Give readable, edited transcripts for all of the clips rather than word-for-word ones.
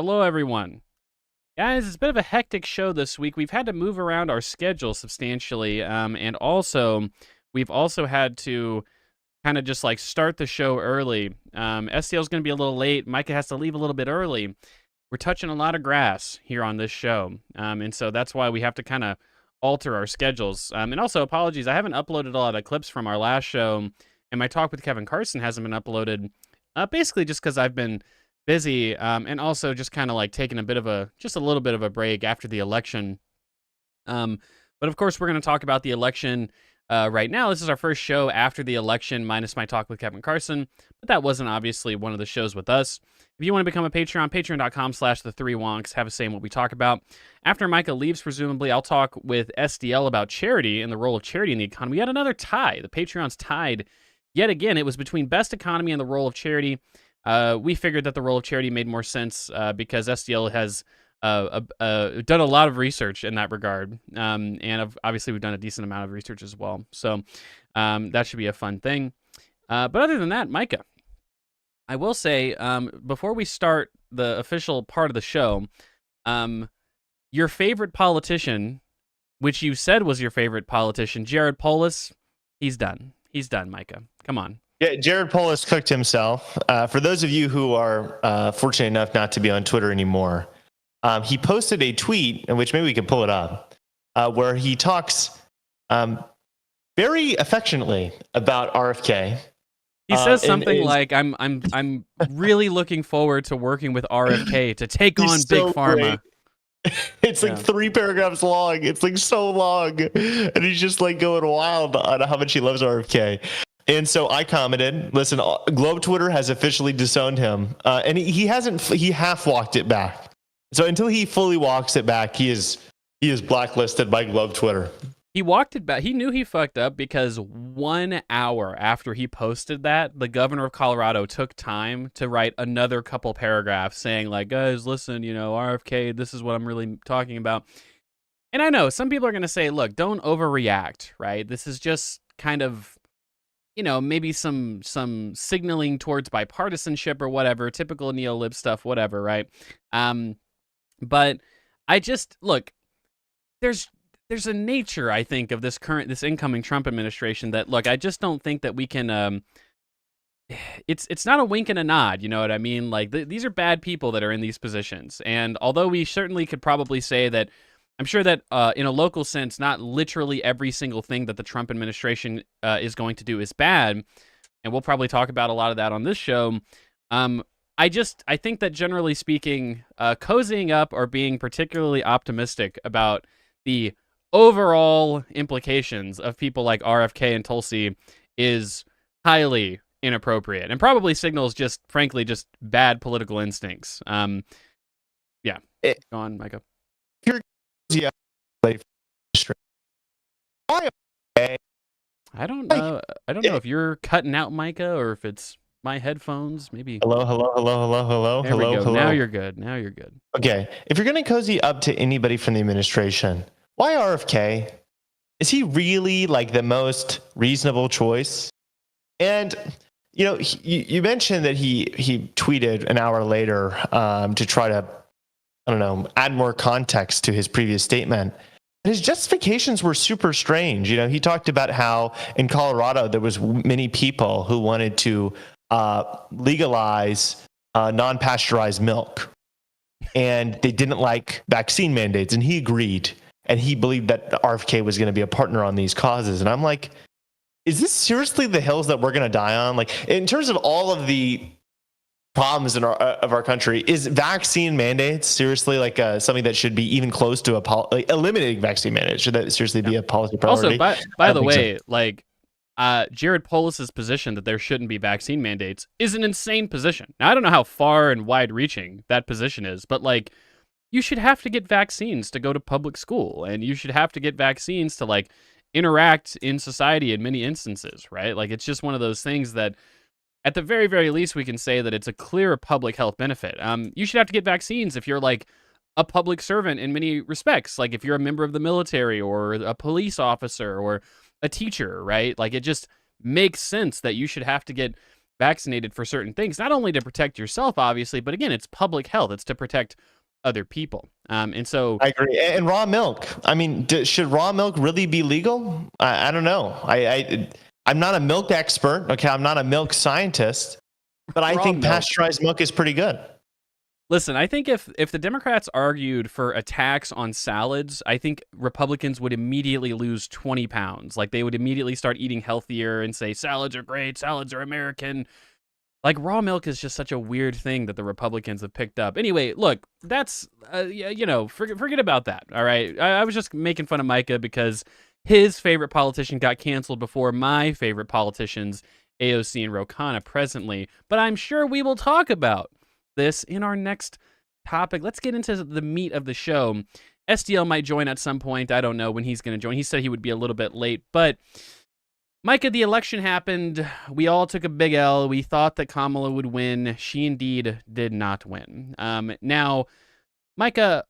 Hello, everyone. Guys, it's a bit of a hectic show this week. We've had to move around our schedule substantially, and also we've also had to kind of just like start the show early. STL is going to be a little late. Micah has to leave a little bit early. We're touching a lot of grass here on this show, and so that's why we have to kind of alter our schedules. And also, apologies, I haven't uploaded a lot of clips from our last show, and my talk with Kevin Carson hasn't been uploaded, basically just because I've been busy, and also just kind of like taking just a little bit of a break after the election. But of course, we're going to talk about the election right now. This is our first show after the election, minus my talk with Kevin Carson, but that wasn't obviously one of the shows with us. If you want to become a Patreon, patreon.com/the3wonks, have a say in what we talk about. After Micah leaves, presumably, I'll talk with SDL about charity and the role of charity in the economy. We had another tie. The Patreon's tied yet again. It was between best economy and the role of charity. We figured that the role of charity made more sense because SDL has done a lot of research in that regard. And obviously, we've done a decent amount of research as well. So that should be a fun thing. But other than that, Micah, I will say, before we start the official part of the show, your favorite politician, which you said was your favorite politician, Jared Polis, he's done. He's done, Micah. Come on. Yeah, Jared Polis cooked himself. For those of you who are fortunate enough not to be on Twitter anymore, he posted a tweet, in which maybe we can pull it up, where he talks very affectionately about RFK. He says something like, "I'm really looking forward to working with RFK to take on Big Pharma." It's like 3 paragraphs long. It's like so long, and he's just like going wild on how much he loves RFK. And so I commented, listen, Globe Twitter has officially disowned him. And he half walked it back. So until he fully walks it back, he is blacklisted by Globe Twitter. He walked it back. He knew he fucked up because 1 hour after he posted that, the governor of Colorado took time to write another couple paragraphs saying like, guys, listen, RFK, this is what I'm really talking about. And I know some people are going to say, look, don't overreact, right? This is just kind of, maybe some signaling towards bipartisanship or whatever, typical neo-lib stuff, whatever, right? But I just, look, there's a nature, I think, of this incoming Trump administration that, look, I just don't think that we can, it's not a wink and a nod, you know what I mean? Like, these are bad people that are in these positions. And although we certainly could probably say that, I'm sure that in a local sense, not literally every single thing that the Trump administration is going to do is bad, and we'll probably talk about a lot of that on this show. I think that generally speaking, cozying up or being particularly optimistic about the overall implications of people like RFK and Tulsi is highly inappropriate and probably signals frankly, just bad political instincts. Yeah. Go on, Micah. Yeah. I don't know. I don't know if you're cutting out, Micah, or if it's my headphones. Maybe. Hello. There we go. Now you're good. Okay. If you're going to cozy up to anybody from the administration, why RFK? Is he really like the most reasonable choice? And you mentioned that he tweeted an hour later to try to, I don't know, add more context to his previous statement. His justifications were super strange. He talked about how in Colorado there was many people who wanted to legalize non-pasteurized milk, and they didn't like vaccine mandates, and he agreed, and he believed that RFK was going to be a partner on these causes. And I'm like, is this seriously the hills that we're going to die on? Like, in terms of all of the problems of our country, is vaccine mandates seriously like something that should be even close to eliminating vaccine mandates? Should that seriously be a policy priority? Also, by the way, like Jared Polis's position that there shouldn't be vaccine mandates is an insane position. Now, I don't know how far and wide-reaching that position is, but like, you should have to get vaccines to go to public school, and you should have to get vaccines to like interact in society in many instances, right? Like, it's just one of those things that, at the very, very least, we can say that it's a clear public health benefit. You should have to get vaccines if you're like a public servant in many respects, like if you're a member of the military or a police officer or a teacher, right? Like, it just makes sense that you should have to get vaccinated for certain things, not only to protect yourself, obviously, but again, it's public health. It's to protect other people. And so I agree. And raw milk. I mean, should raw milk really be legal? I don't know. I'm not a milk expert. Okay, I'm not a milk scientist, but I think pasteurized milk is pretty good. Listen, I think if the Democrats argued for a tax on salads, I think Republicans would immediately lose 20 pounds. Like, they would immediately start eating healthier and say salads are great, salads are American. Like, raw milk is just such a weird thing that the Republicans have picked up. Anyway, look, that's, forget about that, all right? I was just making fun of Micah because his favorite politician got canceled before my favorite politicians, AOC and Ro Khanna, presently. But I'm sure we will talk about this in our next topic. Let's get into the meat of the show. SDL might join at some point. I don't know when he's going to join. He said he would be a little bit late, but Micah, the election happened. We all took a big L. We thought that Kamala would win. She indeed did not win. Now, Micah,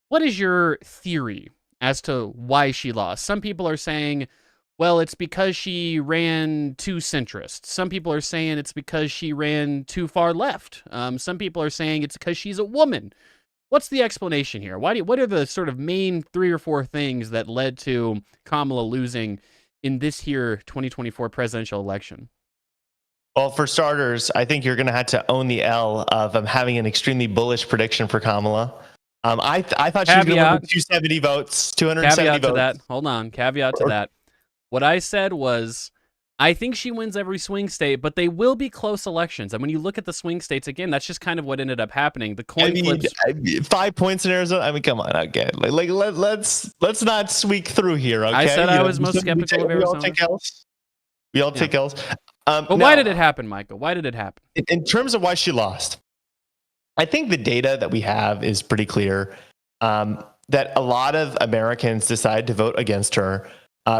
what is your theory as to why she lost? Some people are saying, well, it's because she ran too centrist. Some people are saying it's because she ran too far left. Some people are saying it's because she's a woman. What's the explanation here? What are the sort of main 3 or 4 things that led to Kamala losing in this here 2024 presidential election? Well, for starters, I think you're going to have to own the L of having an extremely bullish prediction for Kamala. I thought she was going to win 270 votes, 270 Caveat votes. to that. Hold on. Caveat to that. What I said was, I think she wins every swing state, but they will be close elections. And when you look at the swing states, again, that's just kind of what ended up happening. The coin flips. 5 points in Arizona. I mean, come on, okay. Let's not squeak through here. Okay, I said I was most skeptical of Arizona. We all take L's. But why did it happen, Michael? Why did it happen? In terms of why she lost, I think the data that we have is pretty clear. That a lot of Americans decided to vote against her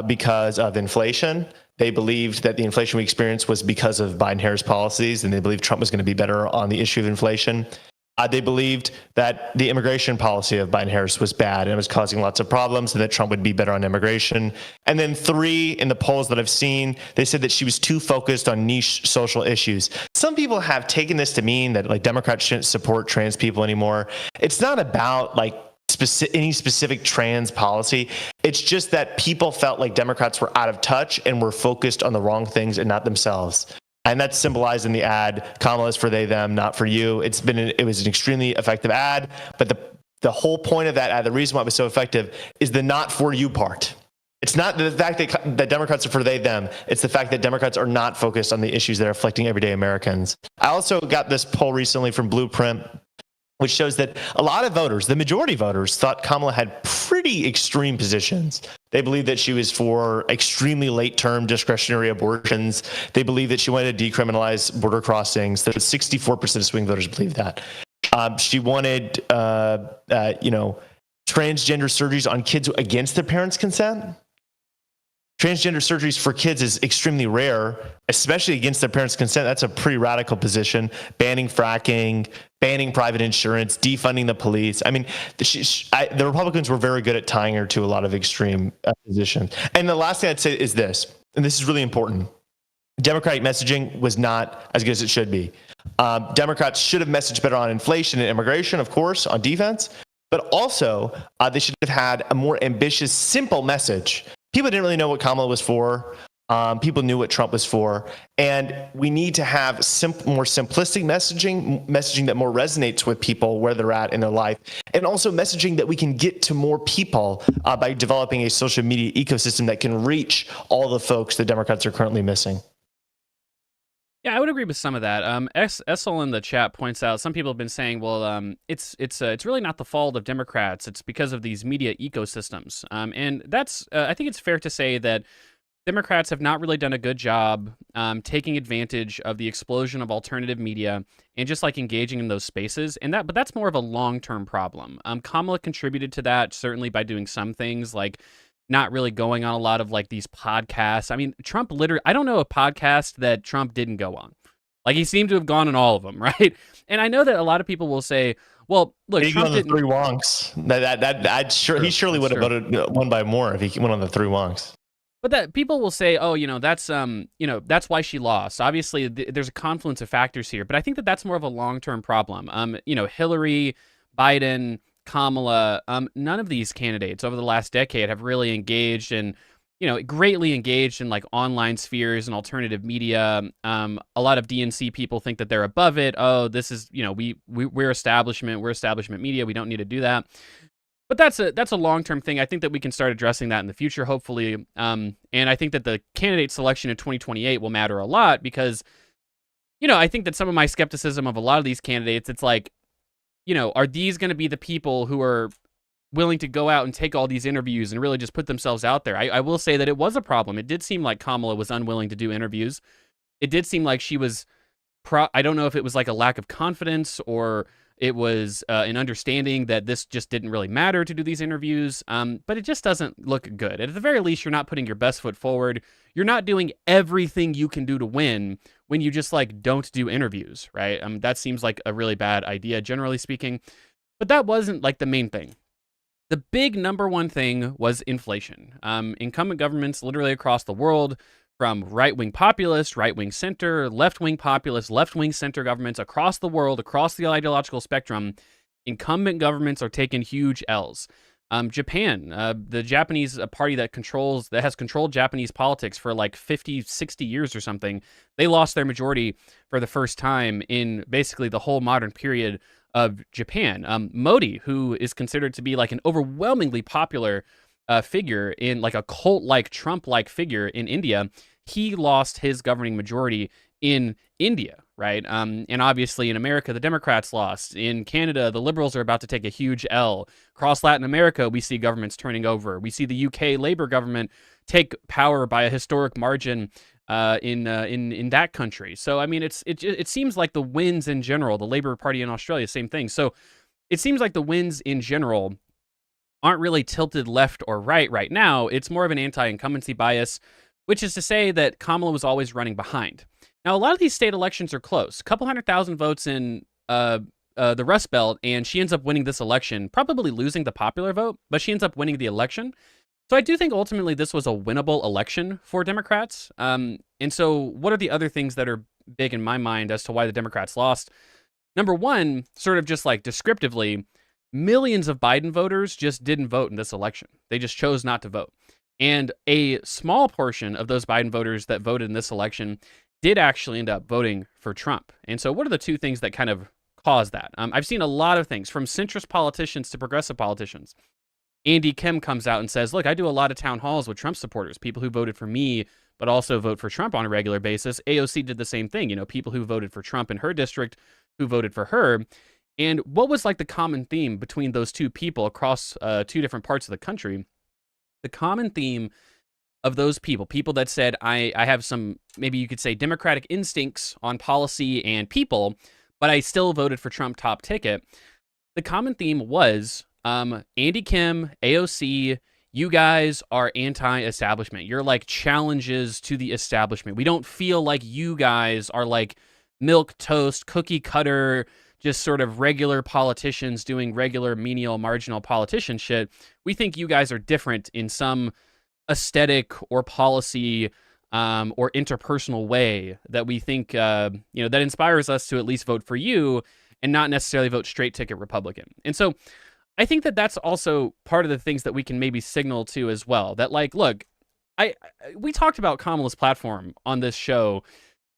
because of inflation. They believed that the inflation we experienced was because of Biden-Harris policies, and they believed Trump was going to be better on the issue of inflation. They believed that the immigration policy of Biden-Harris was bad and it was causing lots of problems, and that Trump would be better on immigration. And then 3, in the polls that I've seen, they said that she was too focused on niche social issues. Some people have taken this to mean that like Democrats shouldn't support trans people anymore. It's not about like any specific trans policy. It's just that people felt like Democrats were out of touch and were focused on the wrong things and not themselves. And that's symbolized in the ad. Kamala's for they, them, not for you. It was an extremely effective ad. But the whole point of that ad, the reason why it was so effective, is the not for you part. It's not the fact that Democrats are for they, them. It's the fact that Democrats are not focused on the issues that are afflicting everyday Americans. I also got this poll recently from Blueprint, which shows that a lot of voters, the majority voters, thought Kamala had pretty extreme positions. They believed that she was for extremely late-term discretionary abortions. They believed that she wanted to decriminalize border crossings. That 64% of swing voters believed that. She wanted, transgender surgeries on kids against their parents' consent. Transgender surgeries for kids is extremely rare, especially against their parents' consent. That's a pretty radical position. Banning fracking, banning private insurance, defunding the police. I mean, the Republicans were very good at tying her to a lot of extreme positions. And the last thing I'd say is this, and this is really important. Democratic messaging was not as good as it should be. Democrats should have messaged better on inflation and immigration, of course, on defense, but also they should have had a more ambitious, simple message. People didn't really know what Kamala was for. People knew what Trump was for. And we need to have more simplistic messaging that more resonates with people where they're at in their life, and also messaging that we can get to more people by developing a social media ecosystem that can reach all the folks that Democrats are currently missing. Yeah, I would agree with some of that. Essel in the chat points out some people have been saying, well, it's really not the fault of Democrats. It's because of these media ecosystems. And that's I think it's fair to say that Democrats have not really done a good job taking advantage of the explosion of alternative media and just like engaging in those spaces. But that's more of a long-term problem. Kamala contributed to that certainly by doing some things like not really going on a lot of like these podcasts. I mean, Trump literally, I don't know a podcast that Trump didn't go on. Like, he seemed to have gone on all of them, right? And I know that a lot of people will say, well, look, Trump didn't. The 3 wonks. He surely would have voted one by more if he went on the 3 wonks. But that people will say, oh, that's why she lost. Obviously, there's a confluence of factors here, but I think that that's more of a long-term problem. Hillary, Biden, Kamala, none of these candidates over the last decade have really engaged and, greatly engaged in like online spheres and alternative media. A lot of DNC people think that they're above it. Oh, this is, we're establishment media. We don't need to do that. But that's a long-term thing. I think that we can start addressing that in the future, hopefully. And I think that the candidate selection in 2028 will matter a lot because, I think that some of my skepticism of a lot of these candidates, it's like, are these going to be the people who are willing to go out and take all these interviews and really just put themselves out there? I will say that it was a problem. It did seem like Kamala was unwilling to do interviews. It did seem like she was, I don't know if it was like a lack of confidence or it was an understanding that this just didn't really matter to do these interviews, but it just doesn't look good. At the very least, you're not putting your best foot forward. You're not doing everything you can do to win when you just like don't do interviews, right? That seems like a really bad idea, generally speaking. But that wasn't like the main thing. The big number one thing was inflation. Incumbent governments literally across the world, from right-wing populist, right-wing center, left-wing populist, left-wing center governments across the world, across the ideological spectrum, incumbent governments are taking huge L's. Japan, the Japanese party that has controlled Japanese politics for like 50, 60 years or something, they lost their majority for the first time in basically the whole modern period of Japan. Modi, who is considered to be like an overwhelmingly popular figure in like a cult-like Trump-like figure in India, he lost his governing majority in India, right? And obviously in America, the Democrats lost. In Canada, the Liberals are about to take a huge L. Across Latin America, we see governments turning over. We see the UK Labour government take power by a historic margin in that country. So I mean, it seems like the wins in general, the Labour Party in Australia, same thing. So it seems like the wins in general aren't really tilted left or right now. It's more of an anti-incumbency bias, which is to say that Kamala was always running behind. Now, a lot of these state elections are close. A couple 100,000 votes in the Rust Belt, and she ends up winning this election, probably losing the popular vote, but she ends up winning the election. So I do think ultimately this was a winnable election for Democrats. And so what are the other things that are big in my mind as to why the Democrats lost? Number one, sort of just like descriptively, millions of Biden voters just didn't vote in this election. They just chose not to vote. And a small portion of those Biden voters that voted in this election did actually end up voting for Trump. And so what are the two things that kind of caused that? I've seen a lot of things, from centrist politicians to progressive politicians. Andy Kim comes out and says, look, I do a lot of town halls with Trump supporters, people who voted for me, but also vote for Trump on a regular basis. AOC did the same thing, people who voted for Trump in her district who voted for her. And what was like the common theme between those two people across two different parts of the country? The common theme of those people that said, I have some, maybe you could say, democratic instincts on policy and people, but I still voted for Trump top ticket. The common theme was Andy Kim, AOC, you guys are anti-establishment. You're like challenges to the establishment. We don't feel like you guys are like milk toast, cookie cutter, just sort of regular politicians doing regular menial marginal politician shit. We think you guys are different in some aesthetic or policy or interpersonal way that we think, that inspires us to at least vote for you and not necessarily vote straight ticket Republican. And so I think that that's also part of the things that we can maybe signal to as well. That like, look, we talked about Kamala's platform on this show.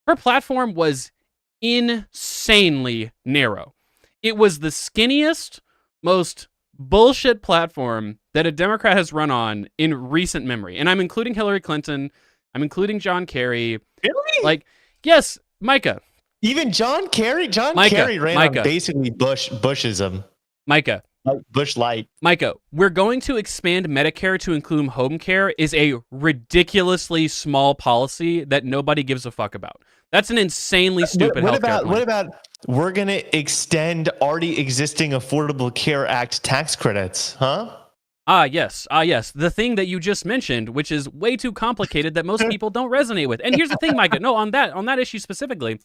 Her platform was insanely narrow. It was the skinniest, most bullshit platform that a Democrat has run on in recent memory. And I'm including Hillary Clinton. I'm including John Kerry. Really? Like, yes, Micah. Even John Kerry? Kerry ran on basically Bushism. Micah. Bush Light. Micah, we're going to expand Medicare to include home care is a ridiculously small policy that nobody gives a fuck about. That's an insanely stupid healthcare plan. What about we're going to extend already existing Affordable Care Act tax credits, huh? Yes. The thing that you just mentioned, which is way too complicated that most people don't resonate with. And here's the thing, Micah. No, on that issue specifically,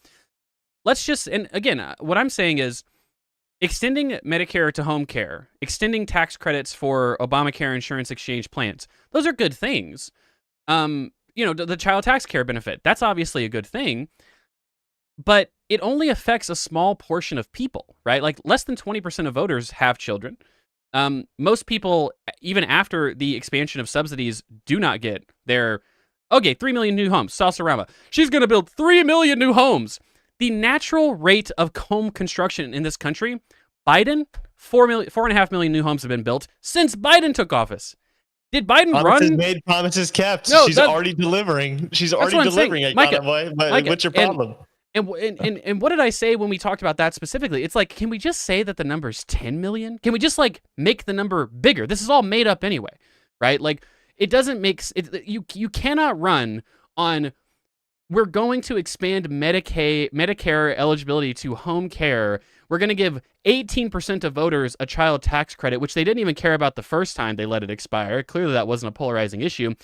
let's just, and again, what I'm saying is extending Medicare to home care, extending tax credits for Obamacare insurance exchange plans. Those are good things. The child tax care benefit. That's obviously a good thing, but it only affects a small portion of people, right? Like less than 20% of voters have children. Most people, even after the expansion of subsidies, do not get their, okay, 3 million new homes. Salsarama. She's going to build 3 million new homes. The natural rate of home construction in this country, Biden, 4.5 million new homes have been built since Biden took office. Did Biden promises run? made, promises kept. No, She's already delivering. She's already delivering it, Micah, boy. But Micah, what's your problem? And what did I say when we talked about that specifically? It's like, can we just say that the number is 10 million? Can we just like make the number bigger? This is all made up anyway, right? Like it doesn't make it. You cannot run on. We're going to expand Medicare eligibility to home care. We're going to give 18% of voters a child tax credit, which they didn't even care about the first time they let it expire. Clearly, that wasn't a polarizing issue.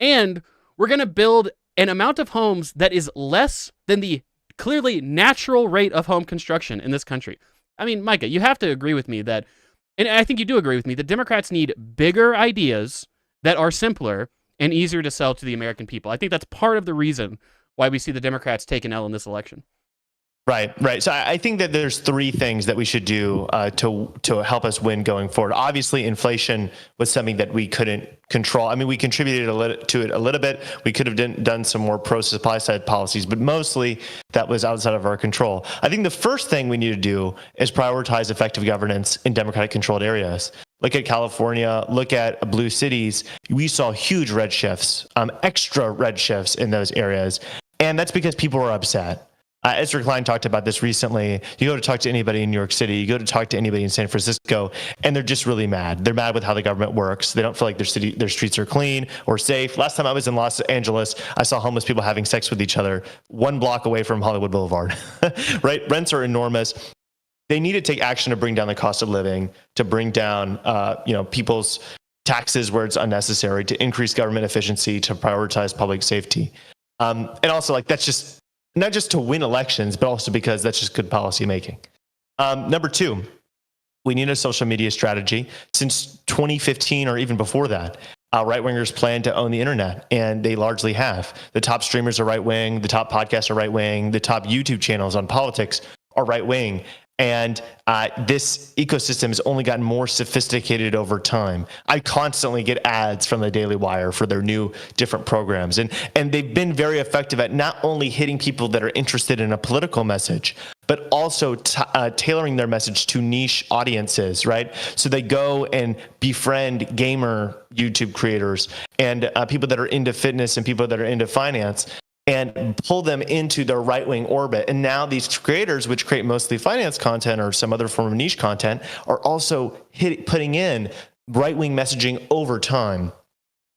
And we're going to build an amount of homes that is less than the clearly natural rate of home construction in this country. I mean, Micah, you have to agree with me that, and I think you do agree with me, that Democrats need bigger ideas that are simpler and easier to sell to the American people. I think that's part of the reason why we see the Democrats take an L in this election. Right. So I think that there's three things that we should do to help us win going forward. Obviously, inflation was something that we couldn't control. I mean, we contributed to it a little bit. We could have done some more pro-supply side policies, but mostly that was outside of our control. I think the first thing we need to do is prioritize effective governance in Democratic-controlled areas. Look at California, look at blue cities. We saw huge red shifts, extra red shifts in those areas. And that's because people were upset. Ezra Klein talked about this recently. You go to talk to anybody in New York City, you go to talk to anybody in San Francisco, and they're just really mad. They're mad with how the government works. They don't feel like their streets are clean or safe. Last time I was in Los Angeles, I saw homeless people having sex with each other 1 block away from Hollywood Boulevard. Right? Rents are enormous. They need to take action to bring down the cost of living, to bring down people's taxes where it's unnecessary, to increase government efficiency, to prioritize public safety. And also, like, that's just not just to win elections, but also because that's just good policy making. Number two, we need a social media strategy. Since 2015 or even before that, right-wingers plan to own the internet, and they largely have. The top streamers are right-wing, the top podcasts are right-wing, the top YouTube channels on politics are right-wing. And this ecosystem has only gotten more sophisticated over time. I constantly get ads from the Daily Wire for their new different programs. And they've been very effective at not only hitting people that are interested in a political message, but also tailoring their message to niche audiences, right? So they go and befriend gamer YouTube creators and people that are into fitness and people that are into finance, and pull them into their right-wing orbit. And now these creators, which create mostly finance content or some other form of niche content, are also putting in right-wing messaging over time.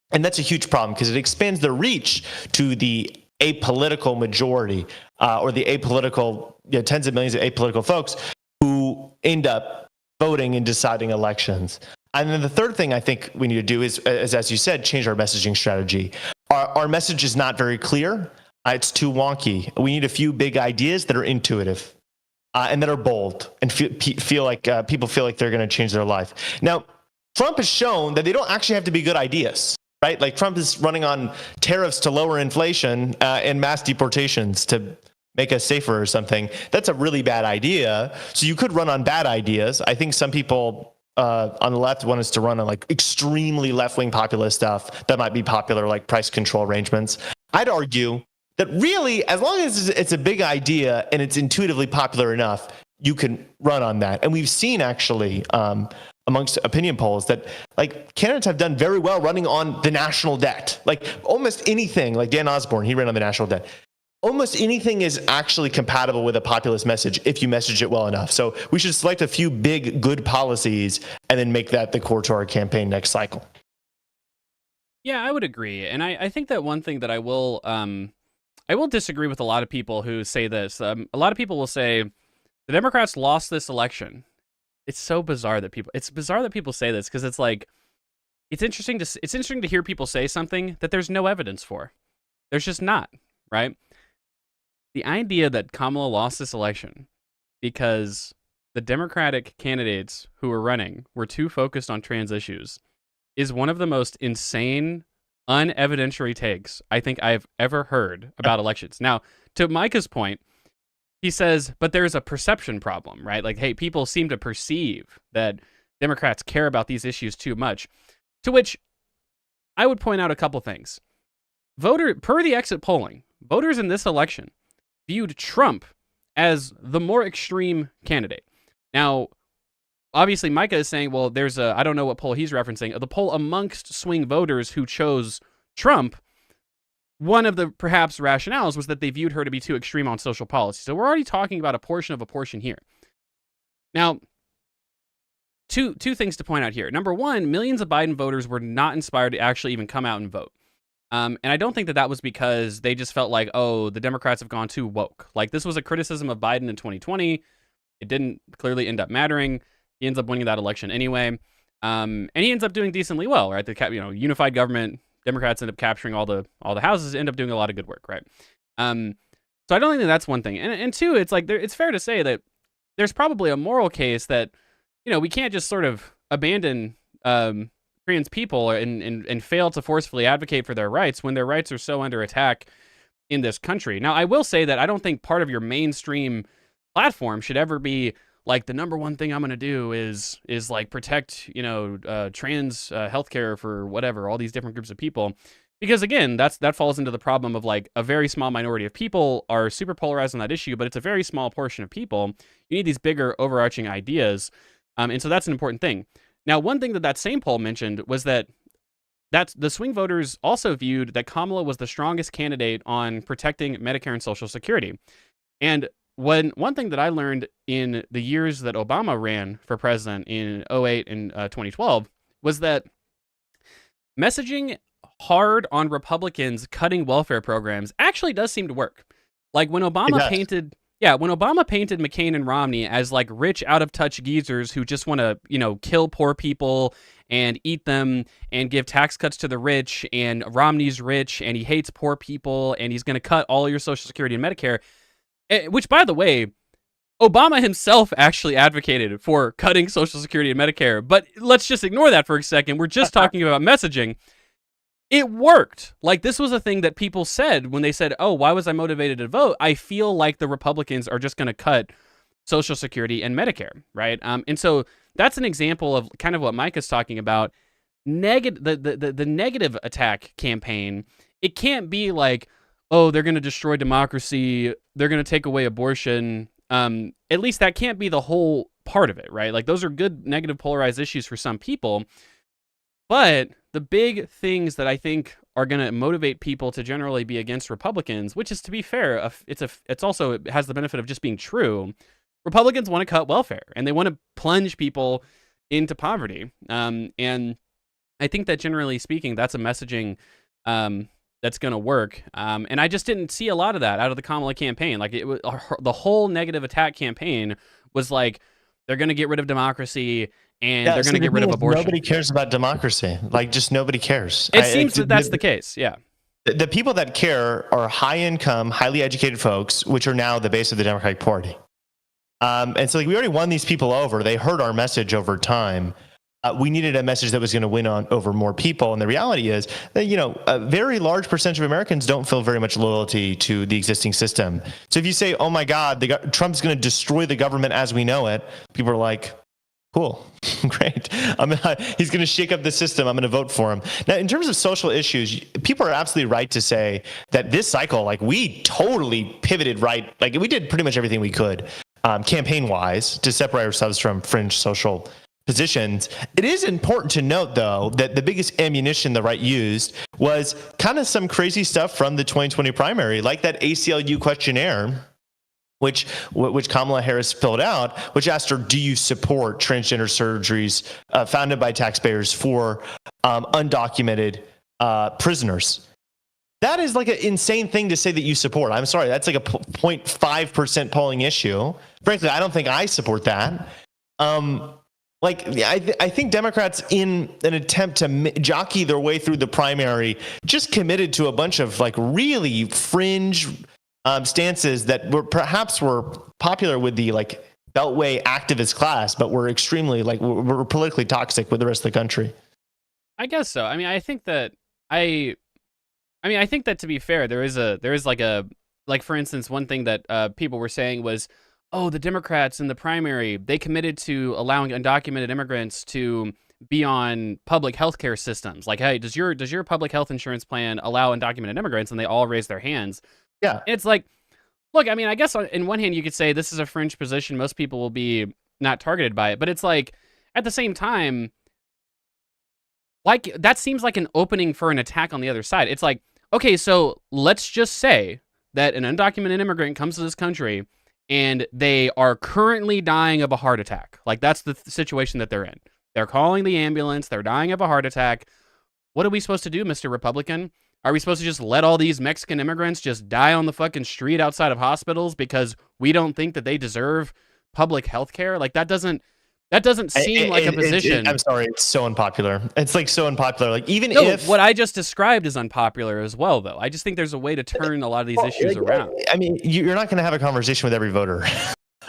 And that's a huge problem because it expands their reach to the apolitical majority or the apolitical, tens of millions of apolitical folks who end up voting and deciding elections. And then the third thing I think we need to do is, as you said, change our messaging strategy. Our message is not very clear. It's too wonky. We need a few big ideas that are intuitive and that are bold and feel like people feel like they're going to change their life. Now, Trump has shown that they don't actually have to be good ideas, right? Like Trump is running on tariffs to lower inflation and mass deportations to make us safer or something. That's a really bad idea. So you could run on bad ideas. I think some people on the left want us to run on like extremely left-wing populist stuff that might be popular, like price control arrangements. I'd argue that really, as long as it's a big idea and it's intuitively popular enough, you can run on that. And we've seen actually amongst opinion polls that like candidates have done very well running on the national debt. Like almost anything, like Dan Osborne, he ran on the national debt. Almost anything is actually compatible with a populist message if you message it well enough. So we should select a few big, good policies and then make that the core to our campaign next cycle. Yeah, I would agree. And I think that one thing that I will disagree with a lot of people who say this. A lot of people will say the Democrats lost this election. It's so bizarre that people say this because it's like, it's interesting to hear people say something that there's no evidence for. There's just not, right? The idea that Kamala lost this election because the Democratic candidates who were running were too focused on trans issues is one of the most insane, unevidentiary takes I think I've ever heard about elections. Now, to Micah's point, he says, but there's a perception problem, right? Like, hey, people seem to perceive that Democrats care about these issues too much. To which I would point out a couple things. Per the exit polling, voters in this election viewed Trump as the more extreme candidate. Now, obviously, Micah is saying, well, I don't know what poll he's referencing, the poll amongst swing voters who chose Trump. One of the perhaps rationales was that they viewed her to be too extreme on social policy. So we're already talking about a portion of a portion here. Now, two things to point out here. Number one, millions of Biden voters were not inspired to actually even come out and vote. And I don't think that was because they just felt like, oh, the Democrats have gone too woke. Like, this was a criticism of Biden in 2020. It didn't clearly end up mattering. He ends up winning that election anyway. And he ends up doing decently well, right? The unified government, Democrats end up capturing all the houses, end up doing a lot of good work, right? So I don't think that's one thing. And two, it's like it's fair to say that there's probably a moral case that, we can't just sort of abandon trans people and fail to forcefully advocate for their rights when their rights are so under attack in this country. Now, I will say that I don't think part of your mainstream platform should ever be like, the number one thing I'm going to do is like protect, trans healthcare for whatever, all these different groups of people. Because again, that falls into the problem of like a very small minority of people are super polarized on that issue, but it's a very small portion of people. You need these bigger overarching ideas. And so that's an important thing. Now, one thing that same poll mentioned was that the swing voters also viewed that Kamala was the strongest candidate on protecting Medicare and Social Security. And one thing that I learned in the years that Obama ran for president in 2008 and 2012 was that messaging hard on Republicans cutting welfare programs actually does seem to work. Like when Obama painted McCain and Romney as like rich, out of touch geezers who just want to, kill poor people and eat them and give tax cuts to the rich, and Romney's rich and he hates poor people and he's going to cut all your Social Security and Medicare. Which, by the way, Obama himself actually advocated for cutting Social Security and Medicare. But let's just ignore that for a second. We're just talking about messaging. It worked. Like, this was a thing that people said when they said, oh, why was I motivated to vote? I feel like the Republicans are just going to cut Social Security and Medicare, right? And so that's an example of kind of what Mike is talking about. The negative attack campaign, it can't be like, oh, they're going to destroy democracy, they're going to take away abortion. At least that can't be the whole part of it, right? Like, those are good negative polarized issues for some people. But the big things that I think are going to motivate people to generally be against Republicans, which is, to be fair, it has the benefit of just being true. Republicans want to cut welfare and they want to plunge people into poverty. And I think that generally speaking, that's a messaging that's going to work. And I just didn't see a lot of that out of the Kamala campaign. Like, the whole negative attack campaign was like, they're going to get rid of democracy and they're going to get rid of abortion. Nobody cares about democracy. Like, just nobody cares. It seems that's the case. Yeah. The people that care are high income, highly educated folks, which are now the base of the Democratic Party. And so, like, we already won these people over. They heard our message over time. We needed a message that was going to win over more people. And the reality is that, a very large percentage of Americans don't feel very much loyalty to the existing system. So if you say, oh my God, Trump's going to destroy the government as we know it, people are like, cool, great. He's going to shake up the system. I'm going to vote for him. Now, in terms of social issues, people are absolutely right to say that this cycle, like, we totally pivoted right. Like, we did pretty much everything we could campaign-wise to separate ourselves from fringe social positions. It is important to note, though, that the biggest ammunition the right used was kind of some crazy stuff from the 2020 primary, like that ACLU questionnaire, which Kamala Harris filled out, which asked her, do you support transgender surgeries funded by taxpayers for undocumented prisoners? That is like an insane thing to say that you support. I'm sorry, that's like a 0.5% polling issue. Frankly, I don't think I support that. I think Democrats, in an attempt to jockey their way through the primary, just committed to a bunch of like really fringe stances that were popular with the like Beltway activist class, but were extremely we're politically toxic with the rest of the country. I guess so. I mean, I think that I mean, I think that to be fair, there is like for instance, one thing that people were saying was, oh, the Democrats in the primary, they committed to allowing undocumented immigrants to be on public healthcare systems. Like, hey, does your public health insurance plan allow undocumented immigrants? And they all raised their hands. Yeah. And it's like, look, I mean, I guess in one hand you could say this is a fringe position. Most people will be not targeted by it, but it's like at the same time, like that seems like an opening for an attack on the other side. It's like, okay, so let's just say that an undocumented immigrant comes to this country and they are currently dying of a heart attack. Like that's the situation that they're in. They're calling the ambulance. They're dying of a heart attack. What are we supposed to do, Mr. Republican? Are we supposed to just let all these Mexican immigrants just die on the fucking street outside of hospitals because we don't think that they deserve public health care? Like that doesn't seem like a position. I'm sorry, it's so unpopular. It's like so unpopular. Like even no, if what I just described is unpopular as well, though. I just think there's a way to turn a lot of these issues around. I mean, you're not going to have a conversation with every voter,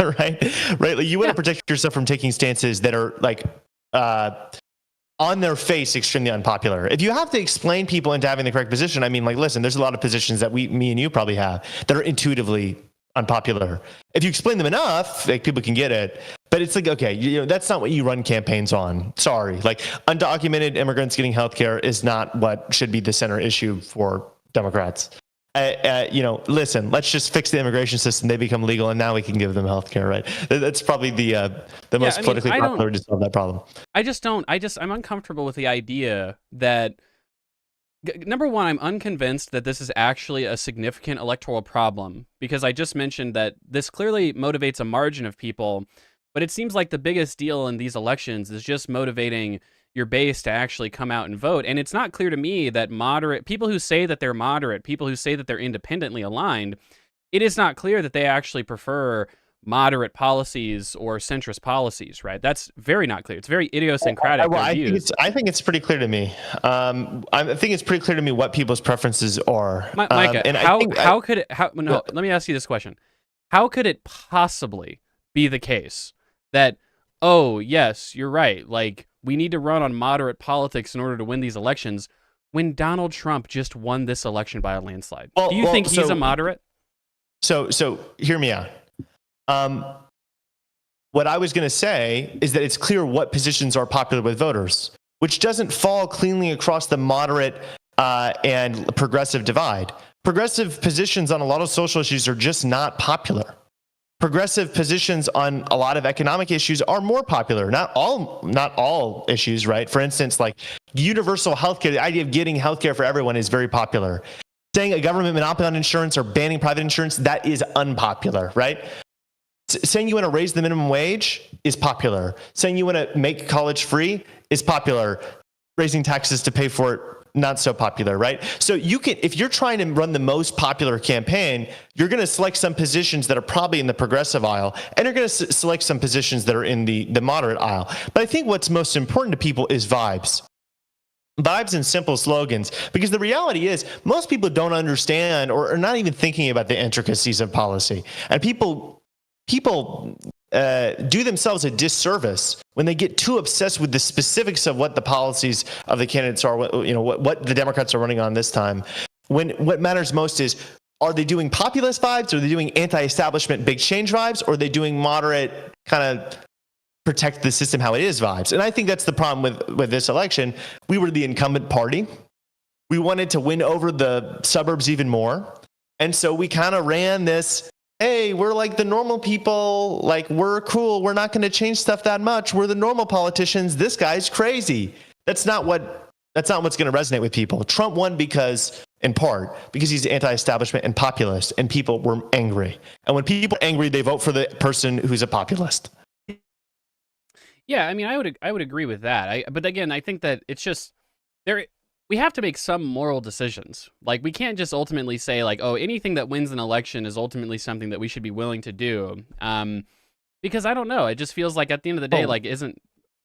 right? Like you want to protect yourself from taking stances that are like on their face extremely unpopular. If you have to explain people into having the correct position, I mean, like, listen, there's a lot of positions that me and you probably have that are intuitively unpopular. If you explain them enough, like people can get it. But it's like, okay, that's not what you run campaigns on. Sorry. Like undocumented immigrants getting healthcare is not what should be the center issue for Democrats. Listen, let's just fix the immigration system. They become legal and now we can give them healthcare, right? That's probably the most politically popular way to solve that problem. I'm uncomfortable with the idea that number one, I'm unconvinced that this is actually a significant electoral problem because I just mentioned that this clearly motivates a margin of people, but it seems like the biggest deal in these elections is just motivating your base to actually come out and vote. And it's not clear to me that moderate people who say that they're moderate, people who say that they're independently aligned, it is not clear that they actually prefer moderate policies or centrist policies, right? That's very not clear. It's very idiosyncratic. I think it's pretty clear to me. I think it's pretty clear to me what people's preferences are. Micah, let me ask you this question. How could it possibly be the case that, oh, yes, you're right, like, we need to run on moderate politics in order to win these elections when Donald Trump just won this election by a landslide? Do you think he's a moderate? So hear me out. What I was going to say is that it's clear what positions are popular with voters, which doesn't fall cleanly across the moderate and progressive divide. Progressive positions on a lot of social issues are just not popular. Progressive positions on a lot of economic issues are more popular. Not all issues, right? For instance, like universal healthcare, the idea of getting healthcare for everyone is very popular. Saying a government monopoly on insurance or banning private insurance, that is unpopular, right? Saying you want to raise the minimum wage is popular. Saying you want to make college free is popular. Raising taxes to pay for it, not so popular, right? So you can, if you're trying to run the most popular campaign, you're going to select some positions that are probably in the progressive aisle, and you're going to select some positions that are in the moderate aisle. But I think what's most important to people is vibes. Vibes and simple slogans, because the reality is most people don't understand or are not even thinking about the intricacies of policy. And people do themselves a disservice when they get too obsessed with the specifics of what the policies of the candidates are, what the Democrats are running on this time. When what matters most is, are they doing populist vibes? Are they doing anti-establishment big change vibes? Or are they doing moderate kind of protect the system how it is vibes? And I think that's the problem with this election. We were the incumbent party. We wanted to win over the suburbs even more. And so we kind of ran this, hey, we're like the normal people, like we're cool, we're not going to change stuff that much, we're the normal politicians, this guy's crazy. That's not what's going to resonate with people. Trump won in part because he's anti-establishment and populist, and people were angry. And when people are angry, they vote for the person who's a populist. Yeah, I mean, I would agree with that. But again, I think that it's just we have to make some moral decisions. Like, we can't just ultimately say, like, oh, anything that wins an election is ultimately something that we should be willing to do. Because I don't know. It just feels like at the end of the day,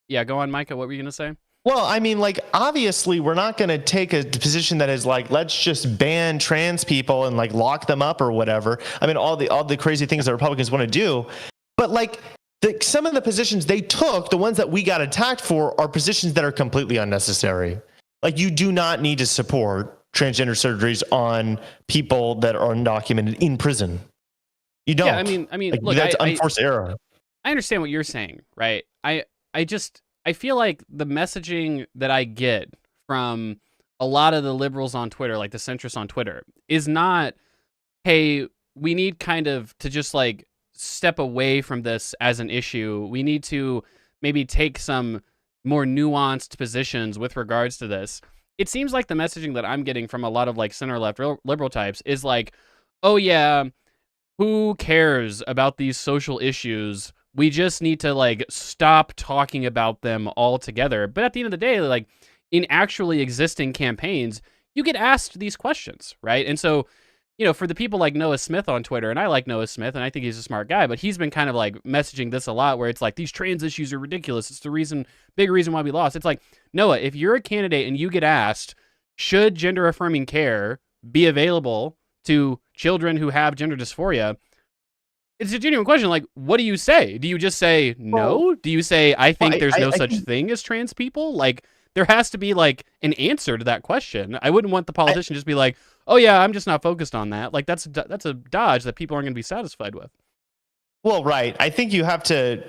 yeah, go on, Micah. What were you going to say? Well, I mean, like, obviously, we're not going to take a position that is like, let's just ban trans people and, like, lock them up or whatever. I mean, all the crazy things that Republicans want to do. But, like, some of the positions they took, the ones that we got attacked for, are positions that are completely unnecessary. Like, you do not need to support transgender surgeries on people that are undocumented in prison. You don't. Yeah, I mean, like, look, that's unforced error. I understand what you're saying, right? I feel like the messaging that I get from a lot of the liberals on Twitter, like the centrists on Twitter, is not, hey, we need kind of to just like step away from this as an issue. We need to maybe take some more nuanced positions with regards to this. It seems like the messaging that I'm getting from a lot of like center left liberal types is like, oh yeah, who cares about these social issues? We just need to like stop talking about them altogether. But at the end of the day, like in actually existing campaigns, you get asked these questions, right? And so, for the people like Noah Smith on Twitter, and I like Noah Smith, and I think he's a smart guy, but he's been kind of like messaging this a lot where it's like, these trans issues are ridiculous. It's the big reason why we lost. It's like, Noah, if you're a candidate and you get asked, should gender affirming care be available to children who have gender dysphoria? It's a genuine question. Like, what do you say? Do you just say no? Do you say, I think there's no such thing as trans people? Like, there has to be like an answer to that question. I wouldn't want the politician just be like, oh yeah, I'm just not focused on that. Like, that's a dodge that people aren't going to be satisfied with. Well, right. I think you have to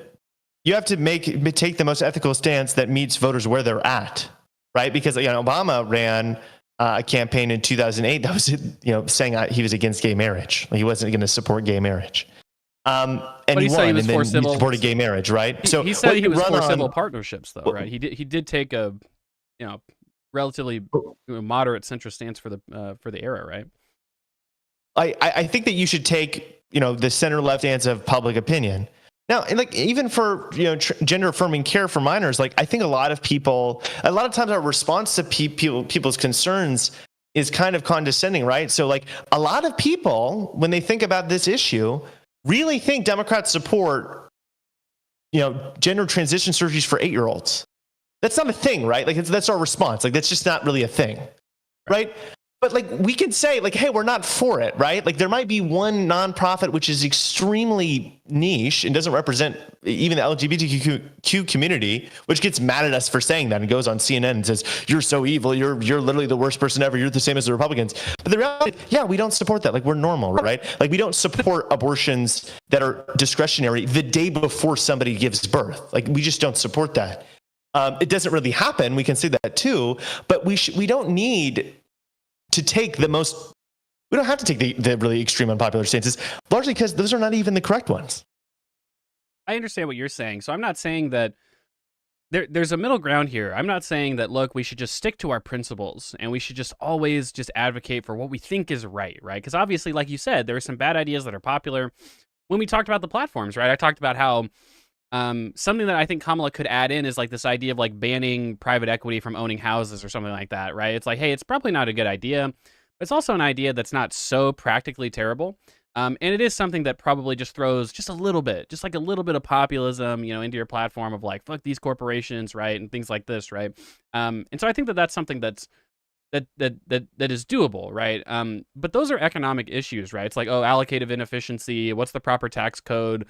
take the most ethical stance that meets voters where they're at, right? Because Obama ran a campaign in 2008 that was saying he was against gay marriage. He wasn't going to support gay marriage. And he won, and then he supported gay marriage, right? He said he was for civil partnerships, though, right? He did take a relatively moderate centrist stance for the era, right? I think that you should take the center left stance of public opinion. Now, and like even for gender affirming care for minors, like I think a lot of times our response to people's concerns is kind of condescending, right? So like a lot of people, when they think about this issue, really think Democrats support, gender transition surgeries for 8-year-olds. That's not a thing, right? Like that's our response. Like that's just not really a thing, right? But like we can say like, hey, we're not for it, right? Like there might be one nonprofit which is extremely niche and doesn't represent even the LGBTQ community, which gets mad at us for saying that and goes on CNN and says, you're so evil, you're literally the worst person ever, you're the same as the Republicans. But the reality, yeah, we don't support that. Like we're normal, right? Like we don't support abortions that are discretionary the day before somebody gives birth. Like we just don't support that. It doesn't really happen. We can say that too, but we don't need to take we don't have to take the really extreme unpopular stances, largely because those are not even the correct ones. I understand what you're saying. So I'm not saying that there's a middle ground here. I'm not saying that, look, we should just stick to our principles and we should just always just advocate for what we think is right? Because obviously, like you said, there are some bad ideas that are popular. When we talked about the platforms, right, I talked about how something that I think Kamala could add in is like this idea of like banning private equity from owning houses or something like that, right? It's like, hey, it's probably not a good idea, but it's also an idea that's not so practically terrible. And it is something that probably just throws just a little bit of populism, into your platform of like, fuck these corporations, right? And things like this, right? And so I think that that's something that is doable, right? But those are economic issues, right? It's like, oh, allocative inefficiency, what's the proper tax code?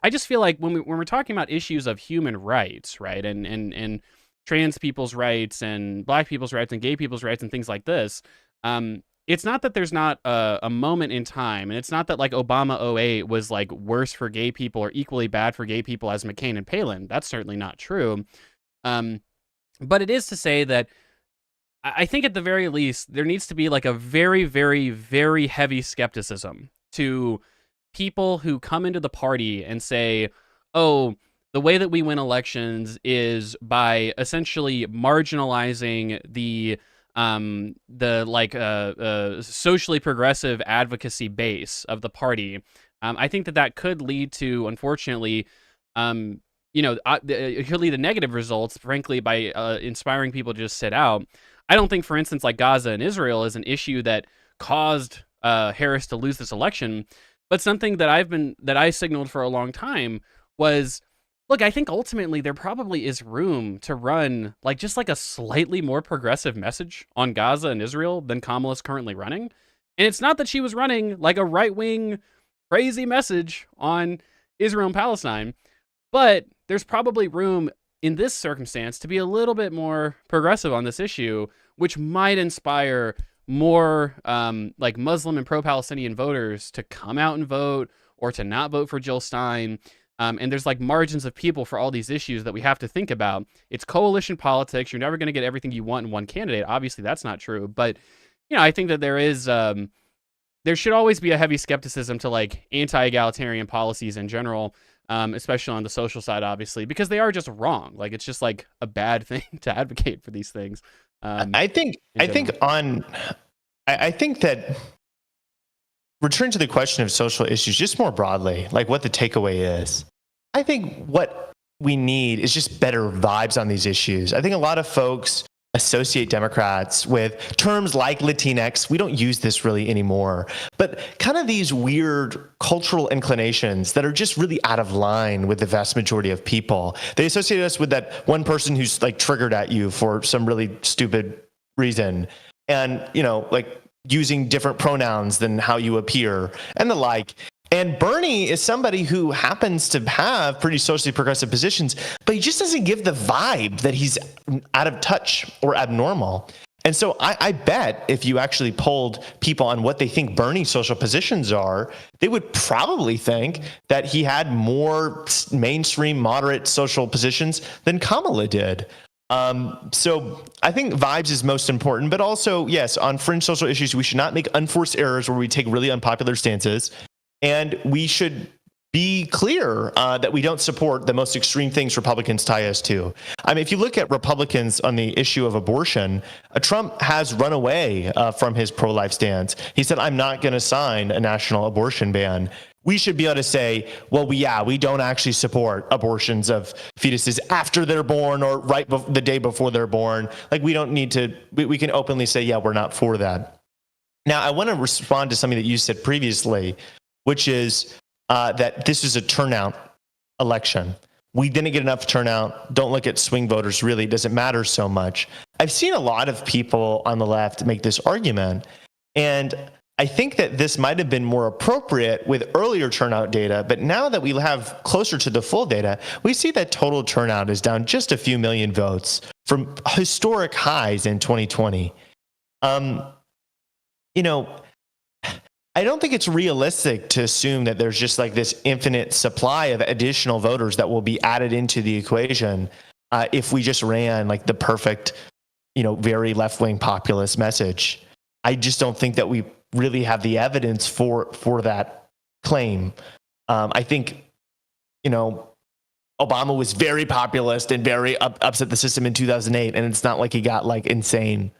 I just feel like when we're talking about issues of human rights, right, and trans people's rights and black people's rights and gay people's rights and things like this, it's not that there's not a moment in time, and it's not that like Obama 08 was like worse for gay people or equally bad for gay people as McCain and Palin. That's certainly not true. But it is to say that I think at the very least there needs to be like a very, very, very heavy skepticism to people who come into the party and say, oh, the way that we win elections is by essentially marginalizing the socially progressive advocacy base of the party. I think that could lead to, unfortunately, it could lead to negative results, frankly, by inspiring people to just sit out. I don't think, for instance, like Gaza and Israel is an issue that caused Harris to lose this election. But something that I signaled for a long time was, look, I think ultimately there probably is room to run like a slightly more progressive message on Gaza and Israel than Kamala's currently running. And it's not that she was running like a right-wing crazy message on Israel and Palestine, but there's probably room in this circumstance to be a little bit more progressive on this issue, which might inspire more like Muslim and pro-Palestinian voters to come out and vote or to not vote for Jill Stein. And there's like margins of people for all these issues that we have to think about. It's coalition politics. You're never going to get everything you want in one candidate. Obviously, that's not true. But, I think that there should always be a heavy skepticism to like anti-egalitarian policies in general, especially on the social side, obviously, because they are just wrong. Like, it's just like a bad thing to advocate for these things. I think that return to the question of social issues, just more broadly, like what the takeaway is. I think what we need is just better vibes on these issues. I think a lot of folks associate Democrats with terms like Latinx. We don't use this really anymore, but kind of these weird cultural inclinations that are just really out of line with the vast majority of people. They associate us with that one person who's like triggered at you for some really stupid reason. And, like using different pronouns than how you appear and the like. And Bernie is somebody who happens to have pretty socially progressive positions, but he just doesn't give the vibe that he's out of touch or abnormal. And so I bet if you actually polled people on what they think Bernie's social positions are, they would probably think that he had more mainstream moderate social positions than Kamala did. So I think vibes is most important, but also, yes, on fringe social issues, we should not make unforced errors where we take really unpopular stances. And we should be clear that we don't support the most extreme things Republicans tie us to. I mean, if you look at Republicans on the issue of abortion, Trump has run away from his pro-life stance. He said, I'm not going to sign a national abortion ban. We should be able to say, well, we don't actually support abortions of fetuses after they're born or the day before they're born. Like, we don't need to, we can openly say, yeah, we're not for that. Now, I want to respond to something that you said previously, which is that this is a turnout election. We didn't get enough turnout. Don't look at swing voters, really. It doesn't matter so much. I've seen a lot of people on the left make this argument, and I think that this might have been more appropriate with earlier turnout data, but now that we have closer to the full data, we see that total turnout is down just a few million votes from historic highs in 2020. I don't think it's realistic to assume that there's just like this infinite supply of additional voters that will be added into the equation if we just ran like the perfect, very left-wing populist message. I just don't think that we really have the evidence for that claim. I think, Obama was very populist and very upset the system in 2008, and it's not like he got like insane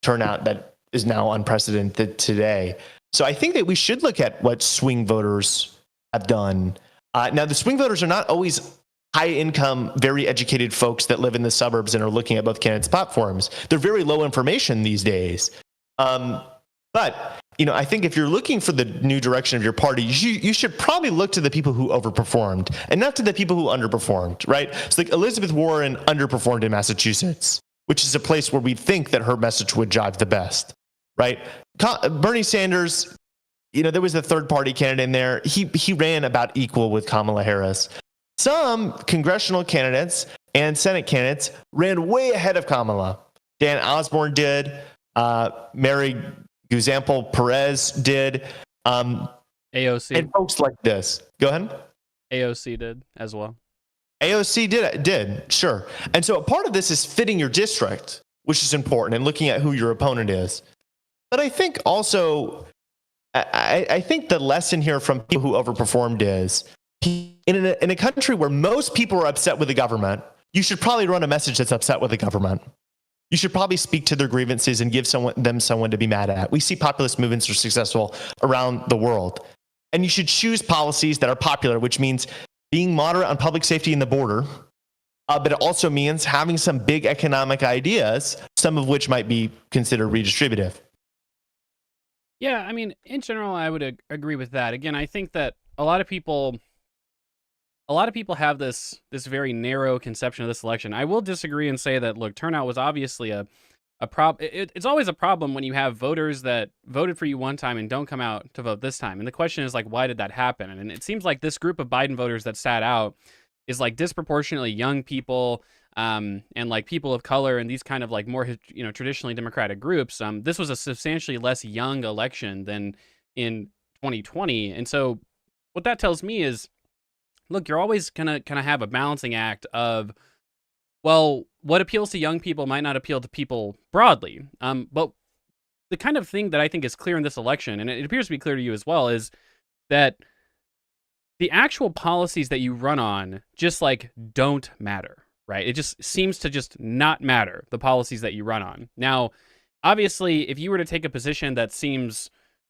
turnout that is now unprecedented today. So I think that we should look at what swing voters have done. Now, the swing voters are not always high-income, very educated folks that live in the suburbs and are looking at both candidates' platforms. They're very low information these days. But I think if you're looking for the new direction of your party, you should probably look to the people who overperformed and not to the people who underperformed, right? So like Elizabeth Warren underperformed in Massachusetts, which is a place where we think that her message would jive the best, right? Bernie Sanders, there was a third-party candidate in there. He ran about equal with Kamala Harris. Some congressional candidates and Senate candidates ran way ahead of Kamala. Dan Osborne did. Mary Guzampel Perez did. AOC. And folks like this. Go ahead. AOC did as well. AOC did, sure. And so a part of this is fitting your district, which is important, and looking at who your opponent is. But I think also, I think the lesson here from people who overperformed is, in a country where most people are upset with the government, you should probably run a message that's upset with the government. You should probably speak to their grievances and give them someone to be mad at. We see populist movements are successful around the world. And you should choose policies that are popular, which means being moderate on public safety and the border, but it also means having some big economic ideas, some of which might be considered redistributive. Yeah, I mean, in general, I would agree with that. Again, I think that a lot of people have this very narrow conception of this election. I will disagree and say that, look, turnout was obviously a problem. It's always a problem when you have voters that voted for you one time and don't come out to vote this time. And the question is, like, why did that happen? And it seems like this group of Biden voters that sat out is like disproportionately young people, and like people of color and these kind of like more traditionally Democratic groups. This was a substantially less young election than in 2020, and so what that tells me is, look, you're always gonna kind of have a balancing act of, well, what appeals to young people might not appeal to people broadly. But the kind of thing that I think is clear in this election, and it appears to be clear to you as well, is that the actual policies that you run on just like don't matter, right? It just seems to just not matter, the policies that you run on. Now, obviously, if you were to take a position that seems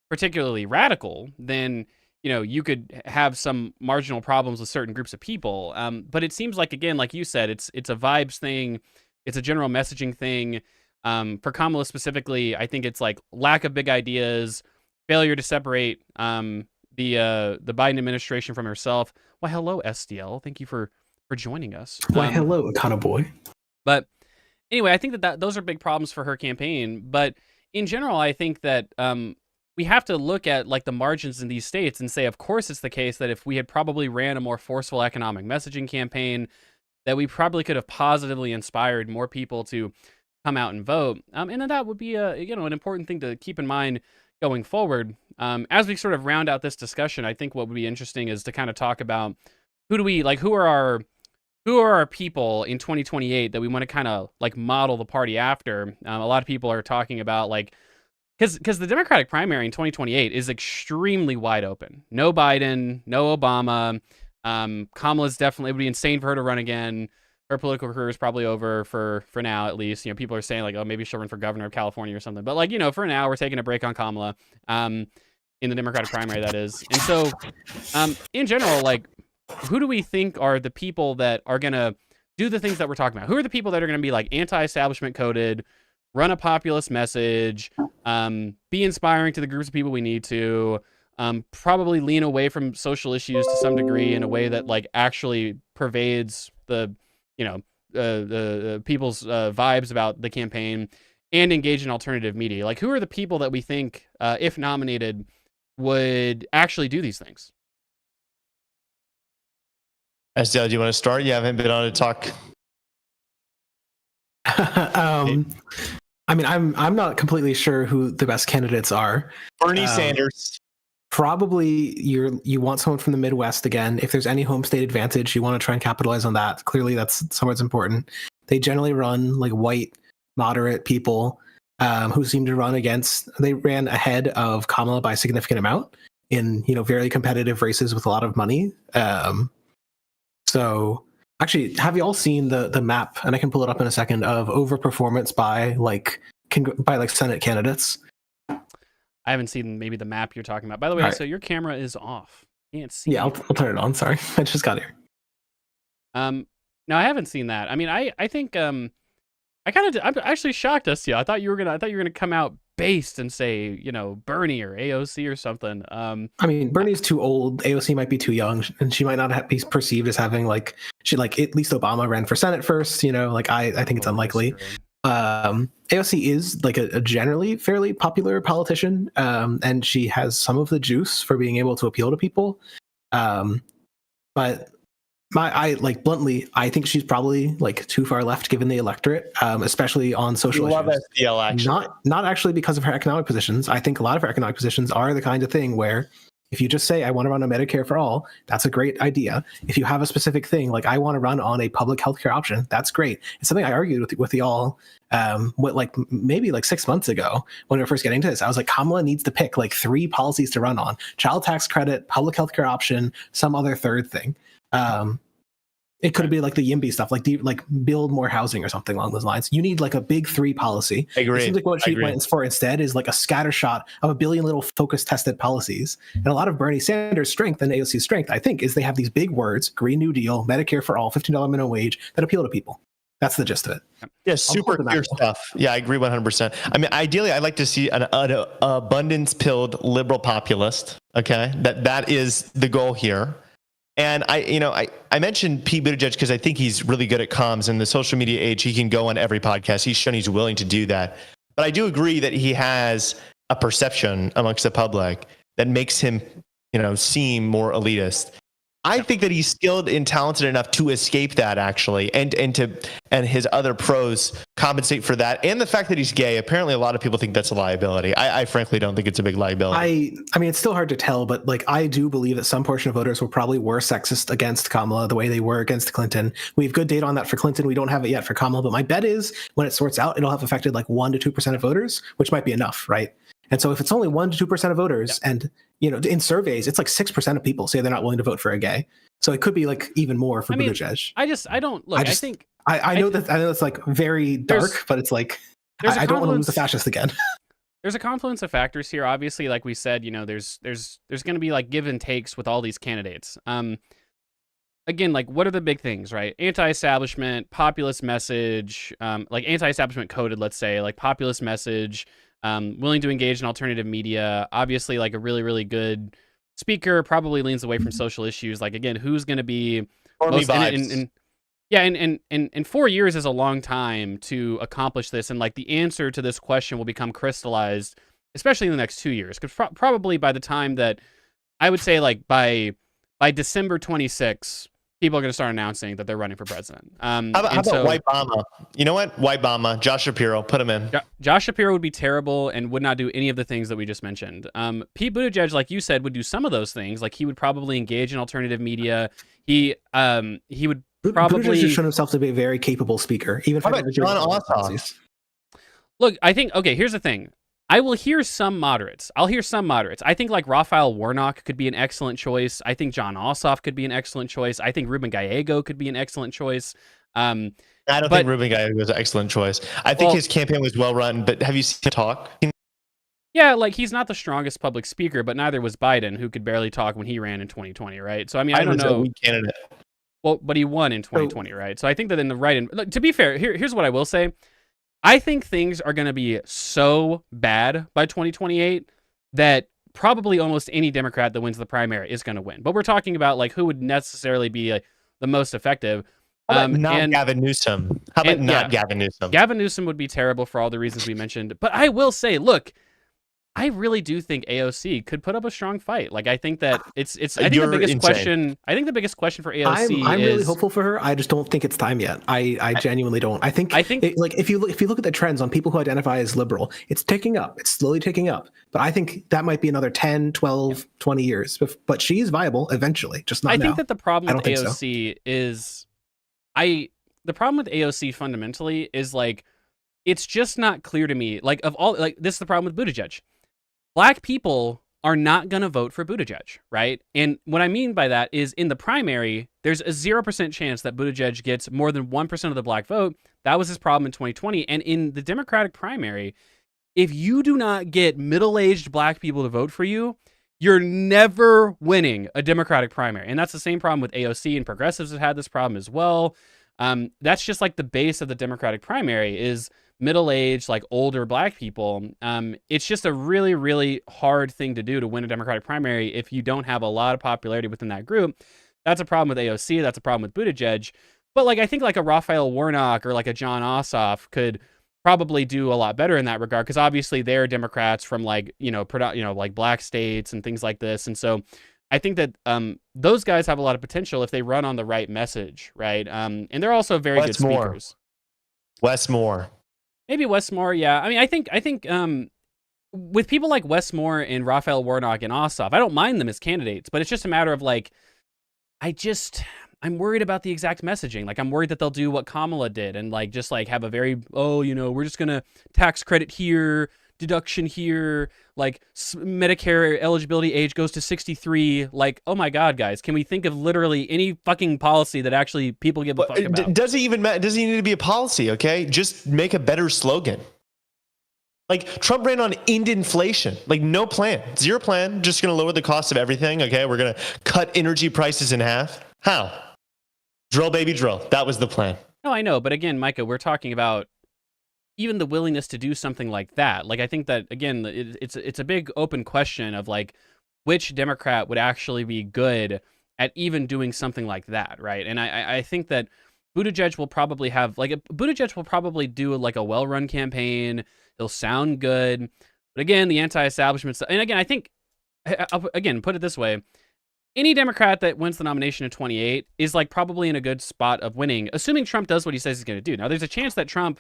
particularly radical, then you could have some marginal problems with certain groups of people. But it seems like, again, like you said, it's a vibes thing, it's a general messaging thing. For Kamala specifically, I think it's like lack of big ideas, failure to separate the Biden administration from herself. Why, hello, SDL. Thank you for joining us. Why, hello, Econo Boy. But anyway, I think that those are big problems for her campaign. But in general, I think that we have to look at like the margins in these states and say, of course, it's the case that if we had probably ran a more forceful economic messaging campaign, that we probably could have positively inspired more people to come out and vote. And then that would be an important thing to keep in mind going forward. As we sort of round out this discussion, I think what would be interesting is to kind of talk about who are our people in 2028 that we want to kind of like model the party after. A lot of people are talking about like, because the Democratic primary in 2028 is extremely wide open. No Biden, no Obama. Kamala's definitely, it would be insane for her to run again. Her political career is probably over for now, at least. People are saying like, oh, maybe she'll run for governor of California or something. But like, for now, we're taking a break on Kamala in the Democratic primary, that is. And so in general, like, who do we think are the people that are going to do the things that we're talking about? Who are the people that are going to be like anti-establishment coded, run a populist message, be inspiring to the groups of people we need to, probably lean away from social issues to some degree in a way that like actually pervades the people's vibes about the campaign, and engage in alternative media? Like, who are the people that we think, if nominated, would actually do these things? SDL, do you want to start? You haven't been on to talk. I mean, I'm not completely sure who the best candidates are. Bernie Sanders. Probably you want someone from the Midwest again. If there's any home state advantage, you want to try and capitalize on that. Clearly, that's somewhat important. They generally run like white, moderate people who seem to run against. They ran ahead of Kamala by a significant amount in very competitive races with a lot of money. So actually, have you all seen the map? And I can pull it up in a second, of overperformance by Senate candidates. I haven't seen maybe the map you're talking about. By the way, so your camera is off. Can't see. Yeah, I'll turn it on. Sorry, I just got here. No, I haven't seen that. I mean, I think I'm actually shocked, STL. I thought you were gonna come out based and say Bernie or AOC or something. I mean, Bernie's too old. AOC might be too young, and she might not be perceived as having like at least Obama ran for Senate first. I think it's unlikely. AOC is like a generally fairly popular politician, and she has some of the juice for being able to appeal to people. But bluntly, I think she's probably like too far left given the electorate, especially on social issues. Love SDL, actually. Not actually because of her economic positions. I think a lot of her economic positions are the kind of thing where if you just say, I want to run on Medicare for all, that's a great idea. If you have a specific thing, like I want to run on a public healthcare option, that's great. It's something I argued with y'all maybe 6 months ago when we were first getting into this. I was like, Kamala needs to pick like 3 policies to run on: child tax credit, public healthcare option, some other third thing. It could be like the YIMBY stuff, like build more housing or something along those lines. You need like a big 3 policy. Agreed. It seems like what she went for instead is like a scattershot of a billion little focus tested policies. And a lot of Bernie Sanders' strength and AOC's strength, I think, is they have these big words: Green New Deal, Medicare for all, $15 minimum wage, that appeal to people. That's the gist of it. Yeah, super clear stuff. Yeah, I agree 100%. I mean, ideally, I'd like to see an abundance-pilled liberal populist. Okay, that is the goal here. And I mentioned Pete Buttigieg because I think he's really good at comms. In the social media age, he can go on every podcast. He's shown he's willing to do that. But I do agree that he has a perception amongst the public that makes him, seem more elitist. I think that he's skilled and talented enough to escape that, actually, and his other pros compensate for that, and the fact that he's gay. Apparently, a lot of people think that's a liability. I frankly don't think it's a big liability. I mean, it's still hard to tell, but like I do believe that some portion of voters were probably sexist against Kamala the way they were against Clinton. We have good data on that for Clinton. We don't have it yet for Kamala, but my bet is when it sorts out, it'll have affected like 1% to 2% of voters, which might be enough, right? And so if it's only 1% to 2% of voters, and in surveys, it's like 6% of people say they're not willing to vote for a gay. So it could be like even more for Buttigieg. I know it's like very dark, but it's like I don't want to lose the fascist again. There's a confluence of factors here. Obviously, like we said, there's going to be like give and takes with all these candidates. Again, like what are the big things, right? Anti-establishment, populist message, like anti-establishment coded, let's say, like populist message. Willing to engage in alternative media, obviously like a really, really good speaker, probably leans away from social issues. Like, again, who's going to be most, and 4 years is a long time to accomplish this. And like the answer to this question will become crystallized, especially in the next 2 years. Because probably by the time that I would say like by December 26, people are going to start announcing that they're running for president. How about White Obama? You know what? White Obama, Josh Shapiro, put him in. Josh Shapiro would be terrible and would not do any of the things that we just mentioned. Pete Buttigieg, like you said, would do some of those things. Like he would probably engage in alternative media. He would probably Buttigieg has shown himself to be a very capable speaker, even for John Ossoff. Look, I think here's the thing. I will hear some moderates. I'll hear some moderates. I think like Raphael Warnock could be an excellent choice. I think John Ossoff could be an excellent choice. I think Ruben Gallego could be an excellent choice. I don't think Ruben Gallego was an excellent choice. I think his campaign was well run, but have you seen him talk? Yeah, like he's not the strongest public speaker, but neither was Biden, who could barely talk when he ran in 2020, right? So I mean, I don't know. Candidate. Well, but he won in 2020, right? So I think that in the look, to be fair, here's what I will say. I think things are going to be so bad by 2028 that probably almost any Democrat that wins the primary is going to win. But we're talking about like who would necessarily be like, the most effective. Gavin Newsom. How about Gavin Newsom? Gavin Newsom would be terrible for all the reasons we mentioned. But I will say, look, I really do think AOC could put up a strong fight. Like I think that it's. I think the biggest question. I think the biggest question for AOC. I'm really hopeful for her. I just don't think it's time yet. I genuinely don't. I think like if you look at the trends on people who identify as liberal, it's ticking up. It's slowly ticking up. But I think that might be another 10, 12, 20 years. But she's viable eventually. Just not now. I think that the problem with AOC is, the problem with AOC fundamentally is like, it's just not clear to me. Like of all, like this is the problem with Buttigieg. Black people are not going to vote for Buttigieg, right? And what I mean by that is in the primary, there's a 0% chance that Buttigieg gets more than 1% of the black vote. That was his problem in 2020. And in the Democratic primary, if you do not get middle-aged black people to vote for you, you're never winning a Democratic primary. And that's the same problem with AOC, and progressives have had this problem as well. That's just like the base of the Democratic primary is middle-aged, like older black people. It's just a really, really hard thing to do to win a Democratic primary if you don't have a lot of popularity within that group. That's a problem with AOC. That's a problem with Buttigieg. But like I think like a Raphael Warnock or like a John Ossoff could probably do a lot better in that regard, because obviously they're Democrats from like like black states and things like this. And so I think that those guys have a lot of potential if they run on the right message, right? And they're also very good speakers. Wes Moore. Maybe Wes Moore, yeah. I mean, I think with people like Wes Moore and Raphael Warnock and Ossoff, I don't mind them as candidates, but it's just a matter of like, I'm worried about the exact messaging. Like, I'm worried that they'll do what Kamala did and like just like have a very, we're just gonna tax credit here, deduction here, like Medicare eligibility age goes to 63. Like, oh my God, guys, can we think of literally any fucking policy that actually people give a fuck about? Does it need to be a policy? Okay, just make a better slogan. Like Trump ran on end inflation, like no plan, zero plan, just going to lower the cost of everything. Okay, we're going to cut energy prices in half. How? Drill, baby, drill. That was the plan. No, I know, but again, Micah, we're talking about even the willingness to do something like that. Like, I think that, again, it's a big open question of like, which Democrat would actually be good at even doing something like that, right? And I think that Buttigieg will probably do like a well-run campaign. He'll sound good. But again, the anti-establishment stuff, and again, I think, again, put it this way, any Democrat that wins the nomination in 28 is like probably in a good spot of winning, assuming Trump does what he says he's going to do. Now, there's a chance that Trump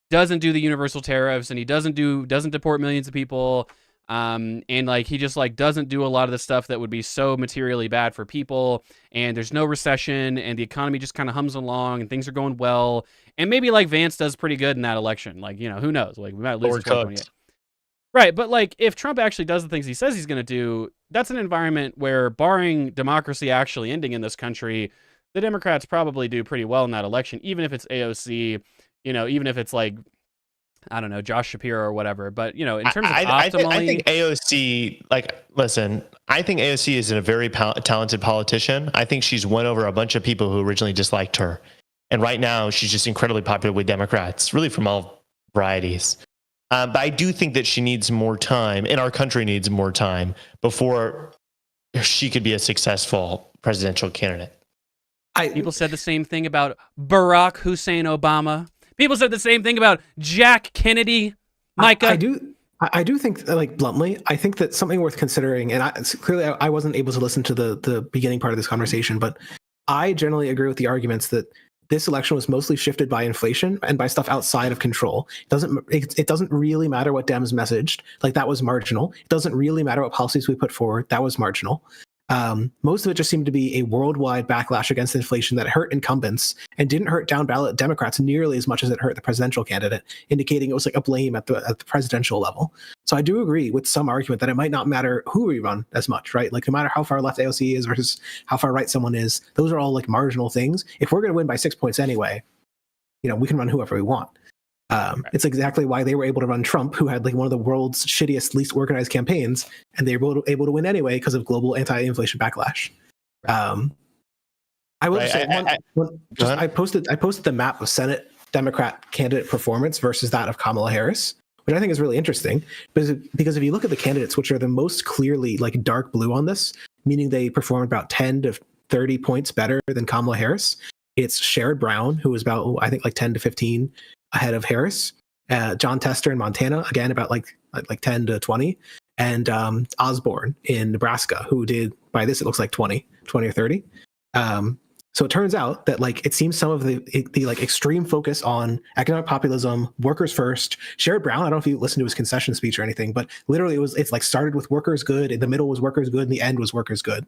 doesn't do the universal tariffs and he doesn't deport millions of people, and like he just like doesn't do a lot of the stuff that would be so materially bad for people, and there's no recession and the economy just kind of hums along and things are going well, and maybe like Vance does pretty good in that election. Like, you know, who knows? Like, we might lose in 2028. Right, but like if Trump actually does the things he says he's going to do, that's an environment where, barring democracy actually ending in this country, the Democrats probably do pretty well in that election, even if it's AOC, you know, even if it's like, I don't know, Josh Shapiro or whatever. But, you know, in terms of optimally, I think AOC, like, listen, I think AOC is a very talented politician. I think she's won over a bunch of people who originally disliked her. And right now she's just incredibly popular with Democrats, really from all varieties. But I do think that she needs more time, and our country needs more time before she could be a successful presidential candidate. People said the same thing about Barack Hussein Obama. People said the same thing about Jack Kennedy. Micah, I do think, like, bluntly, I think that something worth considering, and clearly I wasn't able to listen to the beginning part of this conversation, but I generally agree with the arguments that this election was mostly shifted by inflation and by stuff outside of control. It doesn't really matter what Dems messaged. Like, that was marginal. It doesn't really matter what policies we put forward. That was marginal. Most of it just seemed to be a worldwide backlash against inflation that hurt incumbents and didn't hurt down ballot Democrats nearly as much as it hurt the presidential candidate, indicating it was like a blame at the presidential level. So I do agree with some argument that it might not matter who we run as much, right? Like, no matter how far left AOC is versus how far right someone is, those are all like marginal things. If we're going to win by 6 points anyway, you know, we can run whoever we want. It's exactly why they were able to run Trump, who had like one of the world's shittiest, least organized campaigns, and they were able to win anyway because of global anti-inflation backlash. I will say I posted the map of Senate Democrat candidate performance versus that of Kamala Harris, which I think is really interesting because if you look at the candidates, which are the most clearly like dark blue on this, meaning they performed about 10 to 30 points better than Kamala Harris, it's Sherrod Brown, who was about, I think, like 10 to 15 ahead of Harris, John Tester in Montana, again, about like 10 to 20, and Osborne in Nebraska, who did, by this, it looks like 20 or 30. So it turns out that like it seems some of the like extreme focus on economic populism, workers first. Sherrod Brown, I don't know if you listened to his concession speech or anything, but literally it's like started with workers good, in the middle was workers good, and the end was workers good.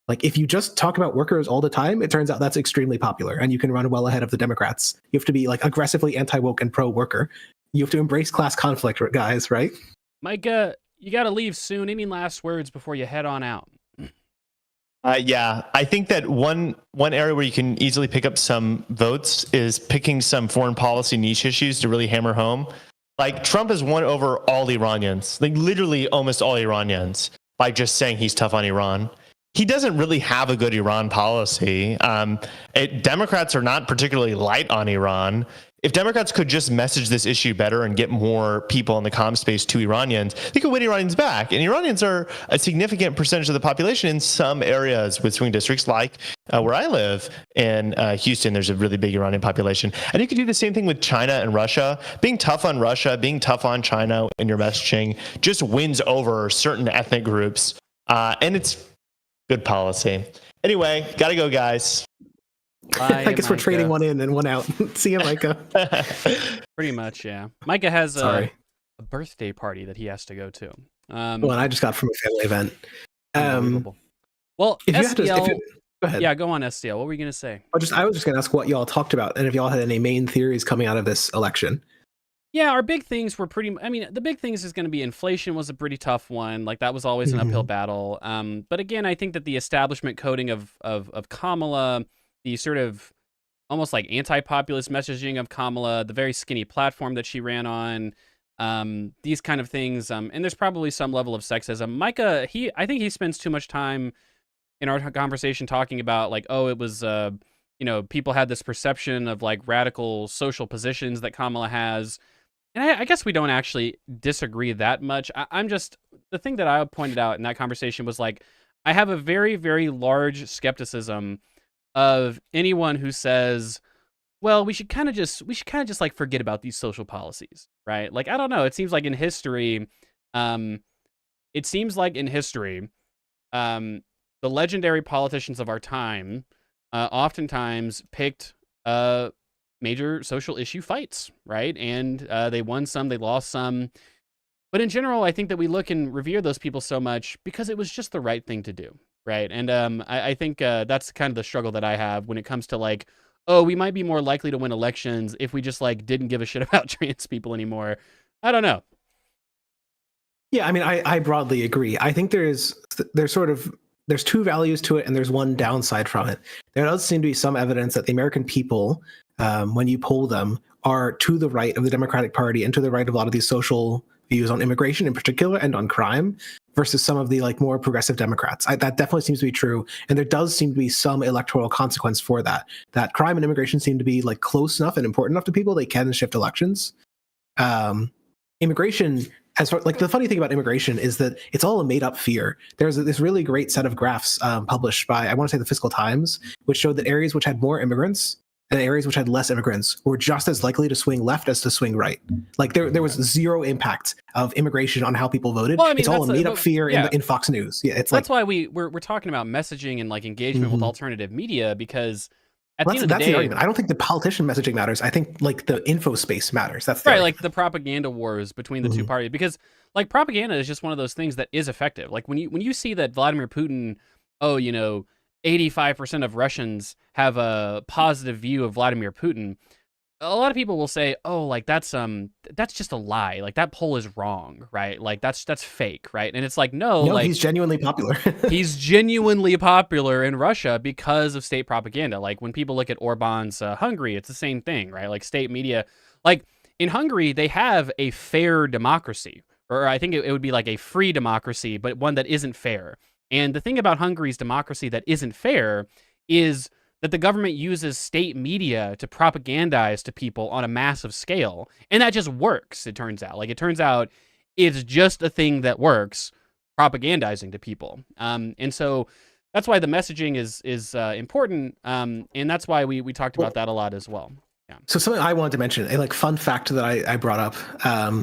Like, if you just talk about workers all the time, it turns out that's extremely popular, and you can run well ahead of the Democrats. You have to be like aggressively anti-woke and pro-worker. You have to embrace class conflict, guys, right? Micah, you got to leave soon. Any last words before you head on out? Yeah, I think that one area where you can easily pick up some votes is picking some foreign policy niche issues to really hammer home. Like, Trump has won over all Iranians, like literally almost all Iranians, by just saying he's tough on Iran. He doesn't really have a good Iran policy. Democrats are not particularly light on Iran. If Democrats could just message this issue better and get more people in the comm space to Iranians, they could win Iranians back. And Iranians are a significant percentage of the population in some areas with swing districts, like where I live in Houston. There's a really big Iranian population. And you could do the same thing with China and Russia. Being tough on Russia, being tough on China in your messaging just wins over certain ethnic groups. And it's good policy. Anyway, gotta go, guys. Bye, I guess we're trading one in and one out. See you, Micah. Pretty much, yeah. Micah has a birthday party that he has to go to. Well, I just got from a family event. Well, if SDL, you have to, go ahead. Yeah, go on, SDL. What were you going to say? I was just going to ask what y'all talked about, and if y'all had any main theories coming out of this election. Yeah, our big things were the big things is going to be inflation was a pretty tough one. Like, that was always an uphill battle. But again, I think that the establishment coding of Kamala, the sort of almost like anti-populist messaging of Kamala, the very skinny platform that she ran on, these kind of things. And there's probably some level of sexism. Micah, I think he spends too much time in our conversation talking about like, oh, it was, people had this perception of like radical social positions that Kamala has. And I guess we don't actually disagree that much. The thing that I pointed out in that conversation was like, I have a very, very large skepticism of anyone who says, well, we should kind of just like forget about these social policies, right? Like, I don't know. It seems like in history, the legendary politicians of our time oftentimes picked major social issue fights, right? And they won some, they lost some. But in general, I think that we look and revere those people so much because it was just the right thing to do, right? And I think that's kind of the struggle that I have when it comes to like, oh, we might be more likely to win elections if we just like didn't give a shit about trans people anymore. I don't know. Yeah, I mean, I broadly agree. I think there's two values to it, and there's one downside from it. There does seem to be some evidence that the American people, when you poll them, are to the right of the Democratic Party and to the right of a lot of these social views on immigration in particular and on crime versus some of the like more progressive Democrats. That definitely seems to be true. And there does seem to be some electoral consequence for that. That crime and immigration seem to be like close enough and important enough to people they can shift elections. Immigration, as far like the funny thing about immigration is that it's all a made up fear. There's this really great set of graphs published by, I want to say, the Fiscal Times, which showed that areas which had more immigrants and areas which had less immigrants were just as likely to swing left as to swing right. Like there was zero impact of immigration on how people voted. Well, I mean, it's all a made up fear yeah. in Fox News. Yeah, it's that's like, why we're talking about messaging and like engagement with alternative media, because at the end of that's the day, the argument. I don't think the politician messaging matters. I think like the info space matters. That's right, argument. like the propaganda wars between the two parties, because like propaganda is just one of those things that is effective. Like when you see that Vladimir Putin, 85% of Russians have a positive view of Vladimir Putin, a lot of people will say, oh, like that's just a lie. Like that poll is wrong, right? Like that's fake, right? And it's like, no, like he's genuinely popular. he's genuinely popular in Russia because of state propaganda. Like when people look at Orban's Hungary, it's the same thing, right? Like state media, like in Hungary, they have a fair democracy, or I think it would be like a free democracy, but one that isn't fair. And the thing about Hungary's democracy that isn't fair is that the government uses state media to propagandize to people on a massive scale. And that just works, it turns out. Like, it turns out it's just a thing that works, propagandizing to people. And so that's why the messaging is important. And that's why we talked about that a lot as well. Yeah. So something I wanted to mention, a like fun fact that I brought up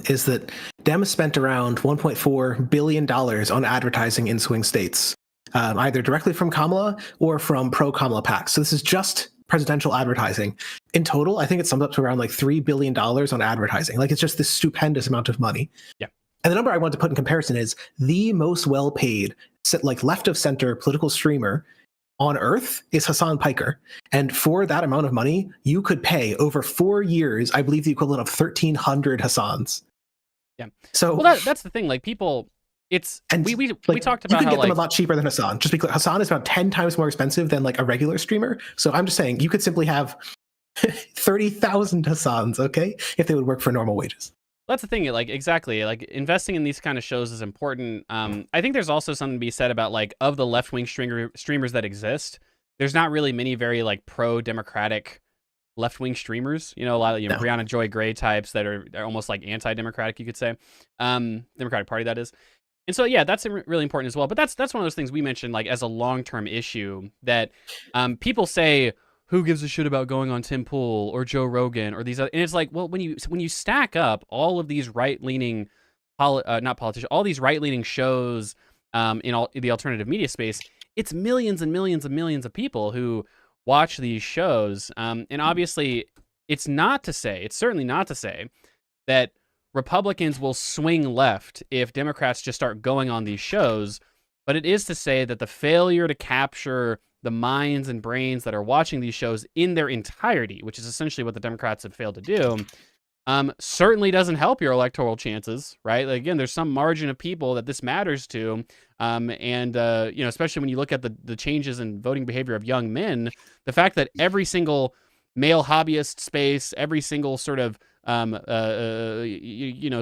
is that Dems spent around $1.4 billion on advertising in swing states, either directly from Kamala or from pro-Kamala PACs. So this is just presidential advertising. In total, I think it sums up to around like $3 billion on advertising. Like it's just this stupendous amount of money. Yeah. And the number I wanted to put in comparison is the most well-paid, like left of center political streamer on Earth is Hassan Piker. And for that amount of money, you could pay over 4 years, I believe the equivalent of 1,300 Hassans. Yeah. So well, that's the thing. Like people, it's and we talked about you can how get them a lot cheaper than Hassan. Just because Hassan is about 10 times more expensive than like a regular streamer. So I'm just saying you could simply have 30,000 Hassans, okay, if they would work for normal wages. That's the thing, like exactly, like investing in these kind of shows is important. I think there's also something to be said about like of the left-wing streamers that exist, there's not really many very like pro-democratic left-wing streamers. You know, a lot of Brianna Joy Gray types that are almost like anti-democratic, you could say. Democratic Party, that is. And so yeah, that's really important as well. But that's one of those things we mentioned like as a long-term issue that people say, who gives a shit about going on Tim Pool or Joe Rogan or these other, and it's like, well, when you stack up all of these right-leaning, not politicians, all these right-leaning shows in the alternative media space, it's millions and millions and millions of people who watch these shows. And obviously, it's certainly not to say that Republicans will swing left if Democrats just start going on these shows, but it is to say that the failure to capture the minds and brains that are watching these shows in their entirety, which is essentially what the Democrats have failed to do, certainly doesn't help your electoral chances, right? Like, again, there's some margin of people that this matters to, and especially when you look at the changes in voting behavior of young men, the fact that every single male hobbyist space, every single sort of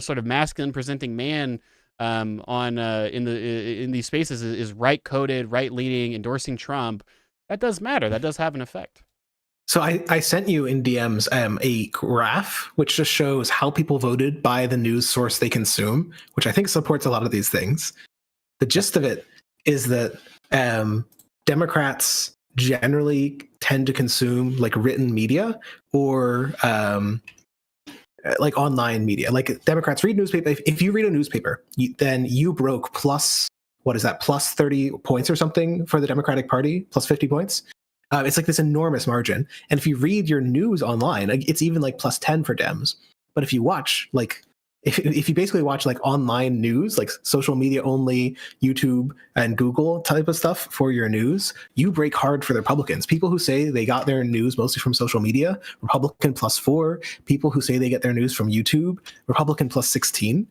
sort of masculine presenting man in these spaces is right coded, right leaning, endorsing Trump. That does matter. That does have an effect. So I sent you in DMs a graph which just shows how people voted by the news source they consume, which I think supports a lot of these things. The gist of it is that Democrats generally tend to consume like written media or like online media. Like Democrats read newspaper. If you read a newspaper, then you broke plus what is that, plus 30 points or something for the Democratic Party, plus 50 points. It's like this enormous margin. And if you read your news online, it's even like plus 10 for Dems. But if you watch, like, if you basically watch like online news, like social media only, YouTube and Google type of stuff for your news, you break hard for the Republicans. People who say they got their news mostly from social media, Republican plus 4. People who say they get their news from YouTube, Republican plus 16.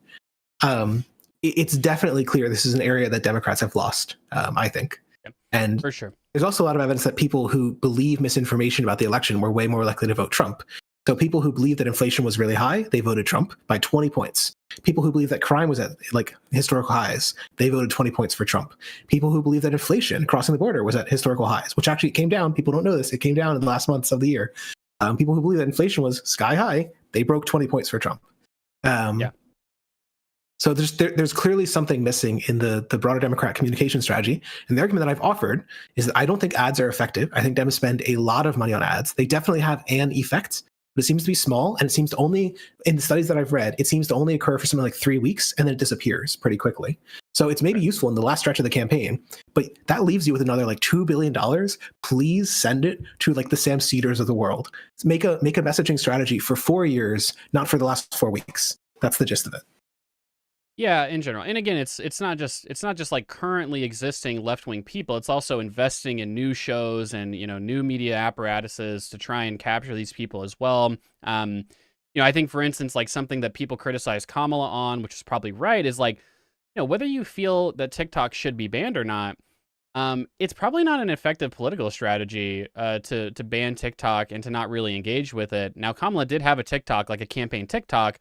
It's definitely clear this is an area that Democrats have lost, I think. And For sure. there's also a lot of evidence that people who believe misinformation about the election were way more likely to vote Trump. So people who believe that inflation was really high, they voted Trump by 20 points. People who believe that crime was at like historical highs, they voted 20 points for Trump. People who believe that inflation crossing the border was at historical highs, which actually came down. People don't know this. It came down in the last months of the year. People who believe that inflation was sky high, they broke 20 points for Trump. Yeah. So there's clearly something missing in the broader Democrat communication strategy. And the argument that I've offered is that I don't think ads are effective. I think Dems spend a lot of money on ads. They definitely have an effect, but it seems to be small. And it seems to only, in the studies that I've read, it seems to only occur for something like 3 weeks and then it disappears pretty quickly. So it's maybe useful in the last stretch of the campaign, but that leaves you with another like $2 billion. Please send it to like the Sam Cedars of the world. Make a messaging strategy for 4 years, not for the last 4 weeks. That's the gist of it. Yeah, in general. And again, it's not just like currently existing left-wing people. It's also investing in new shows and, new media apparatuses to try and capture these people as well. I think, for instance, like something that people criticize Kamala on, which is probably right, is like, whether you feel that TikTok should be banned or not, it's probably not an effective political strategy to ban TikTok and to not really engage with it. Now, Kamala did have a TikTok, like a campaign TikTok,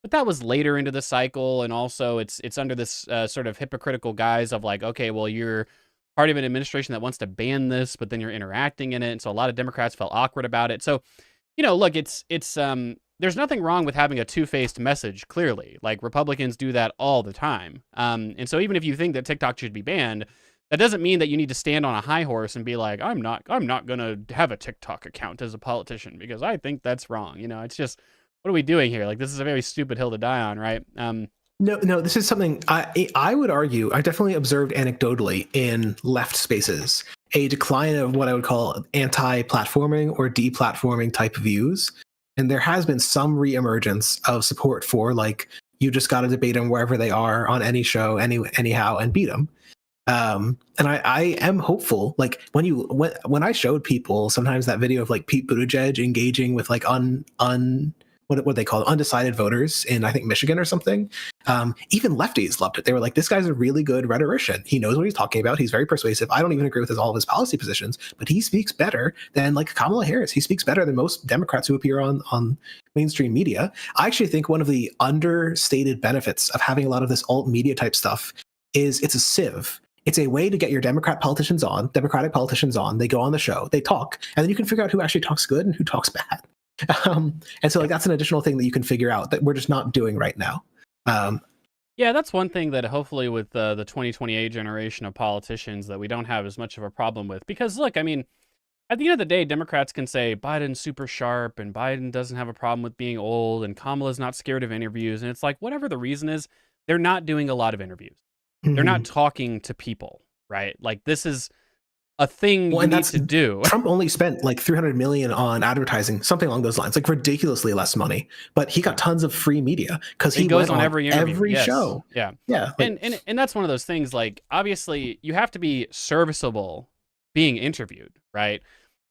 but that was later into the cycle, and also it's under this sort of hypocritical guise of like, okay, well, you're part of an administration that wants to ban this, but then you're interacting in it, and so a lot of Democrats felt awkward about it. So, look, it's there's nothing wrong with having a two-faced message. Clearly, like Republicans do that all the time, and so even if you think that TikTok should be banned, that doesn't mean that you need to stand on a high horse and be like, I'm not gonna have a TikTok account as a politician because I think that's wrong. It's just, what are we doing here? Like, this is a very stupid hill to die on, right? No, this is something I would argue, I definitely observed anecdotally in left spaces, a decline of what I would call anti-platforming or deplatforming type views. And there has been some reemergence of support for, like, you just got to debate them wherever they are on any show, anyhow, and beat them. And I am hopeful. Like when I showed people sometimes that video of like Pete Buttigieg engaging with like what they call it, undecided voters in, I think, Michigan or something. Even lefties loved it. They were like, this guy's a really good rhetorician. He knows what he's talking about. He's very persuasive. I don't even agree with all of his policy positions, but he speaks better than like Kamala Harris. He speaks better than most Democrats who appear on mainstream media. I actually think one of the understated benefits of having a lot of this alt media type stuff is it's a sieve. It's a way to get your Democratic politicians on. They go on the show, they talk, and then you can figure out who actually talks good and who talks bad. And so like that's an additional thing that you can figure out that we're just not doing right now. Yeah, that's one thing that hopefully with the 2028 generation of politicians that we don't have as much of a problem with. Because look, I mean, at the end of the day, Democrats can say Biden's super sharp and Biden doesn't have a problem with being old and Kamala's not scared of interviews. And it's like, whatever the reason is, they're not doing a lot of interviews. They're not talking to people, right? Like, this is a thing you need to do. Trump only spent like $300 million on advertising, something along those lines, like ridiculously less money. But he got tons of free media because he goes went on every show. Yeah. Like, and that's one of those things. Like, obviously, you have to be serviceable being interviewed, right?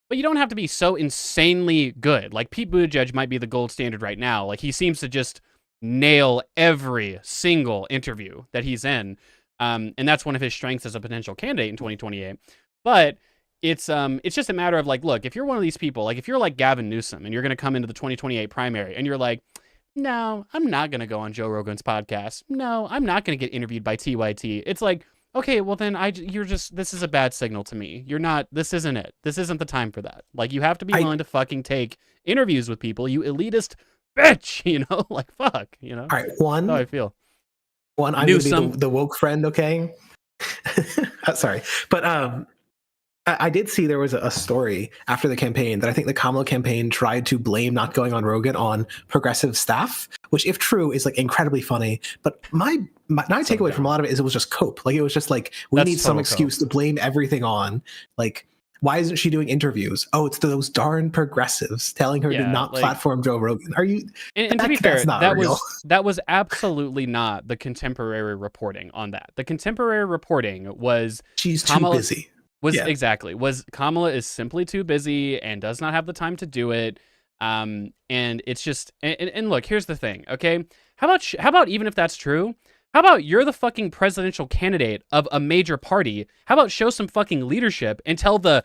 But you don't have to be so insanely good. Like, Pete Buttigieg might be the gold standard right now. Like, he seems to just nail every single interview that he's in. And that's one of his strengths as a potential candidate in 2028. But it's just a matter of like, look, if you're one of these people, like if you're like Gavin Newsom and you're going to come into the 2028 primary and you're like, no, I'm not going to go on Joe Rogan's podcast. No, I'm not going to get interviewed by TYT. It's like, okay, well then this is a bad signal to me. This isn't it. This isn't the time for that. Like, you have to be willing to fucking take interviews with people, you elitist bitch, like, fuck, All right, one. That's how I feel. One, I'm going to be the woke friend, okay? Sorry. But I did see there was a story after the campaign that I think the Kamala campaign tried to blame not going on Rogan on progressive staff, which, if true, is like incredibly funny. But my takeaway from a lot of it is it was just cope. Like it was just like we That's need some total excuse to blame everything on. Like, why isn't she doing interviews? Oh, it's those darn progressives telling her to Yeah, not like- platform Joe Rogan. Are you? And to be fair, that's not that real. was absolutely not the contemporary reporting on that. The contemporary reporting was She's too Kamala- busy. Yeah. was Kamala is simply too busy and does not have the time to do it. And it's just and look, here's the thing, okay? How about even if that's true? How about you're the fucking presidential candidate of a major party? How about show some fucking leadership and tell the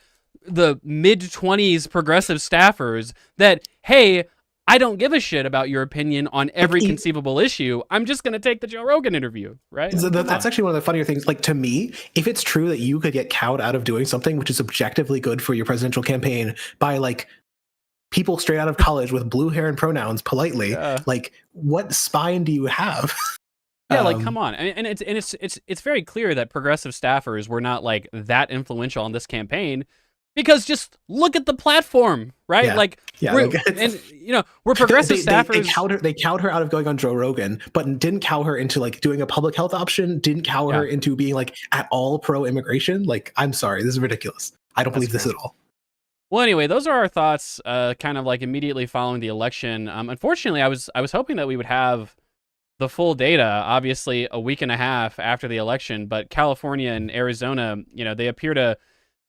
mid-20s progressive staffers that, hey, I don't give a shit about your opinion on every conceivable issue. I'm just going to take the Joe Rogan interview, right? That's actually one of the funnier things. Like, to me, if it's true that you could get cowed out of doing something which is objectively good for your presidential campaign by like people straight out of college with blue hair and pronouns politely, like what spine do you have? Yeah, like come on, and it's very clear that progressive staffers were not like that influential on this campaign, because just look at the platform, right? Yeah. Like, Yeah, we're, like, and you know, we're progressive staffers. They cowed her out of going on Joe Rogan, but didn't cow her into like doing a public health option. Didn't cow her into being like at all pro immigration. Like, I'm sorry, this is ridiculous. I don't believe this at all. Well, anyway, those are our thoughts, kind of like immediately following the election. Unfortunately, I was hoping that we would have the full data, obviously, a week and a half after the election, but California and Arizona, you know, they appear to,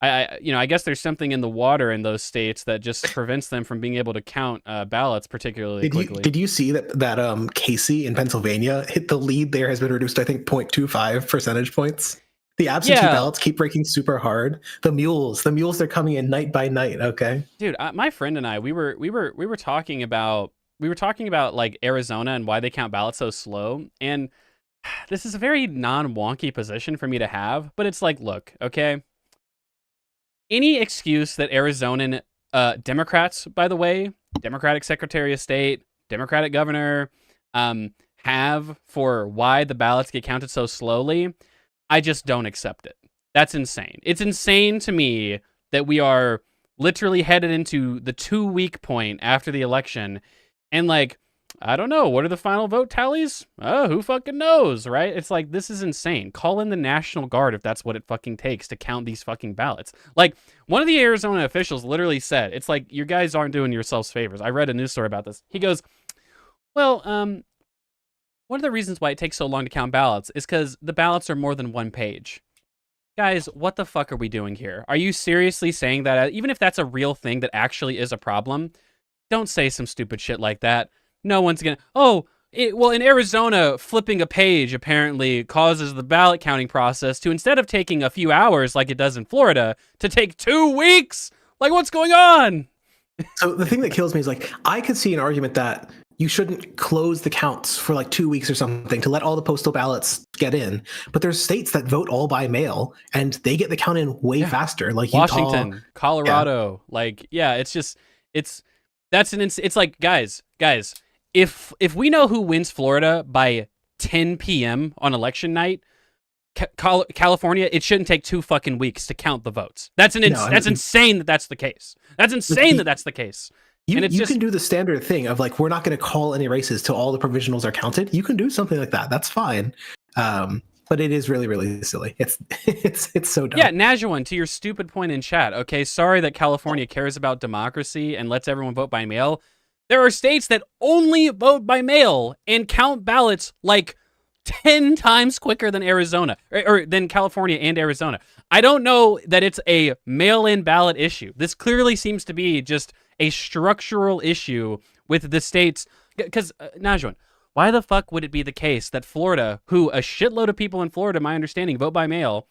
I guess there's something in the water in those states that just prevents them from being able to count ballots particularly quickly. Did you see that Casey in Pennsylvania hit the lead there has been reduced to, I think, 0.25 percentage points? The absentee ballots keep breaking super hard. The mules, they're coming in night by night. Okay, dude, my friend and I, we were talking about like Arizona and why they count ballots so slow. And this is a very non-wonky position for me to have, but it's like, look, okay, any excuse that Arizonan Democrats, by the way, Democratic Secretary of State, Democratic governor, have for why the ballots get counted so slowly, I just don't accept it. That's insane. It's insane to me that we are literally headed into the 2-week point after the election. And like, I don't know, what are the final vote tallies? Oh, who fucking knows, right? It's like, this is insane. Call in the National Guard if that's what it fucking takes to count these fucking ballots. Like, one of the Arizona officials literally said, it's like, you guys aren't doing yourselves favors. I read a news story about this. He goes, well, one of the reasons why it takes so long to count ballots is because the ballots are more than one page. Guys, what the fuck are we doing here? Are you seriously saying that? Even if that's a real thing that actually is a problem, don't say some stupid shit like that. No one's gonna, well, in Arizona, flipping a page apparently causes the ballot counting process to, instead of taking a few hours like it does in Florida, to take 2 weeks. Like, what's going on? So the thing that kills me is like, I could see an argument that you shouldn't close the counts for like 2 weeks or something to let all the postal ballots get in. But there's states that vote all by mail and they get the count in way faster. Like Washington, Utah, Colorado. Like, it's just, it's like, guys, if we know who wins Florida by 10 p.m. on election night, California, it shouldn't take 2 fucking weeks to count the votes. That's insane that that's the case. That's insane that that's the case. You can do the standard thing of like, we're not going to call any races till all the provisionals are counted. You can do something like that. That's fine. But it is really, really silly. It's so dumb. Yeah, Najuan, to your stupid point in chat. Okay, sorry that California cares about democracy and lets everyone vote by mail. There are states that only vote by mail and count ballots like 10 times quicker than Arizona or than California and Arizona. I don't know that it's a mail-in ballot issue. This clearly seems to be just a structural issue with the states. Because, Najuan, why the fuck would it be the case that Florida, who a shitload of people in Florida, my understanding, vote by mail,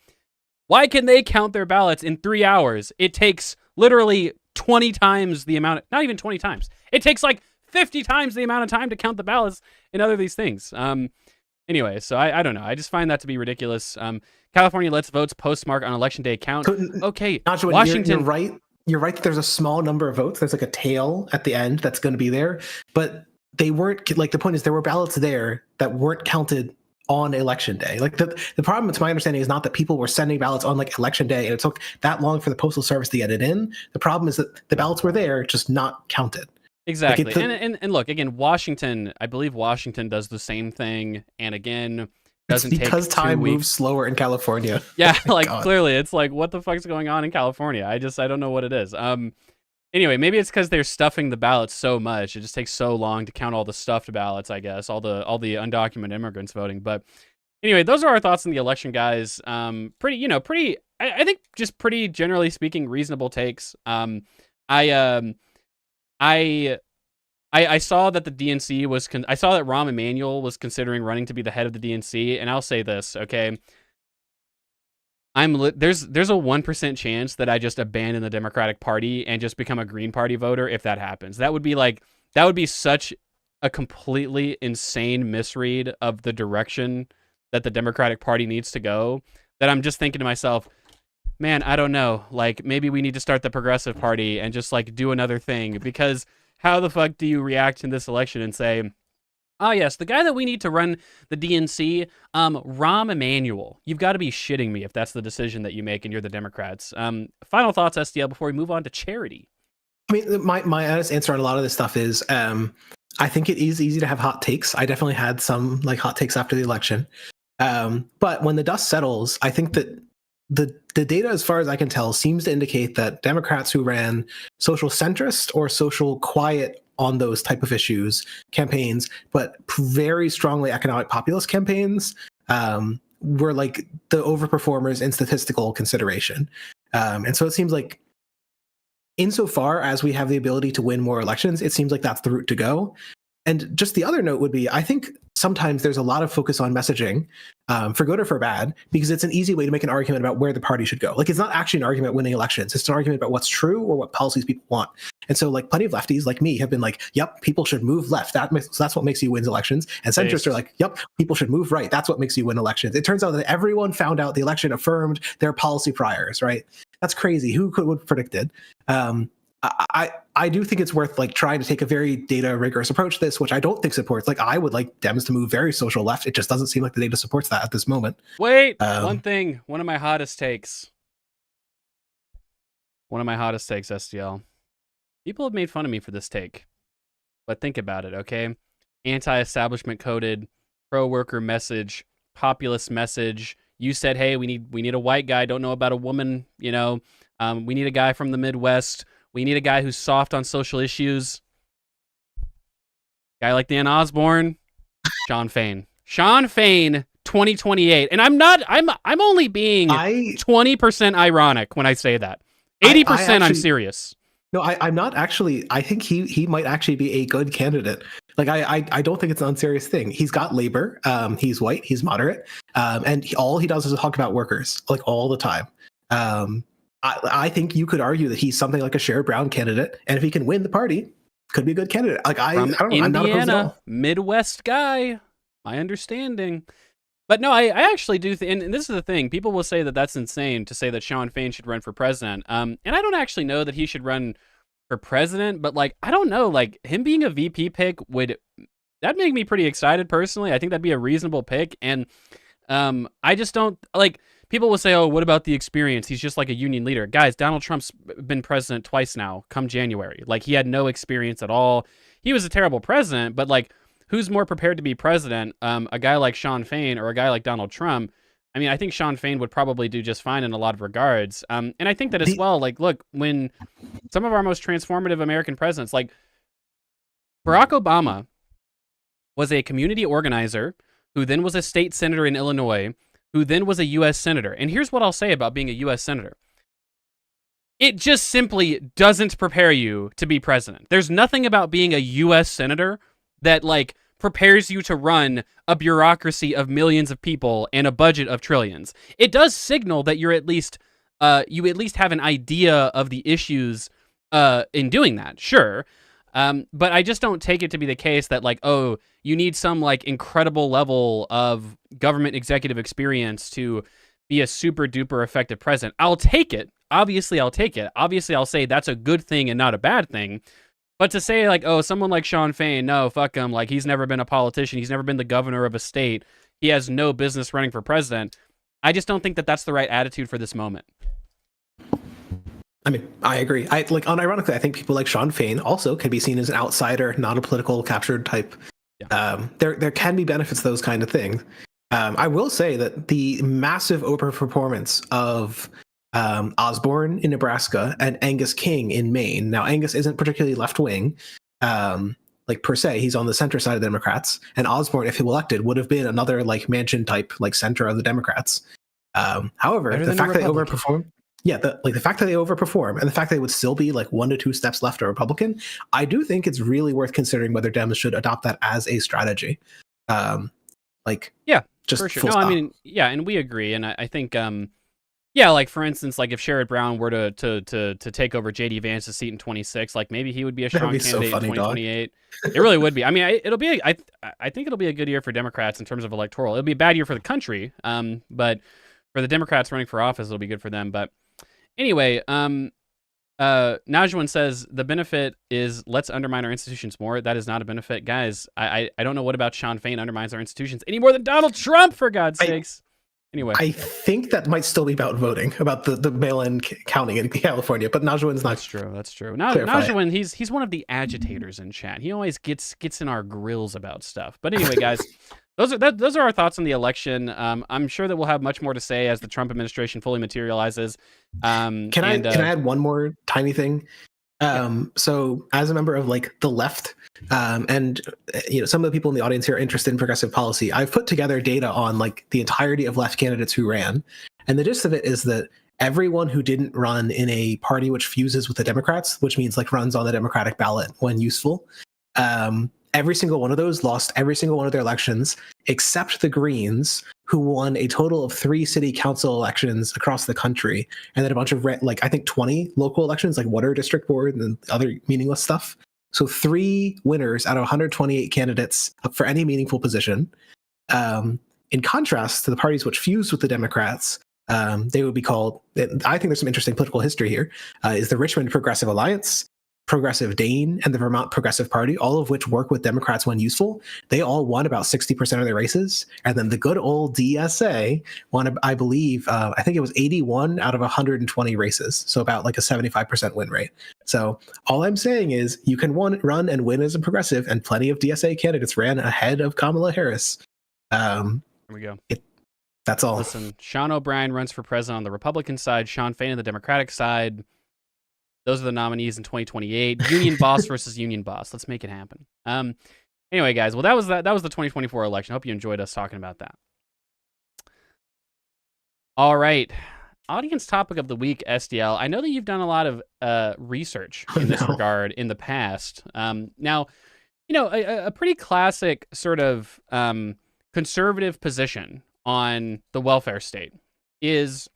why can they count their ballots in 3 hours? It takes literally 20 times the amount, not even 20 times. It takes like 50 times the amount of time to count the ballots and other these things. Anyway, so I don't know. I just find that to be ridiculous. California lets votes postmark on election day count. Okay, Najuan, Washington. You're right. You're right that there's a small number of votes. There's like a tail at the end that's going to be there. But they weren't, like, the point is there were ballots there that weren't counted on election day. Like the problem, to my understanding, is not that people were sending ballots on like election day and it took that long for the postal service to get it in. The problem is that the ballots were there, just not counted. Exactly. Like and look, again, Washington, I believe Washington does the same thing. And again, doesn't take because 2 time weeks. moves slower in California. Yeah, Oh my like God. clearly it's like, what the fuck's going on in California? I don't know what it is. Anyway, maybe it's because they're stuffing the ballots so much. It just takes so long to count all the stuffed ballots, I guess, all the undocumented immigrants voting. But anyway, those are our thoughts on the election, guys. Pretty, I think just pretty generally speaking, reasonable takes. I saw that the DNC was, I saw that Rahm Emanuel was considering running to be the head of the DNC, and I'll say this, okay? There's a 1% chance that I just abandon the Democratic Party and just become a Green Party voter if that happens. That would be such a completely insane misread of the direction that the Democratic Party needs to go that I'm just thinking to myself, man, I don't know. Like, maybe we need to start the Progressive Party and just like do another thing, because how the fuck do you react in this election and say, oh, yes, the guy that we need to run the DNC, Rahm Emanuel. You've got to be shitting me if that's the decision that you make and you're the Democrats. Final thoughts, SDL, before we move on to charity. I mean, my honest answer on a lot of this stuff is I think it is easy to have hot takes. I definitely had some like hot takes after the election. But when the dust settles, I think that the data, as far as I can tell, seems to indicate that Democrats who ran social centrist or social quiet on those type of issues campaigns, but very strongly economic populist campaigns, were like the overperformers in statistical consideration. And so it seems like insofar as we have the ability to win more elections, it seems like that's the route to go. And just the other note would be, I think sometimes there's a lot of focus on messaging, for good or for bad, because it's an easy way to make an argument about where the party should go. Like, it's not actually an argument about winning elections. It's an argument about what's true or what policies people want. And so, like, plenty of lefties like me have been like, yep, people should move left. So that's what makes you win elections. And centrists are like, yep, people should move right. That's what makes you win elections. It turns out that everyone found out the election affirmed their policy priors, right? That's crazy. Who could have predicted? I do think it's worth like trying to take a very data rigorous approach to this, which I don't think supports. Like, I would like Dems to move very social left. It just doesn't seem like the data supports that at this moment. Wait, one of my hottest takes. SDL. People have made fun of me for this take, but think about it, okay? Anti-establishment coded, pro-worker message, populist message. You said, hey, we need a white guy, don't know about a woman, you know. We need a guy from the Midwest. We need a guy who's soft on social issues. Guy like Dan Osborne, Sean Fain. 2028. And I'm only being 20% ironic when I say that. 80% I'm serious. No, I'm not actually. I think he might actually be a good candidate. Like, I don't think it's an unserious thing. He's got labor. He's white. He's moderate. And all he does is talk about workers, like, all the time. I think you could argue that he's something like a Sherrod Brown candidate, and if he can win the party, could be a good candidate. Like, I don't know. Indiana, I'm not opposed at all. Midwest guy, my understanding. But no, I actually do think, and this is the thing, people will say that that's insane to say that Sean Fain should run for president. And I don't actually know that he should run for president, but like, I don't know, like, him being a VP pick that'd make me pretty excited personally. I think that'd be a reasonable pick. And I just don't, like, people will say, oh, what about the experience? He's just like a union leader. Guys, Donald Trump's been president twice now, come January. Like, he had no experience at all. He was a terrible president, but like, who's more prepared to be president? A guy like Sean Fain or a guy like Donald Trump? I mean, I think Sean Fain would probably do just fine in a lot of regards. And I think that as well, like, look, when some of our most transformative American presidents, like Barack Obama was a community organizer who then was a state senator in Illinois, who then was a U.S. senator. And here's what I'll say about being a U.S. senator. It just simply doesn't prepare you to be president. There's nothing about being a U.S. senator that, like, prepares you to run a bureaucracy of millions of people and a budget of trillions. It does signal that you at least have an idea of the issues in doing that, sure. But I just don't take it to be the case that, like, oh, you need some, like, incredible level of government executive experience to be a super duper effective president. I'll take it. Obviously, I'll take it. Obviously, I'll say that's a good thing and not a bad thing. But to say, like, oh, someone like Sean Fain, no, fuck him. Like, he's never been a politician. He's never been the governor of a state. he has no business running for president. I just don't think that that's the right attitude for this moment. I mean, I agree. Unironically, I think people like Sean Fain also can be seen as an outsider, not a political captured type. Yeah. There can be benefits to those kind of things. I will say that the massive overperformance of Osborne in Nebraska and Angus King in Maine. Now, Angus isn't particularly left wing, like per se. He's on the center side of the Democrats, and Osborne, if he were elected, would have been another like Manchin type, like center of the Democrats. However, the fact that they overperform. Yeah, the fact that they overperform and the fact that they would still be like 1 to 2 steps left of Republican, I do think it's really worth considering whether Dems should adopt that as a strategy. Just for sure. No, I mean, yeah, and we agree, and I think, like for instance, like if Sherrod Brown were to take over JD Vance's seat in 26, like maybe he would be a strong candidate in 2028. It really would be. I mean, I think it'll be a good year for Democrats in terms of electoral. It'll be a bad year for the country, but for the Democrats running for office, it'll be good for them. But anyway, Najwan says the benefit is let's undermine our institutions more. That is not a benefit, guys. I don't know what about Sean Fain undermines our institutions any more than Donald Trump, for God's sakes. Anyway, I think that might still be about voting, about the mail-in counting in California. But Najwan's not. That's true. Najwan, he's one of the agitators in chat. He always gets in our grills about stuff. But anyway, guys. Those are our thoughts on the election. I'm sure that we'll have much more to say as the Trump administration fully materializes. Can I add one more tiny thing? So as a member of like the left, and some of the people in the audience here are interested in progressive policy, I've put together data on like the entirety of left candidates who ran, and the gist of it is that everyone who didn't run in a party which fuses with the Democrats, which means like runs on the Democratic ballot when useful, every single one of those lost every single one of their elections, except the Greens, who won a total of 3 city council elections across the country, and then a bunch of I think 20 local elections, like water district board and other meaningless stuff. So 3 winners out of 128 candidates up for any meaningful position. In contrast to the parties which fused with the Democrats, they would be called, I think there's some interesting political history here, is the Richmond Progressive Alliance, Progressive Dane, and the Vermont Progressive Party, all of which work with Democrats when useful. They all won about 60% of their races. And then the good old DSA won, I believe, I think it was 81 out of 120 races. So about like a 75% win rate. So all I'm saying is you can run and win as a progressive, and plenty of DSA candidates ran ahead of Kamala Harris. There we go. That's all. Listen, Sean O'Brien runs for president on the Republican side, Sean Fain on the Democratic side. Those are the nominees in 2028. Union boss versus union boss. Let's make it happen. Anyway, guys. Well, that was the 2024 election. Hope you enjoyed us talking about that. All right. Audience topic of the week, SDL. I know that you've done a lot of research in this regard in the past. Now, a pretty classic sort of conservative position on the welfare state is,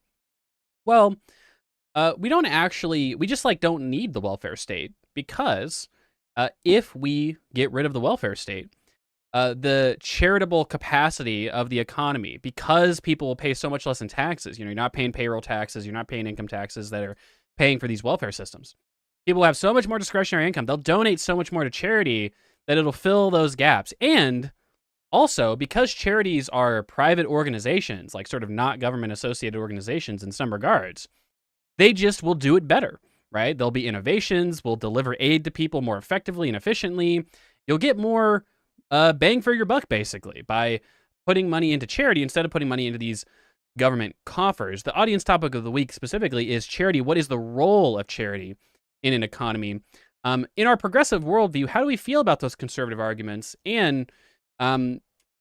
well, we just don't need the welfare state, because if we get rid of the welfare state, the charitable capacity of the economy, because people will pay so much less in taxes, you're not paying payroll taxes, you're not paying income taxes that are paying for these welfare systems. People have so much more discretionary income. They'll donate so much more to charity that it'll fill those gaps. And also, because charities are private organizations, like sort of not government associated organizations in some regards, they just will do it better, right? There'll be innovations, will deliver aid to people more effectively and efficiently. You'll get more bang for your buck, basically, by putting money into charity instead of putting money into these government coffers. The audience topic of the week specifically is charity. What is the role of charity in an economy? In our progressive worldview, how do we feel about those conservative arguments? And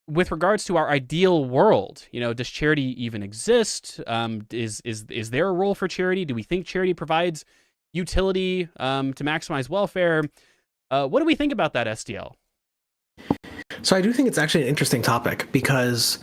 with regards to our ideal world, does charity even exist? Is there a role for charity? Do we think charity provides utility to maximize welfare? What do we think about that, SDL? So I do think it's actually an interesting topic, because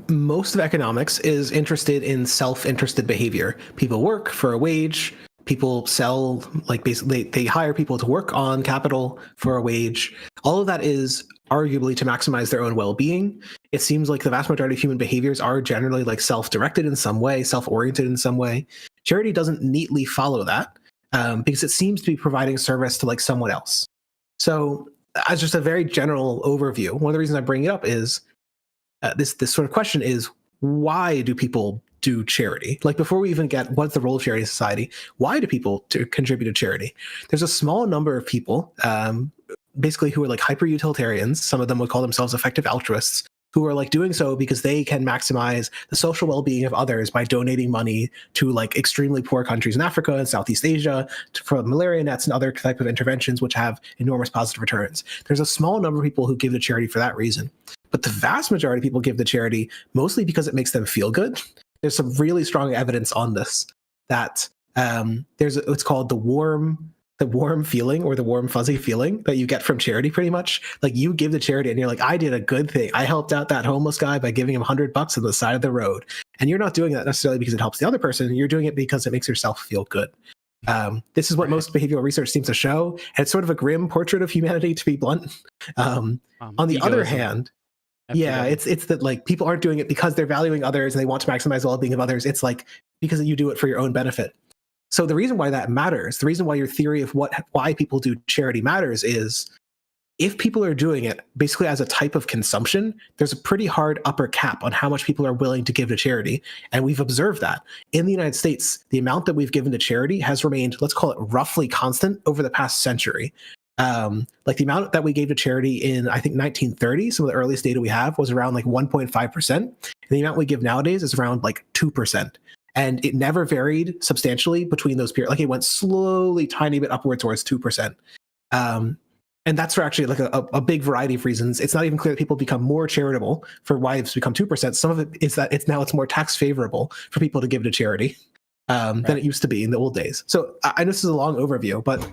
most of economics is interested in self-interested behavior. People work for a wage. People sell, like basically they hire people to work on capital for a wage. All of that is arguably to maximize their own well-being. It seems like the vast majority of human behaviors are generally like self-directed in some way, self-oriented in some way. Charity doesn't neatly follow that, because it seems to be providing service to like someone else. So as just a very general overview, one of the reasons I bring it up is this sort of question is, why do people do charity? Like, before we even get what's the role of charity in society, why do people contribute to charity? There's a small number of people, basically, who are like hyper utilitarians. Some of them would call themselves effective altruists, who are like doing so because they can maximize the social well-being of others by donating money to like extremely poor countries in Africa and Southeast Asia for malaria nets and other type of interventions, which have enormous positive returns. There's a small number of people who give to charity for that reason. But the vast majority of people give to charity mostly because it makes them feel good. There's some really strong evidence on this, that it's called the warm feeling, or the warm fuzzy feeling that you get from charity. Pretty much, like, you give to charity and you're like, I did a good thing. I helped out that homeless guy by giving him $100 on the side of the road. And you're not doing that necessarily because it helps the other person. You're doing it because it makes yourself feel good. This is what most behavioral research seems to show. And it's sort of a grim portrait of humanity, to be blunt. On the other hand, yeah, it's that, like, people aren't doing it because they're valuing others and they want to maximize the well-being of others. It's like because you do it for your own benefit. So the reason why that matters, the reason why your theory of why people do charity matters, is if people are doing it basically as a type of consumption, there's a pretty hard upper cap on how much people are willing to give to charity. And we've observed that in the United States, the amount that we've given to charity has remained, let's call it, roughly constant over the past century. Like, the amount that we gave to charity in, I think, 1930, some of the earliest data we have was around like 1.5%. And the amount we give nowadays is around like 2%. And it never varied substantially between those periods. Like, it went slowly, tiny bit upward towards 2%. And that's for actually like a big variety of reasons. It's not even clear that people become more charitable for why it's become 2%. Some of it is that it's more tax favorable for people to give to charity than it used to be in the old days. So I know this is a long overview, but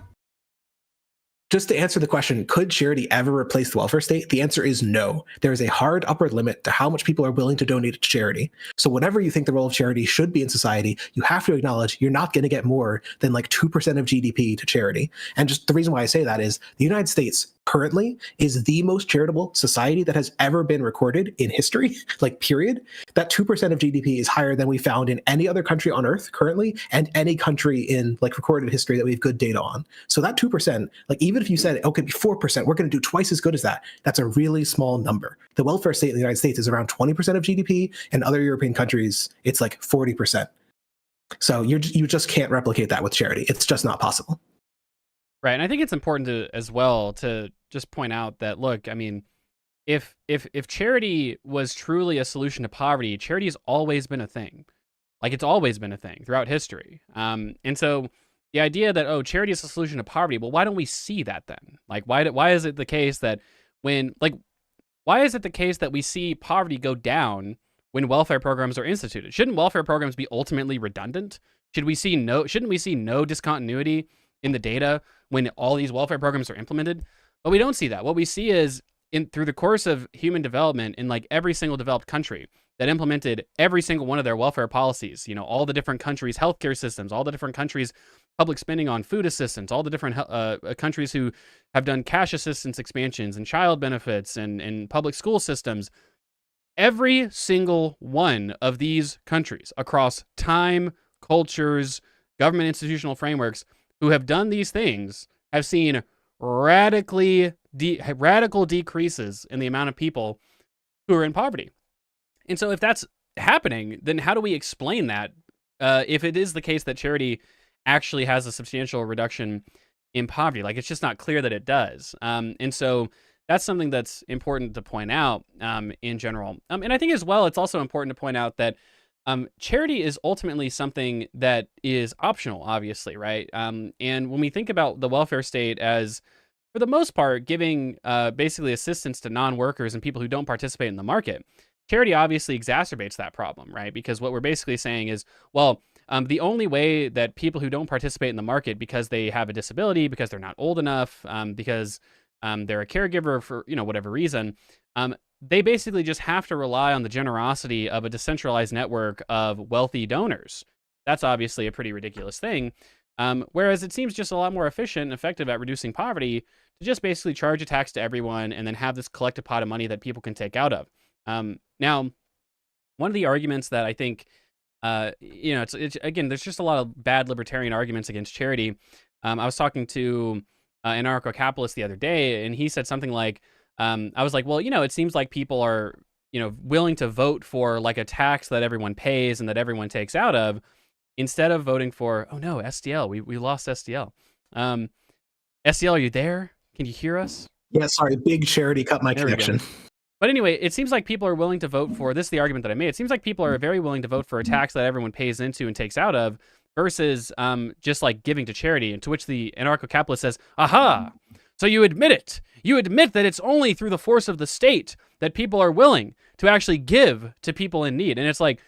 just to answer the question, could charity ever replace the welfare state? The answer is no. There is a hard upper limit to how much people are willing to donate to charity. So whatever you think the role of charity should be in society, you have to acknowledge you're not going to get more than like 2% of GDP to charity. And just the reason why I say that is the United States currently is the most charitable society that has ever been recorded in history, like, period. That 2% of GDP is higher than we found in any other country on earth currently, and any country in like recorded history that we have good data on. So that 2%, like, even if you said, okay, 4%, we're going to do twice as good as that, that's a really small number. The welfare state in the United States is around 20% of GDP, and other European countries, it's like 40%. So you just can't replicate that with charity. It's just not possible. Right, and I think it's important as well to just point out that, look, I mean, if charity was truly a solution to poverty, charity has always been a thing. Like, it's always been a thing throughout history. And so the idea that, charity is a solution to poverty, well, why don't we see that then? Like, why is it the case that why is it the case that we see poverty go down when welfare programs are instituted? Shouldn't welfare programs be ultimately redundant? Shouldn't we see no discontinuity in the data when all these welfare programs are implemented? But we don't see that. What we see is, through the course of human development in like every single developed country that implemented every single one of their welfare policies, all the different countries' healthcare systems, all the different countries' public spending on food assistance, all the different countries who have done cash assistance expansions and child benefits and public school systems, every single one of these countries across time, cultures, government institutional frameworks who have done these things have seen radical decreases in the amount of people who are in poverty. And so if that's happening, then how do we explain that if it is the case that charity actually has a substantial reduction in poverty? Like, it's just not clear that it does. And so that's something that's important to point out in general. And I think as well, it's also important to point out that charity is ultimately something that is optional, obviously, right? And when we think about the welfare state as, for the most part, giving basically assistance to non-workers and people who don't participate in the market, charity obviously exacerbates that problem, right? Because what we're basically saying is, well, the only way that people who don't participate in the market because they have a disability, because they're not old enough, because they're a caregiver for whatever reason, they basically just have to rely on the generosity of a decentralized network of wealthy donors. That's obviously a pretty ridiculous thing. Whereas it seems just a lot more efficient and effective at reducing poverty to just basically charge a tax to everyone and then have this collective pot of money that people can take out of. Now, one of the arguments that I think, it's again, there's just a lot of bad libertarian arguments against charity. I was talking to an anarcho-capitalist the other day, and he said something like, I was like, well, it seems like people are willing to vote for like a tax that everyone pays and that everyone takes out of, instead of voting for, oh no, SDL, we lost SDL. SDL, are you there? Can you hear us? Yeah, sorry, big charity cut my There we go. connection. But anyway, it seems like people are willing to vote for, this is the argument that I made, it seems like people are very willing to vote for a tax that everyone pays into and takes out of, versus just like giving to charity. And to which the anarcho-capitalist says, aha, so you admit it. You admit that it's only through the force of the state that people are willing to actually give to people in need. And it's like,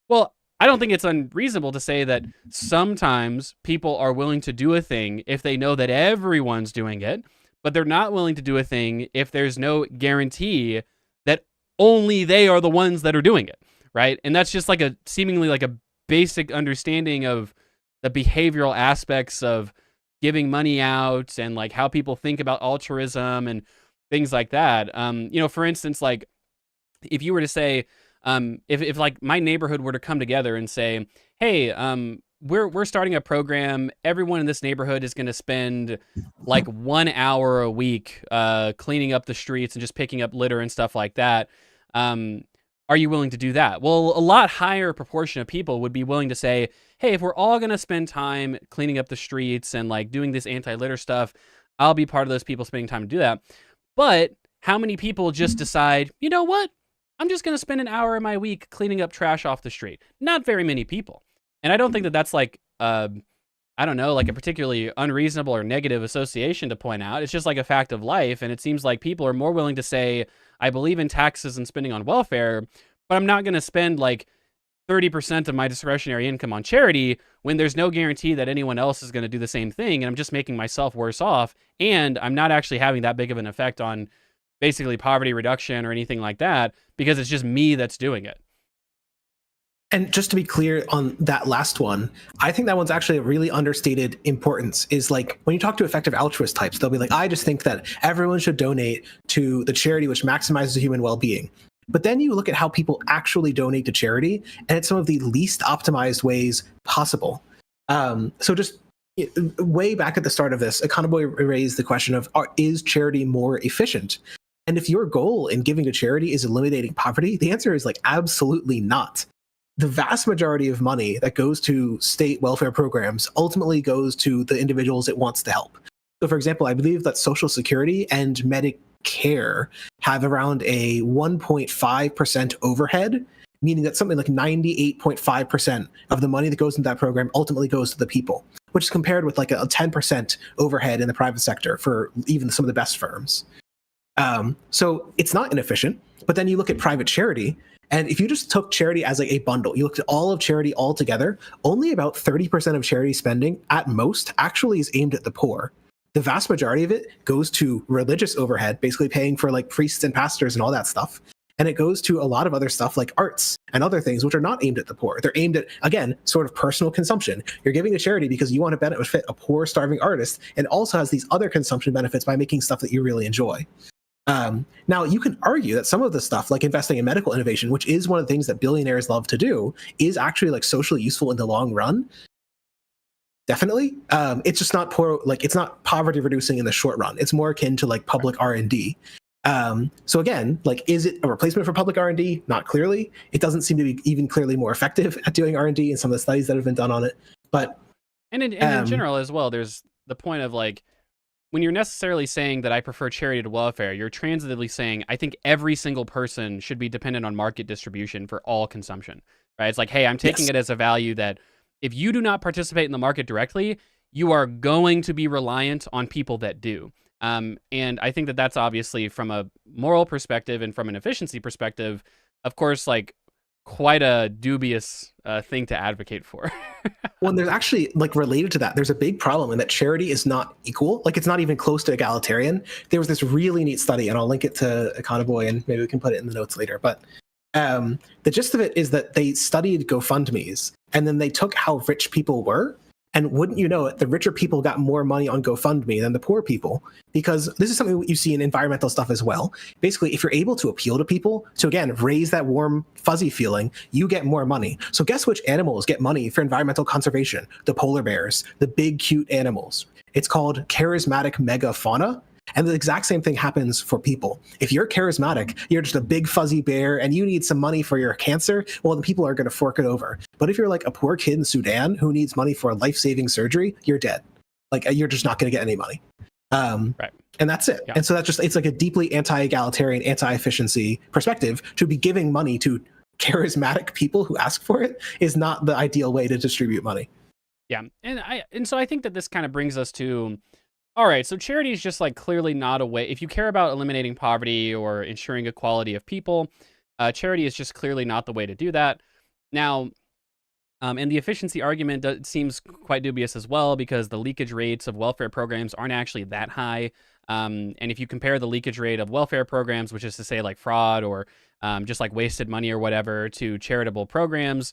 well, I don't think it's unreasonable to say that sometimes people are willing to do a thing if they know that everyone's doing it, but they're not willing to do a thing if there's no guarantee that only they are the ones that are doing it, right? And that's just like a seemingly like a basic understanding of the behavioral aspects of giving money out and like how people think about altruism and things like that. For instance, like if you were to say, if like my neighborhood were to come together and say, hey, we're starting a program, everyone in this neighborhood is going to spend like 1 hour a week cleaning up the streets and just picking up litter and stuff like that. Are you willing to do that? Well, a lot higher proportion of people would be willing to say, hey, if we're all going to spend time cleaning up the streets and like doing this anti-litter stuff, I'll be part of those people spending time to do that. But how many people just decide, you know what? I'm just going to spend an hour in my week cleaning up trash off the street. Not very many people. And I don't think that that's like, I don't know, like a particularly unreasonable or negative association to point out. It's just like a fact of life. And it seems like people are more willing to say, I believe in taxes and spending on welfare, but I'm not going to spend like 30% of my discretionary income on charity when there's no guarantee that anyone else is going to do the same thing. And I'm just making myself worse off. And I'm not actually having that big of an effect on basically poverty reduction or anything like that, because it's just me that's doing it. And just to be clear on that last one, I think that one's actually a really understated importance. Is like when you talk to effective altruist types, they'll be like, I just think that everyone should donate to the charity which maximizes human well-being. But then you look at how people actually donate to charity, and it's some of the least optimized ways possible. So just way back at the start of this, Econoboy raised the question of, is charity more efficient? And if your goal in giving to charity is eliminating poverty, the answer is like absolutely not. The vast majority of money that goes to state welfare programs ultimately goes to the individuals it wants to help. So for example, I believe that Social Security and Medicare have around a 1.5% overhead, meaning that something like 98.5% of the money that goes into that program ultimately goes to the people, which is compared with like a 10% overhead in the private sector for even some of the best firms. So it's not inefficient, but then you look at private charity, and if you just took charity as like a bundle, you looked at all of charity all together, only about 30% of charity spending at most actually is aimed at the poor. The vast majority of it goes to religious overhead, basically paying for like priests and pastors and all that stuff. And it goes to a lot of other stuff like arts and other things, which are not aimed at the poor. They're aimed at, again, sort of personal consumption. You're giving to charity because you want to benefit a poor, starving artist, and also has these other consumption benefits by making stuff that you really enjoy. Now, you can argue that some of the stuff, like investing in medical innovation, which is one of the things that billionaires love to do, is actually like socially useful in the long run. Definitely. It's just not poor, like it's not poverty reducing in the short run. It's more akin to like public R&D. So again, like, is it a replacement for public R&D? Not clearly. It doesn't seem to be even clearly more effective at doing R&D in some of the studies that have been done on it. But and in general as well, there's the point of like, when you're necessarily saying that I prefer charity to welfare, you're transitively saying I think every single person should be dependent on market distribution for all consumption, right? It's like, hey, I'm taking it as a value that if you do not participate in the market directly, you are going to be reliant on people that do. And I think that that's obviously from a moral perspective and from an efficiency perspective, of course, like quite a dubious thing to advocate for. Well, there's actually, like, related to that, there's a big problem in that charity is not equal. Like, it's not even close to egalitarian. There was this really neat study, and I'll link it to Econoboy, and maybe we can put it in the notes later. But the gist of it is that they studied GoFundMes, and then they took how rich people were. And wouldn't you know it, the richer people got more money on GoFundMe than the poor people, because this is something you see in environmental stuff as well. Basically, if you're able to appeal to people to, again, raise that warm, fuzzy feeling, you get more money. So guess which animals get money for environmental conservation? The polar bears, the big, cute animals. It's called charismatic megafauna. And the exact same thing happens for people. If you're charismatic, you're just a big fuzzy bear and you need some money for your cancer, well, the people are going to fork it over. But if you're like a poor kid in Sudan who needs money for life-saving surgery, you're dead. Like, you're just not going to get any money. Right. And that's it. Yeah. And so that's just, it's like a deeply anti-egalitarian, anti-efficiency perspective. To be giving money to charismatic people who ask for it is not the ideal way to distribute money. Yeah. And so I think that this kind of brings us to, all right, so charity is just like clearly not a way, if you care about eliminating poverty or ensuring equality of people, charity is just clearly not the way to do that. Now, and the efficiency argument seems quite dubious as well, because the leakage rates of welfare programs aren't actually that high. And if you compare the leakage rate of welfare programs, which is to say like fraud or just like wasted money or whatever, to charitable programs,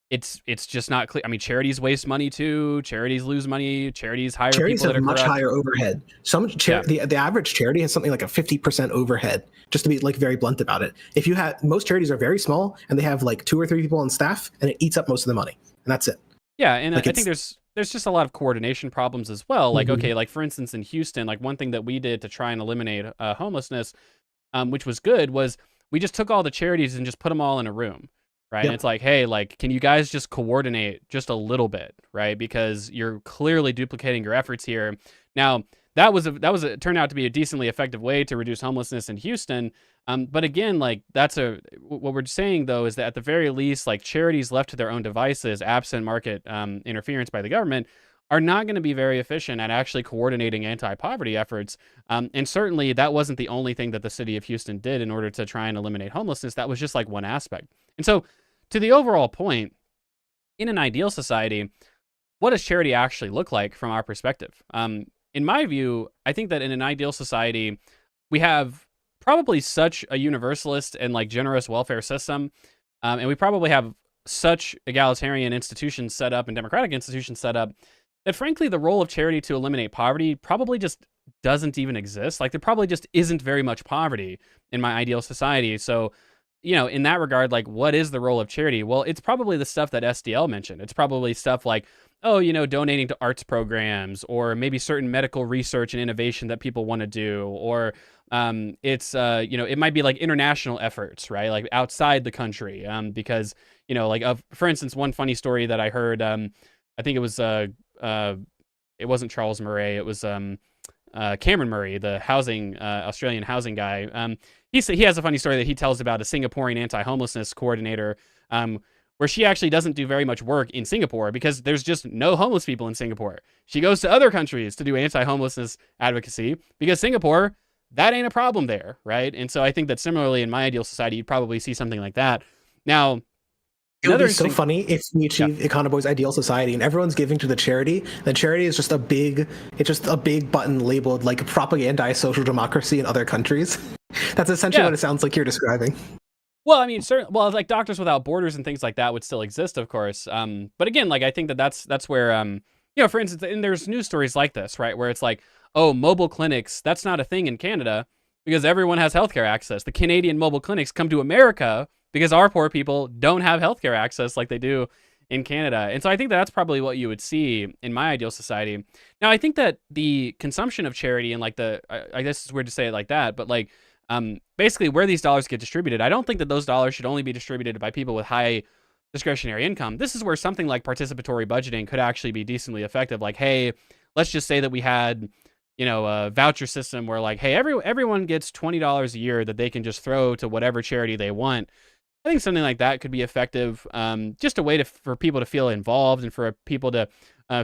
it's just not clear. I mean, charities waste money too. Charities lose money. Charities hire Charities people that have are much corrupt. higher overhead. The average charity has something like a 50% overhead, just to be like very blunt about it. If you have, most charities are very small and they have like 2 or 3 people on staff, and it eats up most of the money, and that's it. Yeah, and Like, I think there's just a lot of coordination problems as well. Like, okay, like for instance in Houston, like one thing that we did to try and eliminate homelessness, which was good, was we just took all the charities and just put them all in a room, right? Yep. And it's like, hey, like, can you guys just coordinate just a little bit, right? Because you're clearly duplicating your efforts here. Now, it turned out to be a decently effective way to reduce homelessness in Houston. But again, like what we're saying though is that at the very least, like charities left to their own devices, absent market interference by the government, are not going to be very efficient at actually coordinating anti-poverty efforts. And certainly that wasn't the only thing that the city of Houston did in order to try and eliminate homelessness. That was just like one aspect. And so to the overall point, in an ideal society, what does charity actually look like from our perspective? In my view, I think that in an ideal society, we have probably such a universalist and like generous welfare system, and we probably have such egalitarian institutions set up and democratic institutions set up that frankly the role of charity to eliminate poverty probably just doesn't even exist. Like there probably just isn't very much poverty in my ideal society. So, you know, in that regard, like what is the role of charity? Well, it's probably the stuff that SDL mentioned. It's probably stuff like, oh, you know, donating to arts programs, or maybe certain medical research and innovation that people want to do, or it's you know, it might be like international efforts, right? Like outside the country, because you know, like for instance, one funny story that I heard, I think it was it wasn't Charles Murray, it was Cameron Murray, the housing Australian housing guy. He has a funny story that he tells about a Singaporean anti-homelessness coordinator, where she actually doesn't do very much work in Singapore because there's just no homeless people in Singapore. She goes to other countries to do anti-homelessness advocacy because Singapore, that ain't a problem there, right? And so I think that similarly in my ideal society, you'd probably see something like that. Now, it would be so funny if we achieve Econoboy's ideal society and everyone's giving to the charity. The charity is just a big button labeled like propagandize social democracy in other countries. That's essentially what it sounds like you're describing. Well, I mean, like Doctors Without Borders and things like that would still exist, of course. But again, like I think that's where, you know, for instance, and there's news stories like this, right, where it's like, oh, mobile clinics, that's not a thing in Canada because everyone has healthcare access. The Canadian mobile clinics come to America because our poor people don't have healthcare access like they do in Canada. And so I think that's probably what you would see in my ideal society. Now, I think that the consumption of charity and like I guess it's weird to say it like that, but like basically where these dollars get distributed, I don't think that those dollars should only be distributed by people with high discretionary income. This is where something like participatory budgeting could actually be decently effective. Like, hey, let's just say that we had, you know, a voucher system where like, hey, everyone gets $20 a year that they can just throw to whatever charity they want. I think something like that could be effective. Just a way for people to feel involved and for people to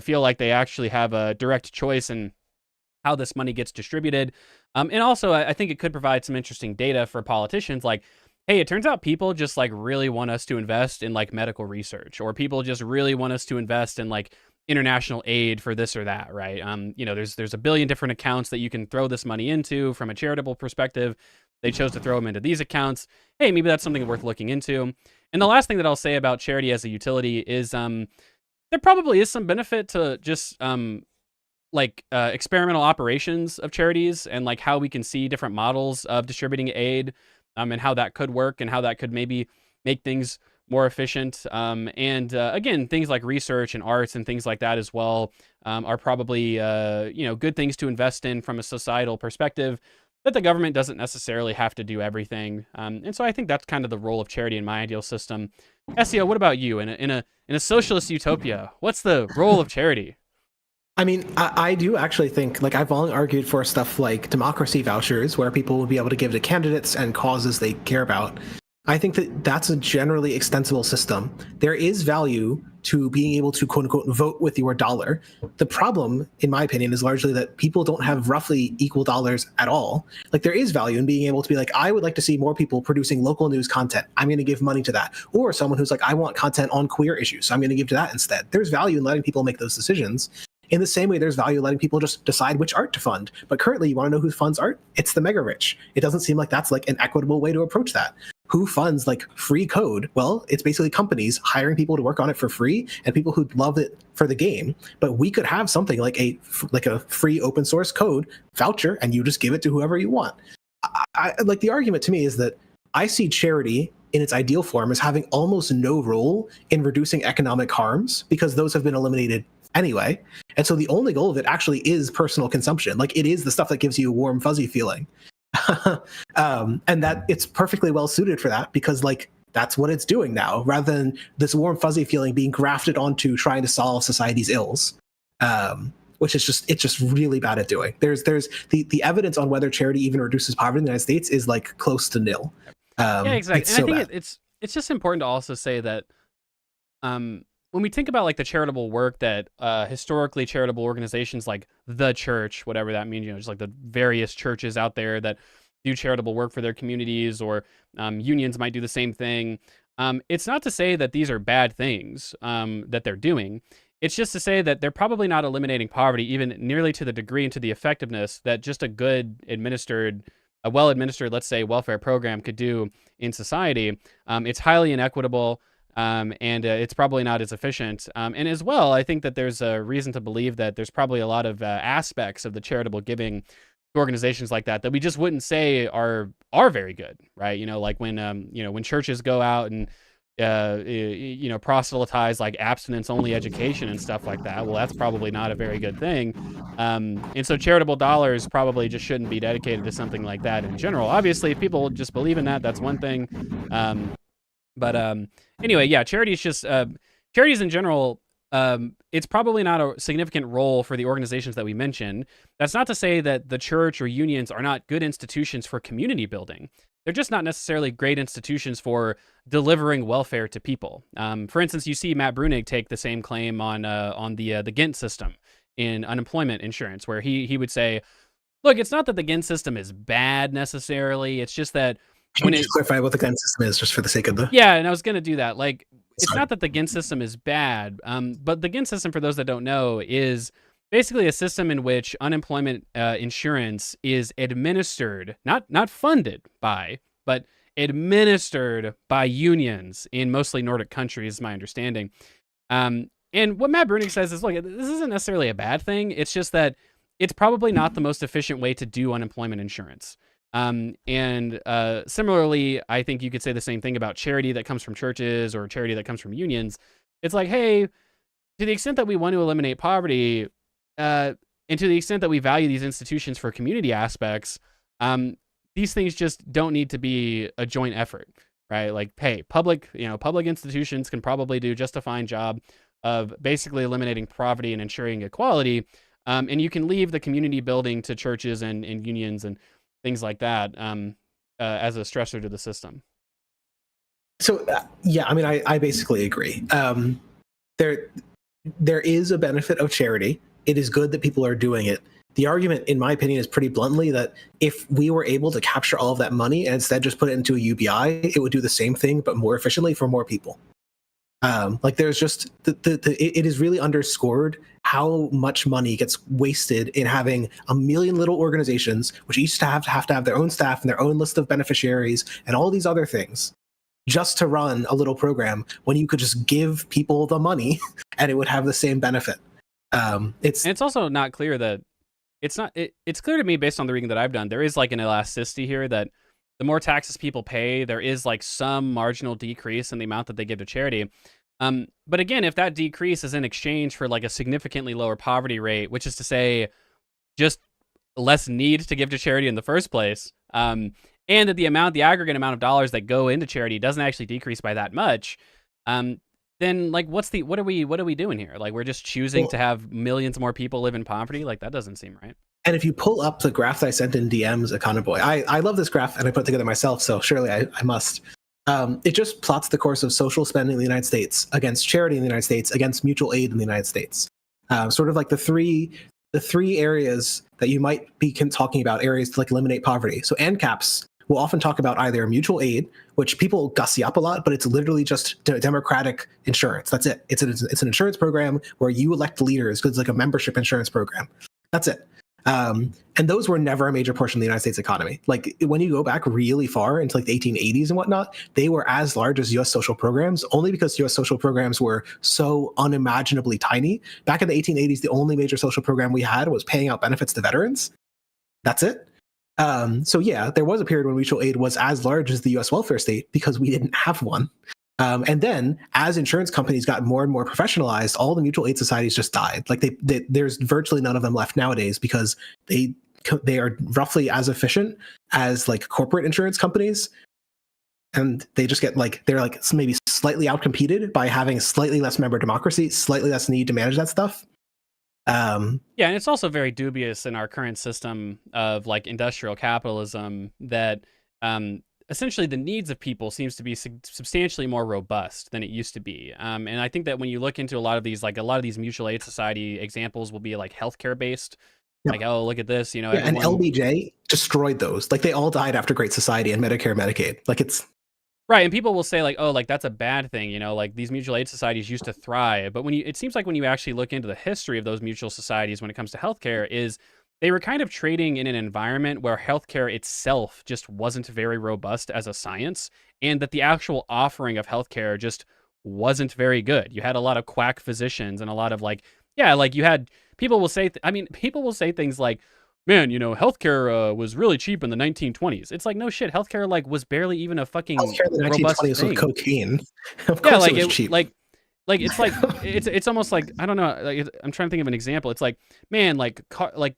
feel like they actually have a direct choice in how this money gets distributed. And also, I think it could provide some interesting data for politicians. Like, hey, it turns out people just like really want us to invest in like medical research, or people just really want us to invest in like international aid for this or that, right? You know, there's a billion different accounts that you can throw this money into from a charitable perspective. They chose to throw them into these accounts. Hey, maybe that's something worth looking into. And the last thing that I'll say about charity as a utility is there probably is some benefit to just experimental operations of charities and like how we can see different models of distributing aid and how that could work and how that could maybe make things more efficient. And again, things like research and arts and things like that as well are probably good things to invest in from a societal perspective. That the government doesn't necessarily have to do everything, and so I think that's kind of the role of charity in my ideal system. SEO, what about you? In a socialist utopia, what's the role of charity? I mean, I do actually think, like, I've long argued for stuff like democracy vouchers, where people would be able to give to candidates and causes they care about. I think that that's a generally extensible system. There is value to being able to, quote unquote, vote with your dollar. The problem, in my opinion, is largely that people don't have roughly equal dollars at all. Like, there is value in being able to be like, I would like to see more people producing local news content. I'm going to give money to that. Or someone who's like, I want content on queer issues, so I'm going to give to that instead. There's value in letting people make those decisions. In the same way, there's value in letting people just decide which art to fund. But currently, you want to know who funds art? It's the mega rich. It doesn't seem like that's like an equitable way to approach that. Who funds like free code? Well, it's basically companies hiring people to work on it for free and people who love it for the game. But we could have something like a free open source code voucher, and you just give it to whoever you want. I like, the argument to me is that I see charity in its ideal form as having almost no role in reducing economic harms, because those have been eliminated anyway. And so the only goal of it actually is personal consumption. Like, it is the stuff that gives you a warm, fuzzy feeling. And that it's perfectly well suited for that, because like that's what it's doing now, rather than this warm, fuzzy feeling being grafted onto trying to solve society's ills. Which is it's just really bad at doing. There's the evidence on whether charity even reduces poverty in the United States is like close to nil. Yeah, exactly. And I think it's just important to also say that when we think about like the charitable work that historically charitable organizations like the church, whatever that means, just like the various churches out there that do charitable work for their communities, or unions might do the same thing. It's not to say that these are bad things that they're doing. It's just to say that they're probably not eliminating poverty even nearly to the degree and to the effectiveness that just a well-administered, let's say, welfare program could do in society. It's highly inequitable. And it's probably not as efficient. And as well, I think that there's a reason to believe that there's probably a lot of aspects of the charitable giving to organizations like that we just wouldn't say are very good, right? Like when churches go out and proselytize like abstinence-only education and stuff like that. Well, that's probably not a very good thing. And so charitable dollars probably just shouldn't be dedicated to something like that in general. Obviously, if people just believe in that, that's one thing. But anyway, yeah, charities in general, it's probably not a significant role for the organizations that we mentioned. That's not to say that the church or unions are not good institutions for community building. They're just not necessarily great institutions for delivering welfare to people. For instance, you see Matt Bruenig take the same claim on the Ghent system in unemployment insurance, where he would say, look, it's not that the Ghent system is bad necessarily. It's just that Can you just clarify what the Ghent system is, just for the sake of the... Yeah, and I was going to do that. Like, it's not that the Ghent system is bad, but the Ghent system, for those that don't know, is basically a system in which unemployment insurance is administered, not funded by, but administered by unions in mostly Nordic countries, is my understanding. And what Matt Bruenig says is, look, this isn't necessarily a bad thing. It's just that it's probably not the most efficient way to do unemployment insurance. And similarly, I think you could say the same thing about charity that comes from churches or charity that comes from unions. It's like, hey, to the extent that we want to eliminate poverty, and to the extent that we value these institutions for community aspects, these things just don't need to be a joint effort, right? Like, hey, public institutions can probably do just a fine job of basically eliminating poverty and ensuring equality. And you can leave the community building to churches and unions and things like that as a stressor to the system. So yeah, I mean, I basically agree. There is a benefit of charity. It is good that people are doing it. The argument, in my opinion, is pretty bluntly that if we were able to capture all of that money and instead just put it into a UBI, it would do the same thing but more efficiently for more people. Like, there's just it is really underscored how much money gets wasted in having a million little organizations, which each have to have their own staff and their own list of beneficiaries and all these other things, just to run a little program when you could just give people the money and it would have the same benefit. It's also not clear that it's clear to me, based on the reading that I've done, there is like an elasticity here that the more taxes people pay, there is like some marginal decrease in the amount that they give to charity. But again, if that decrease is in exchange for like a significantly lower poverty rate, which is to say just less need to give to charity in the first place, and that the aggregate amount of dollars that go into charity doesn't actually decrease by that much, then like what are we doing here? Like we're just choosing to have millions more people live in poverty? Like that doesn't seem right. And if you pull up the graph that I sent in DMs, Econoboy, I love this graph and I put it together myself, so surely I must. It just plots the course of social spending in the United States against charity in the United States against mutual aid in the United States. Sort of like the three areas that you might be talking about, areas to like eliminate poverty. So ANCAPs will often talk about either mutual aid, which people gussy up a lot, but it's literally just democratic insurance. That's it. It's an insurance program where you elect leaders because it's like a membership insurance program. That's it. And those were never a major portion of the United States economy. Like when you go back really far into like the 1880s and whatnot, they were as large as U.S. social programs, only because U.S. social programs were so unimaginably tiny. Back in the 1880s, the only major social program we had was paying out benefits to veterans. That's it. So yeah, there was a period when mutual aid was as large as the U.S. welfare state because we didn't have one. And then as insurance companies got more and more professionalized, all the mutual aid societies just died. Like there's virtually none of them left nowadays because they are roughly as efficient as like corporate insurance companies. And they just get like, they're like maybe slightly outcompeted by having slightly less member democracy, slightly less need to manage that stuff. Yeah, and it's also very dubious in our current system of like industrial capitalism that essentially the needs of people seems to be substantially more robust than it used to be. And I think that when you look into a lot of these mutual aid society examples will be like healthcare based. Yep. Like, oh, look at this, you know. Yeah, and LBJ destroyed those. Like they all died after Great Society and Medicare, Medicaid. Like it's right, and people will say like, oh, like that's a bad thing, you know, like these mutual aid societies used to thrive. But it seems like when you actually look into the history of those mutual societies when it comes to healthcare, is they were kind of trading in an environment where healthcare itself just wasn't very robust as a science, and that the actual offering of healthcare just wasn't very good. You had a lot of quack physicians and a lot of like, yeah, like you had people will say, people will say things like, man, you know, healthcare was really cheap in the 1920s. It's like, no shit, healthcare like was barely even a fucking healthcare in the 1920s was cocaine. Of course, it was cheap. Like it's like it's almost like, I don't know. Like I'm trying to think of an example. It's like, man, like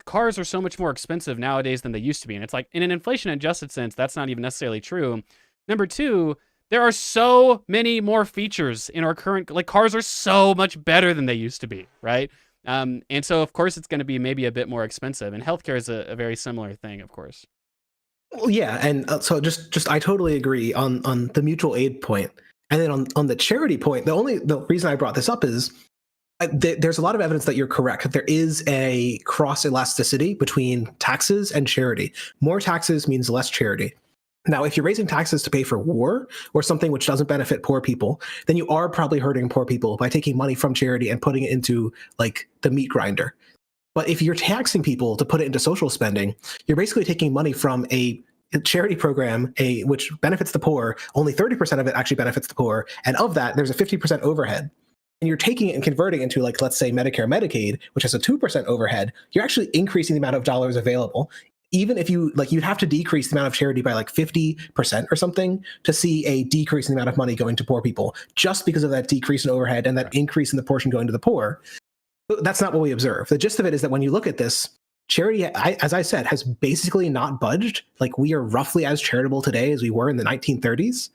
cars are so much more expensive nowadays than they used to be, and it's like in an inflation adjusted sense, that's not even necessarily true. Number two, there are so many more features in our current, like cars are so much better than they used to be, right? And so of course it's going to be maybe a bit more expensive, and healthcare is a very similar thing, of course. Well, yeah, and so just I totally agree on the mutual aid point, and then on the charity point. The reason I brought this up is there's a lot of evidence that you're correct, that there is a cross elasticity between taxes and charity. More taxes means less charity. Now, if you're raising taxes to pay for war or something which doesn't benefit poor people, then you are probably hurting poor people by taking money from charity and putting it into like the meat grinder. But if you're taxing people to put it into social spending, you're basically taking money from a charity program, which benefits the poor. Only 30% of it actually benefits the poor. And of that, there's a 50% overhead. And you're taking it and converting it into, like, let's say Medicare, Medicaid, which has a 2% overhead. You're actually increasing the amount of dollars available. Even if you like, you'd have to decrease the amount of charity by like 50% or something to see a decrease in the amount of money going to poor people, just because of that decrease in overhead and that increase in the portion going to the poor. That's not what we observe. The gist of it is that when you look at this, charity, as I said, has basically not budged. Like we are roughly as charitable today as we were in the 1930s.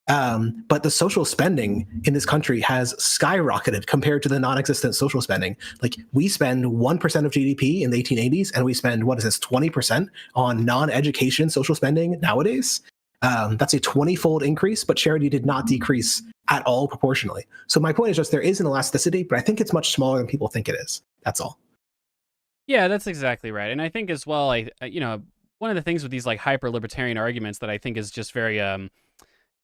But the social spending in this country has skyrocketed compared to the non-existent social spending. Like we spend 1% of GDP in the 1880s, and we spend, 20% on non-education social spending nowadays. That's a 20-fold increase, but charity did not decrease at all proportionally. So my point is just there is an elasticity, but I think it's much smaller than people think it is. That's all. Yeah, that's exactly right. And I think as well, one of the things with these like hyper libertarian arguments that I think is just very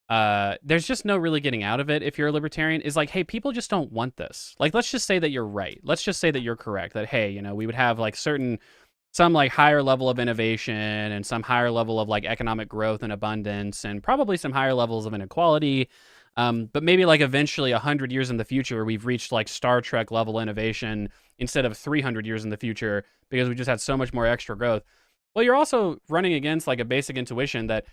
there's just no really getting out of it if you're a libertarian, is like, hey, people just don't want this. Like, let's just say that you're right. Let's just say that you're correct, that, hey, you know, we would have like some like higher level of innovation and some higher level of like economic growth and abundance and probably some higher levels of inequality. But maybe like eventually 100 years in the future, we've reached like Star Trek level innovation instead of 300 years in the future because we just had so much more extra growth. Well, you're also running against like a basic intuition that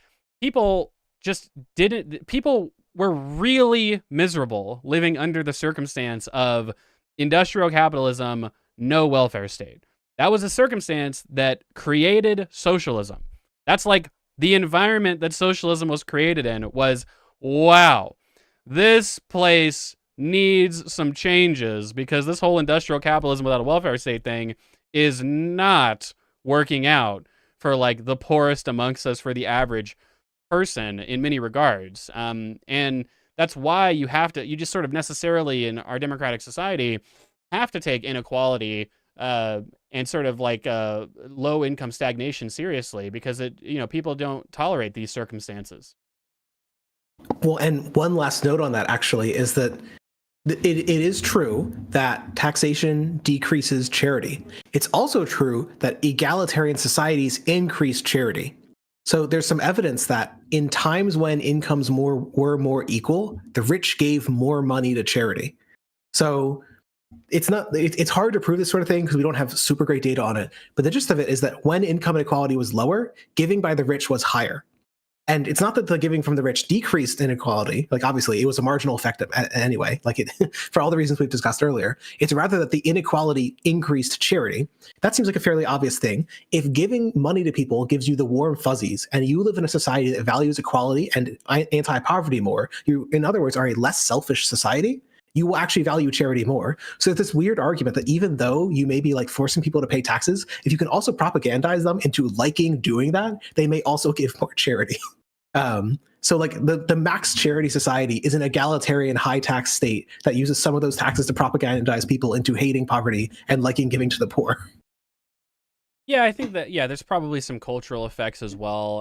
people just didn't. People were really miserable living under the circumstance of industrial capitalism, no welfare state. That was a circumstance that created socialism. That's like the environment that socialism was created in was, wow, this place needs some changes because this whole industrial capitalism without a welfare state thing is not working out for like the poorest amongst us, for the average person in many regards. And that's why you just sort of necessarily in our democratic society have to take inequality and sort of like low income stagnation seriously, because people don't tolerate these circumstances. Well, and one last note on that actually is that it is true that taxation decreases charity. It's also true that egalitarian societies increase charity. So there's some evidence that in times when incomes were more equal, the rich gave more money to charity. So it's hard to prove this sort of thing because we don't have super great data on it. But the gist of it is that when income inequality was lower, giving by the rich was higher. And it's not that the giving from the rich decreased inequality. Like, obviously, it was a marginal effect anyway, like for all the reasons we've discussed earlier. It's rather that the inequality increased charity. That seems like a fairly obvious thing. If giving money to people gives you the warm fuzzies and you live in a society that values equality and anti-poverty more, you, in other words, are a less selfish society, you will actually value charity more. So this weird argument that even though you may be like forcing people to pay taxes, if you can also propagandize them into liking doing that, they may also give more charity. So like the max charity society is an egalitarian high tax state that uses some of those taxes to propagandize people into hating poverty and liking giving to the poor. Yeah, I think that, there's probably some cultural effects as well.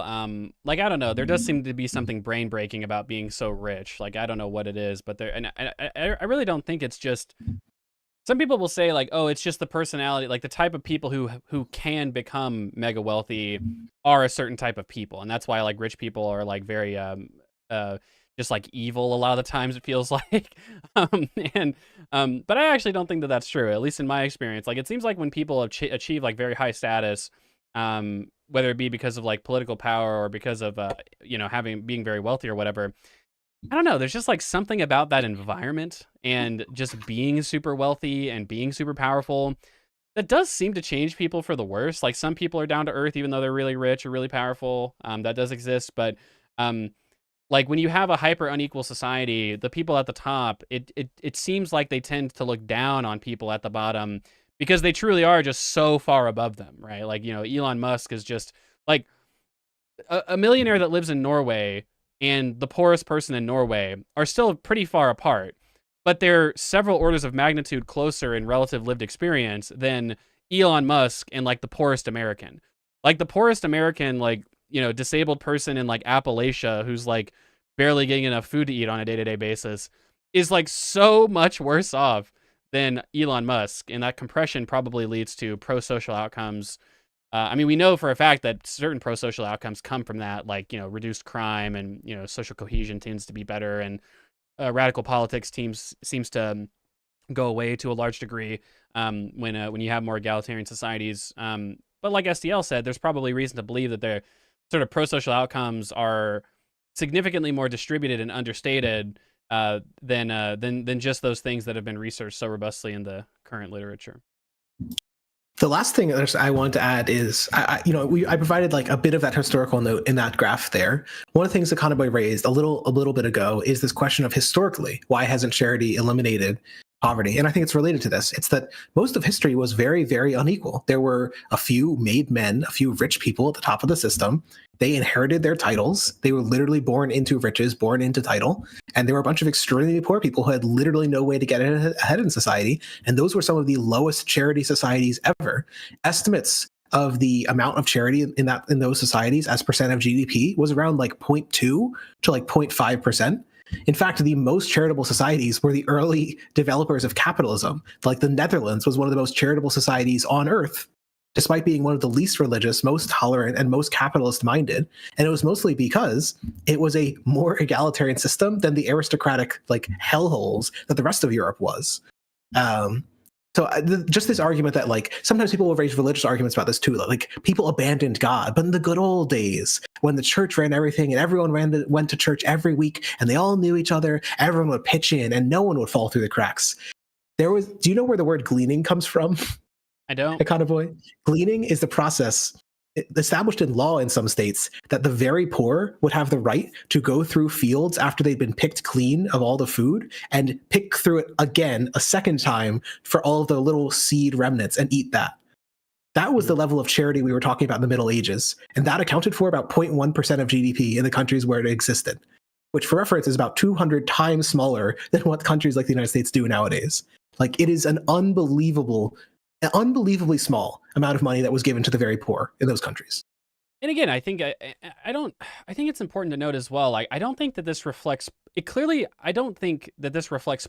Like, I don't know, there does seem to be something brain breaking about being so rich. Like, I don't know what it is, but I really don't think it's just, some people will say like, oh, it's just the personality, like the type of people who can become mega wealthy are a certain type of people. And that's why like rich people are like very, just like evil a lot of the times, it feels like. But I actually don't think that that's true, at least in my experience. Like, it seems like when people achieve like very high status, whether it be because of like political power or because of being very wealthy or whatever, I don't know, there's just like something about that environment and just being super wealthy and being super powerful that does seem to change people for the worse. Like, some people are down to earth even though they're really rich or really powerful. That does exist, but like when you have a hyper unequal society, the people at the top, it seems like they tend to look down on people at the bottom because they truly are just so far above them, right? Like, Elon Musk is just like a millionaire that lives in Norway and the poorest person in Norway are still pretty far apart, but they're several orders of magnitude closer in relative lived experience than Elon Musk and like the poorest American. Like the poorest American, like, disabled person in like Appalachia who's like barely getting enough food to eat on a day-to-day basis is like so much worse off than Elon Musk. And that compression probably leads to pro-social outcomes. I mean, we know for a fact that certain pro-social outcomes come from that, like, reduced crime and, social cohesion tends to be better. And radical politics seems to go away to a large degree when you have more egalitarian societies. But like SDL said, there's probably reason to believe that their sort of pro-social outcomes are significantly more distributed and understated than just those things that have been researched so robustly in the current literature. The last thing I wanted to add is, I provided like a bit of that historical note in that graph there. One of the things that Conboy raised a little bit ago is this question of historically, why hasn't charity eliminated poverty? And I think it's related to this. It's that most of history was very, very unequal. There were a few made men, a few rich people at the top of the system. They inherited their titles. They were literally born into riches, born into title. And there were a bunch of extremely poor people who had literally no way to get ahead in society. And those were some of the lowest charity societies ever. Estimates of the amount of charity in those societies as percent of GDP was around like 0.2 to like 0.5%. In fact, the most charitable societies were the early developers of capitalism. Like the Netherlands was one of the most charitable societies on earth, despite being one of the least religious, most tolerant, and most capitalist-minded. And it was mostly because it was a more egalitarian system than the aristocratic like hellholes that the rest of Europe was. So just this argument that like sometimes people will raise religious arguments about this too, like people abandoned God, but in the good old days when the church ran everything and everyone went to church every week and they all knew each other, everyone would pitch in and no one would fall through the cracks. Do you know where the word gleaning comes from? I don't. Econoboy. Gleaning is the process established in law in some states that the very poor would have the right to go through fields after they'd been picked clean of all the food and pick through it again a second time for all of the little seed remnants and eat that. That was the level of charity we were talking about in the Middle Ages. And that accounted for about 0.1% of GDP in the countries where it existed, which for reference is about 200 times smaller than what countries like the United States do nowadays. Like it is an unbelievably small amount of money that was given to the very poor in those countries. And again, I think I think it's important to note as well. Like, I don't think that this reflects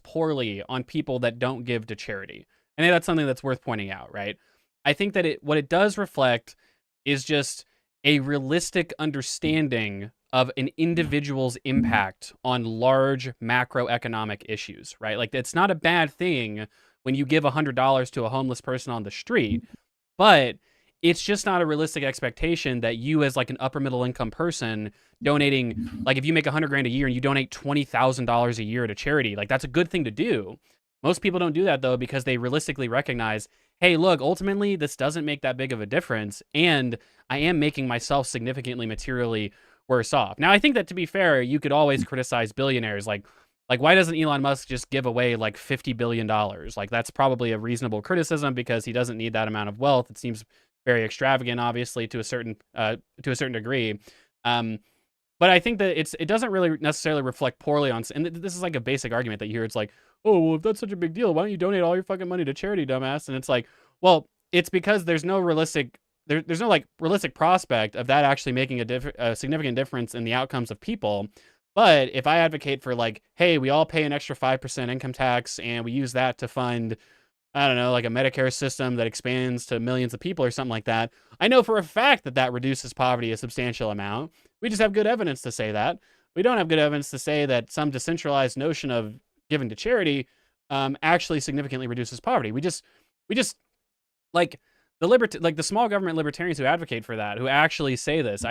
poorly on people that don't give to charity. I think that's something that's worth pointing out, right? I think that what it does reflect is just a realistic understanding of an individual's impact on large macroeconomic issues, right? Like, it's not a bad thing when you give $100 to a homeless person on the street, but it's just not a realistic expectation that you as like an upper middle income person donating, like if you make $100,000 a year and you donate $20,000 a year to charity, like that's a good thing to do. Most people don't do that though, because they realistically recognize, hey, look, ultimately this doesn't make that big of a difference. And I am making myself significantly materially worse off. Now, I think that to be fair, you could always criticize billionaires. Like why doesn't Elon Musk just give away like $50 billion? Like that's probably a reasonable criticism because he doesn't need that amount of wealth. It seems very extravagant, obviously, to a certain degree. But I think that it doesn't really necessarily reflect poorly on, and this is like a basic argument that you hear. It's like, oh, well, if that's such a big deal, why don't you donate all your fucking money to charity, dumbass? And it's like, well, it's because there's no realistic prospect of that actually making a significant difference in the outcomes of people. But if I advocate for like, hey, we all pay an extra 5% income tax and we use that to fund, I don't know, like a Medicare system that expands to millions of people or something like that, I know for a fact that that reduces poverty a substantial amount. We just have good evidence to say that. We don't have good evidence to say that some decentralized notion of giving to charity actually significantly reduces poverty. We just like the small government libertarians who advocate for that, who actually say this.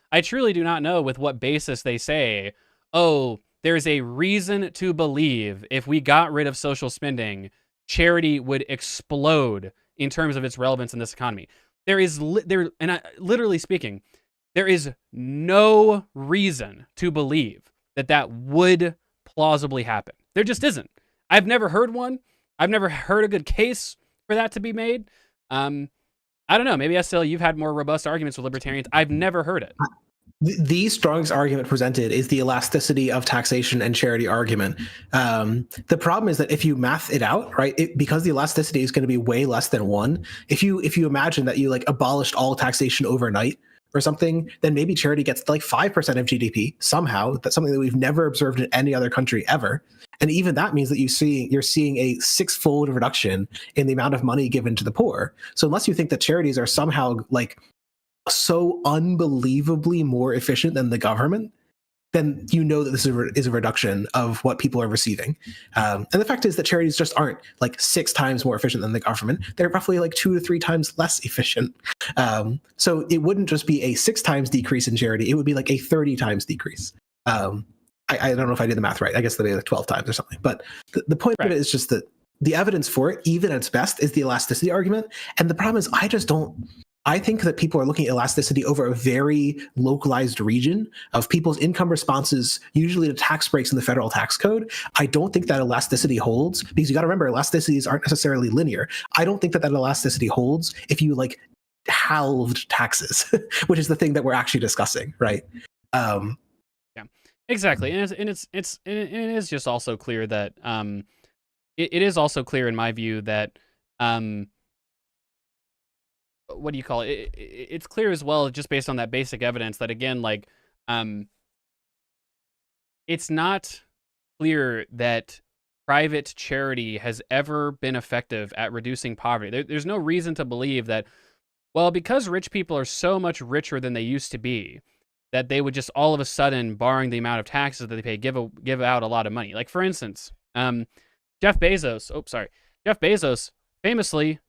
I truly do not know with what basis they say, oh, there's a reason to believe if we got rid of social spending, charity would explode in terms of its relevance in this economy. Literally speaking, there is no reason to believe that would plausibly happen. There just isn't. I've never heard one. I've never heard a good case for that to be made. I don't know. Maybe SL, you've had more robust arguments with libertarians. I've never heard it. The strongest argument presented is the elasticity of taxation and charity argument. The problem is that if you math it out, right, because the elasticity is going to be way less than 1. If you imagine that you like abolished all taxation overnight or something, then maybe charity gets like 5% of GDP somehow. That's something that we've never observed in any other country ever. And even that means that you're seeing a 6-fold reduction in the amount of money given to the poor. So unless you think that charities are somehow like so unbelievably more efficient than the government, then you know that this is a reduction of what people are receiving. And the fact is that charities just aren't like 6 times more efficient than the government. They're roughly like 2 to 3 times less efficient. So it wouldn't just be a 6 times decrease in charity. It would be like a 30 times decrease. I don't know if I did the math right. I guess that'd be like 12 times or something. But the point of it is just that the evidence for it, even at its best, is the elasticity argument. And the problem is I think that people are looking at elasticity over a very localized region of people's income responses, usually to tax breaks in the federal tax code. I don't think that elasticity holds because you got to remember, elasticities aren't necessarily linear. I don't think that elasticity holds if you like halved taxes, which is the thing that we're actually discussing, right? Yeah, exactly. And it is just also clear that it is also clear in my view that what do you call it? It's clear as well, just based on that basic evidence, that again, like, it's not clear that private charity has ever been effective at reducing poverty. There's no reason to believe that, well, because rich people are so much richer than they used to be, that they would just all of a sudden, barring the amount of taxes that they pay, give out a lot of money. Like, for instance, Jeff Bezos Jeff Bezos famously,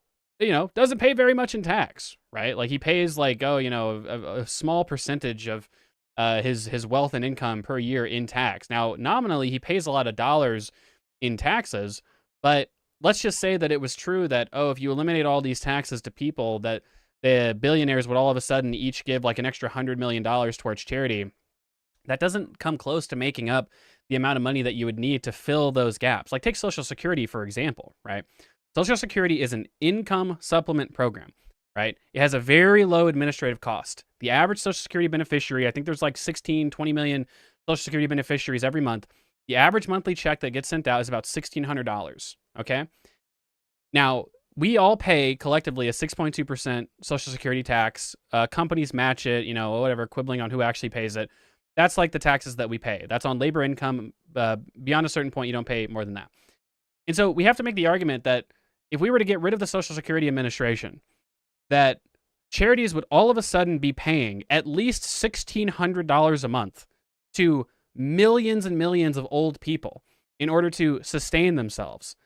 doesn't pay very much in tax, right? Like he pays like, a small percentage of his wealth and income per year in tax. Now, nominally, he pays a lot of dollars in taxes, but let's just say that it was true that, if you eliminate all these taxes to people, that the billionaires would all of a sudden each give like an extra $100 million towards charity. That doesn't come close to making up the amount of money that you would need to fill those gaps. Like take Social Security, for example, right? Social Security is an income supplement program, right? It has a very low administrative cost. The average Social Security beneficiary, I think there's like 16, 20 million Social Security beneficiaries every month. The average monthly check that gets sent out is about $1,600, okay? Now, we all pay collectively a 6.2% Social Security tax. Companies match it, whatever, quibbling on who actually pays it. That's like the taxes that we pay. That's on labor income. Beyond a certain point, you don't pay more than that. And so we have to make the argument that if we were to get rid of the Social Security Administration, that charities would all of a sudden be paying at least $1,600 a month to millions and millions of old people in order to sustain themselves.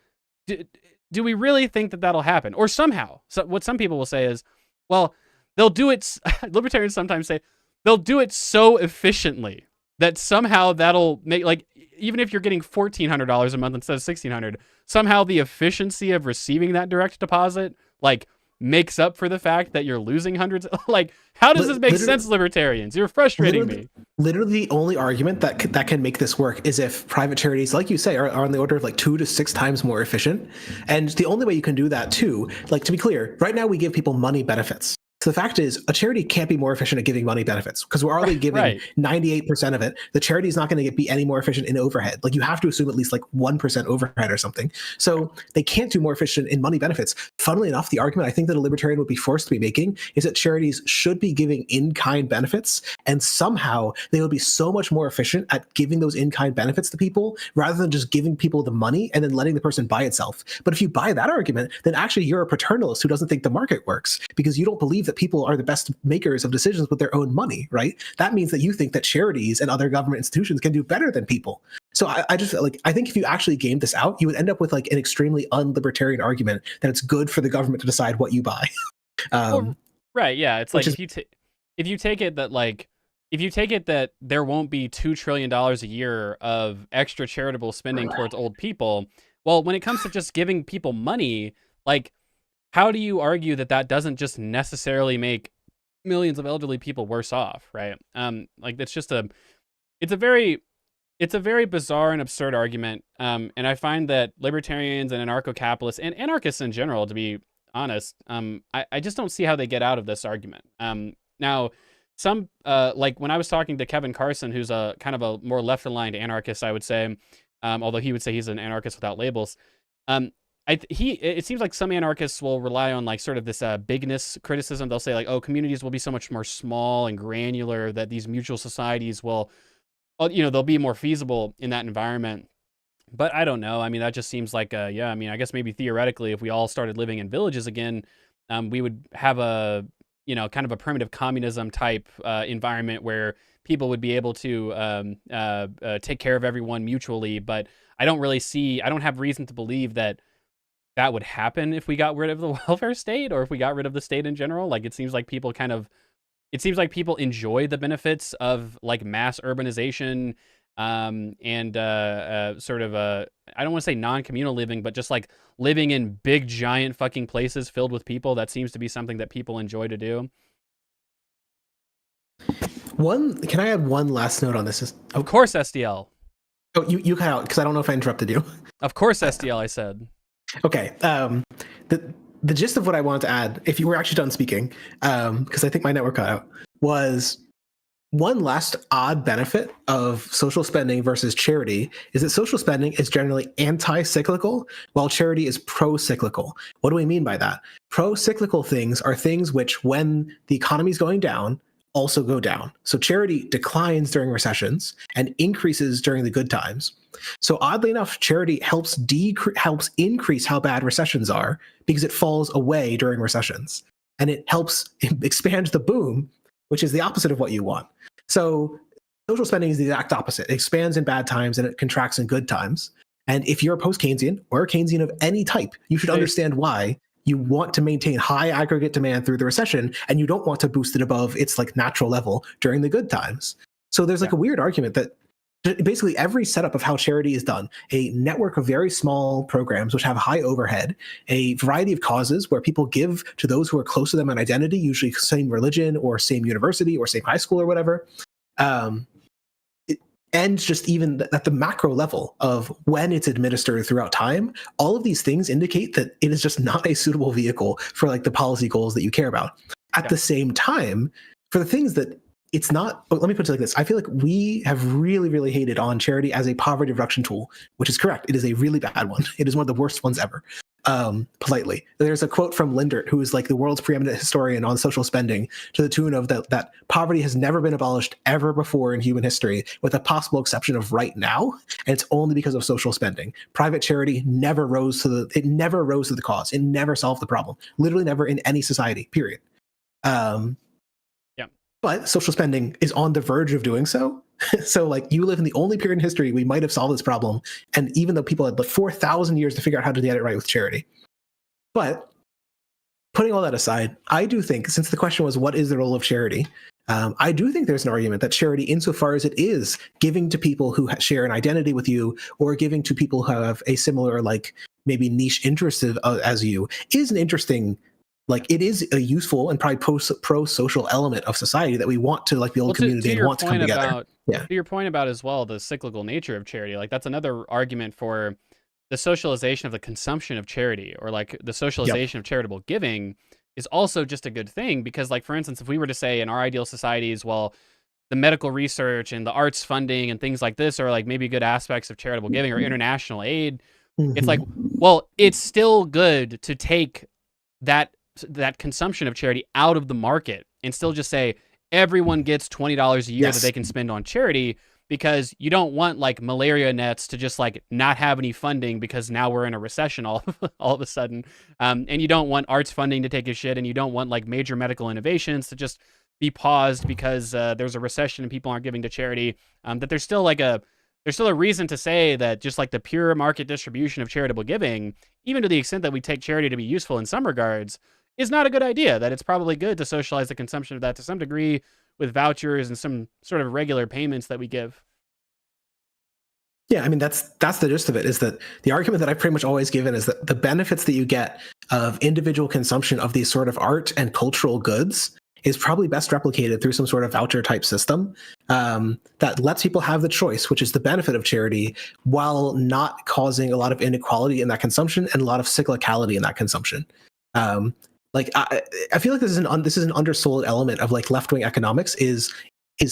Do we really think that that'll happen? Or somehow, what some people will say is, well, they'll do it. Libertarians sometimes say they'll do it so efficiently that somehow that'll make, like, even if you're getting $1,400 a month instead of $1,600, somehow the efficiency of receiving that direct deposit, like, makes up for the fact that you're losing hundreds. Like, how does this make sense, libertarians? You're frustrating me. Literally, the only argument that can make this work is if private charities, like you say, are on the order of like 2 to 6 times more efficient. And the only way you can do that too, like, to be clear, right now we give people money benefits. So the fact is, a charity can't be more efficient at giving money benefits because we're already giving 98% of it. The charity is not going to be any more efficient in overhead. Like, you have to assume at least like 1% overhead or something. So they can't do more efficient in money benefits. Funnily enough, the argument I think that a libertarian would be forced to be making is that charities should be giving in-kind benefits, and somehow they would be so much more efficient at giving those in-kind benefits to people rather than just giving people the money and then letting the person buy itself. But if you buy that argument, then actually you're a paternalist who doesn't think the market works because you don't believe that people are the best makers of decisions with their own money, right? That means that you think that charities and other government institutions can do better than people. So I just like, I think if you actually gamed this out, you would end up with like an extremely unlibertarian argument that it's good for the government to decide what you buy. Right, yeah. It's like if you take it that there won't be $2 trillion a year of extra charitable spending towards old people, well, when it comes to just giving people money, like, how do you argue that that doesn't just necessarily make millions of elderly people worse off, right? Like, it's a very bizarre and absurd argument. And I find that libertarians and anarcho-capitalists and anarchists in general, to be honest, I just don't see how they get out of this argument. Now, some like when I was talking to Kevin Carson, who's a kind of a more left-aligned anarchist, I would say, although he would say he's an anarchist without labels. It seems like some anarchists will rely on like sort of this bigness criticism. They'll say like, oh, communities will be so much more small and granular that these mutual societies will, they'll be more feasible in that environment. But I don't know. I mean, that just seems like, I guess maybe theoretically, if we all started living in villages again, we would have a, kind of a primitive communism type environment where people would be able to take care of everyone mutually. But I don't have reason to believe that would happen if we got rid of the welfare state or if we got rid of the state in general. Like, it seems like people enjoy the benefits of like mass urbanization and sort of I don't want to say non-communal living, but just like living in big giant fucking places filled with people. That seems to be something that people enjoy to do. Can I add one last note on this? Of course, SDL. Oh, you cut out because I don't know if I interrupted you. Of course, SDL, I said. Okay. The gist of what I wanted to add, if you were actually done speaking, because I think my network cut out, was one last odd benefit of social spending versus charity is that social spending is generally anti-cyclical, while charity is pro-cyclical. What do we mean by that? Pro-cyclical things are things which, when the economy is going down, also go down. So charity declines during recessions and increases during the good times. So oddly enough, charity helps increase how bad recessions are because it falls away during recessions. And it helps expand the boom, which is the opposite of what you want. So social spending is the exact opposite. It expands in bad times and it contracts in good times. And if you're a post-Keynesian or a Keynesian of any type, you should understand why you want to maintain high aggregate demand through the recession, and you don't want to boost it above its like natural level during the good times. So there's like a weird argument that basically every setup of how charity is done, a network of very small programs which have high overhead, a variety of causes where people give to those who are close to them in identity, usually same religion or same university or same high school or whatever. And just even at the macro level of when it's administered throughout time, all of these things indicate that it is just not a suitable vehicle for like the policy goals that you care about. At the same time, for the things that it's not, but let me put it like this. I feel like we have really, really hated on charity as a poverty reduction tool, which is correct. It is a really bad one. It is one of the worst ones ever. Politely. There's a quote from Lindert, who is like the world's preeminent historian on social spending, to the tune of that poverty has never been abolished ever before in human history, with a possible exception of right now, and it's only because of social spending. Private charity never rose to the cause. It never solved the problem. Literally never in any society, period. But social spending is on the verge of doing so. So like you live in the only period in history we might have solved this problem. And even though people had like 4,000 years to figure out how to get it right with charity. But putting all that aside, I do think, since the question was, what is the role of charity? I do think there's an argument that charity, insofar as it is giving to people who share an identity with you, or giving to people who have a similar, like maybe niche interest as you, is an interesting, like it is a useful and probably pro-social element of society that we want to like build community and want to come together. To your point about as well, the cyclical nature of charity, like that's another argument for the socialization of the consumption of charity, or like the socialization of charitable giving is also just a good thing. Because like, for instance, if we were to say in our ideal societies, well, the medical research and the arts funding and things like this are like maybe good aspects of charitable giving or international aid, it's like, well, it's still good to take that consumption of charity out of the market and still just say everyone gets $20 a year that they can spend on charity, because you don't want like malaria nets to just like not have any funding because now we're in a recession all of a sudden. And you don't want arts funding to take a shit, and you don't want like major medical innovations to just be paused because there's a recession and people aren't giving to charity. That there's still a reason to say that just like the pure market distribution of charitable giving, even to the extent that we take charity to be useful in some regards, is not a good idea. That it's probably good to socialize the consumption of that to some degree with vouchers and some sort of regular payments that we give. Yeah, I mean, that's the gist of it, is that the argument that I've pretty much always given is that the benefits that you get of individual consumption of these sort of art and cultural goods is probably best replicated through some sort of voucher type system that lets people have the choice, which is the benefit of charity, while not causing a lot of inequality in that consumption and a lot of cyclicality in that consumption. Like I feel like this is an undersold element of like left-wing economics is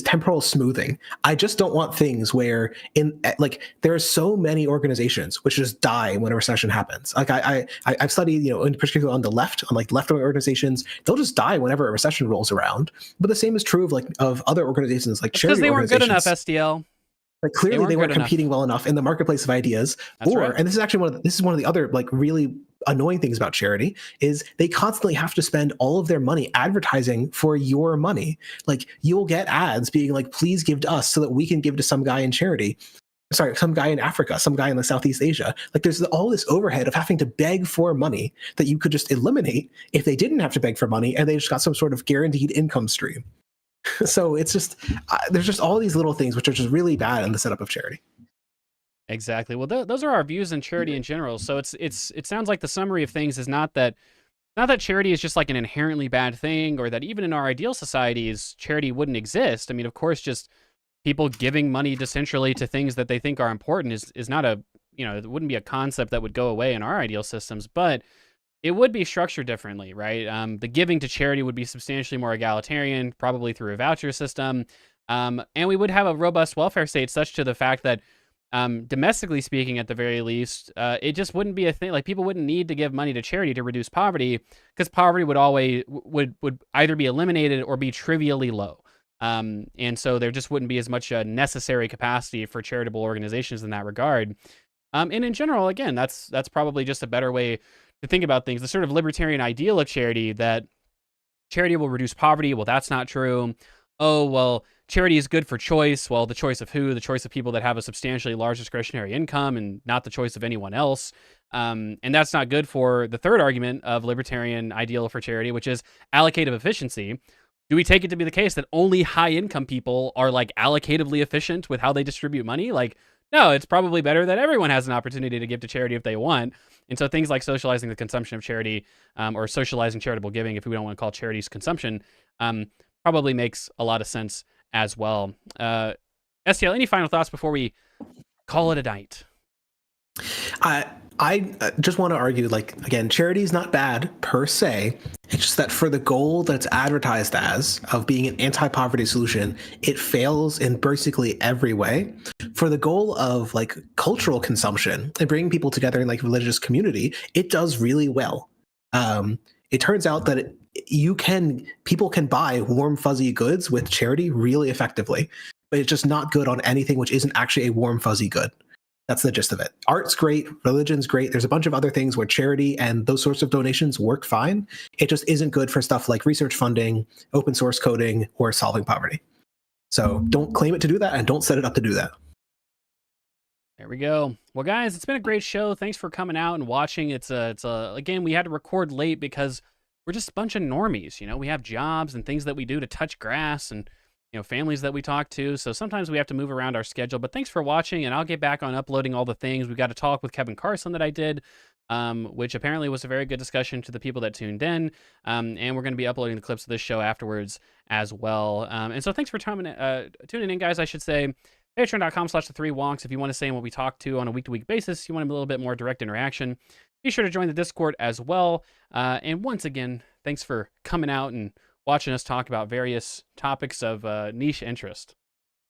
temporal smoothing. I just don't want things where there are so many organizations which just die when a recession happens. Like I've studied, in particular on the left, on like left-wing organizations, they'll just die whenever a recession rolls around. But the same is true of other organizations like charity organizations. Because they weren't good enough, SDL. Like clearly they weren't competing well enough in the marketplace of ideas. And this is actually one of the other like really annoying things about charity is they constantly have to spend all of their money advertising for your money. Like you'll get ads being like, please give to us so that we can give to some guy in charity. Sorry, some guy in Africa, some guy in the Southeast Asia. Like there's all this overhead of having to beg for money that you could just eliminate if they didn't have to beg for money and they just got some sort of guaranteed income stream. So it's just there's just all these little things which are just really bad in the setup of charity. Exactly. Well, those are our views on charity in general. So it sounds like the summary of things is not that charity is just like an inherently bad thing, or that even in our ideal societies charity wouldn't exist. I mean, of course, just people giving money decentrally to things that they think are important is not it wouldn't be a concept that would go away in our ideal systems, but it would be structured differently, right? The giving to charity would be substantially more egalitarian, probably through a voucher system. And we would have a robust welfare state such to the fact that domestically speaking, at the very least, it just wouldn't be a thing. Like people wouldn't need to give money to charity to reduce poverty, because poverty would either be eliminated or be trivially low. And so there just wouldn't be as much necessary capacity for charitable organizations in that regard. And in general, again, that's probably just a better way to think about things. The sort of libertarian ideal of charity, that charity will reduce poverty. Well, that's not true. oh, well, charity is good for choice. Well, the choice of who? The choice of people that have a substantially large discretionary income and not the choice of anyone else. And that's not good for the third argument of libertarian ideal for charity, which is allocative efficiency. Do we take it to be the case that only high income people are like allocatively efficient with how they distribute money? Like, no, it's probably better that everyone has an opportunity to give to charity if they want. And so things like socializing the consumption of charity, or socializing charitable giving, if we don't want to call charities consumption, probably makes a lot of sense as well. STL, any final thoughts before we call it a night? I just want to argue, like, again, charity is not bad per se. It's just that for the goal that's advertised as of being an anti-poverty solution, it fails in basically every way. For the goal of like cultural consumption and bringing people together in like religious community, it does really well. It turns out that people can buy warm fuzzy goods with charity really effectively, but it's just not good on anything which isn't actually a warm fuzzy good. That's the gist of it. Art's great, religion's great. There's a bunch of other things where charity and those sorts of donations work fine. It just isn't good for stuff like research funding, open source coding, or solving poverty. So don't claim it to do that, and don't set it up to do that. There we go. Well, guys, it's been a great show. Thanks for coming out and watching. Again, we had to record late because we're just a bunch of normies. You know, we have jobs and things that we do to touch grass and, you know, families that we talk to. So sometimes we have to move around our schedule, but thanks for watching, and I'll get back on uploading all the things. We got a talk with Kevin Carson that I did, which apparently was a very good discussion to the people that tuned in. And we're going to be uploading the clips of this show afterwards as well. And so thanks for tuning in, guys, I should say. Patreon.com/the3wonks if you want to say what we talk to on a week-to-week basis. You want a little bit more direct interaction. Be sure to join the Discord as well. And once again, thanks for coming out and watching us talk about various topics of niche interest.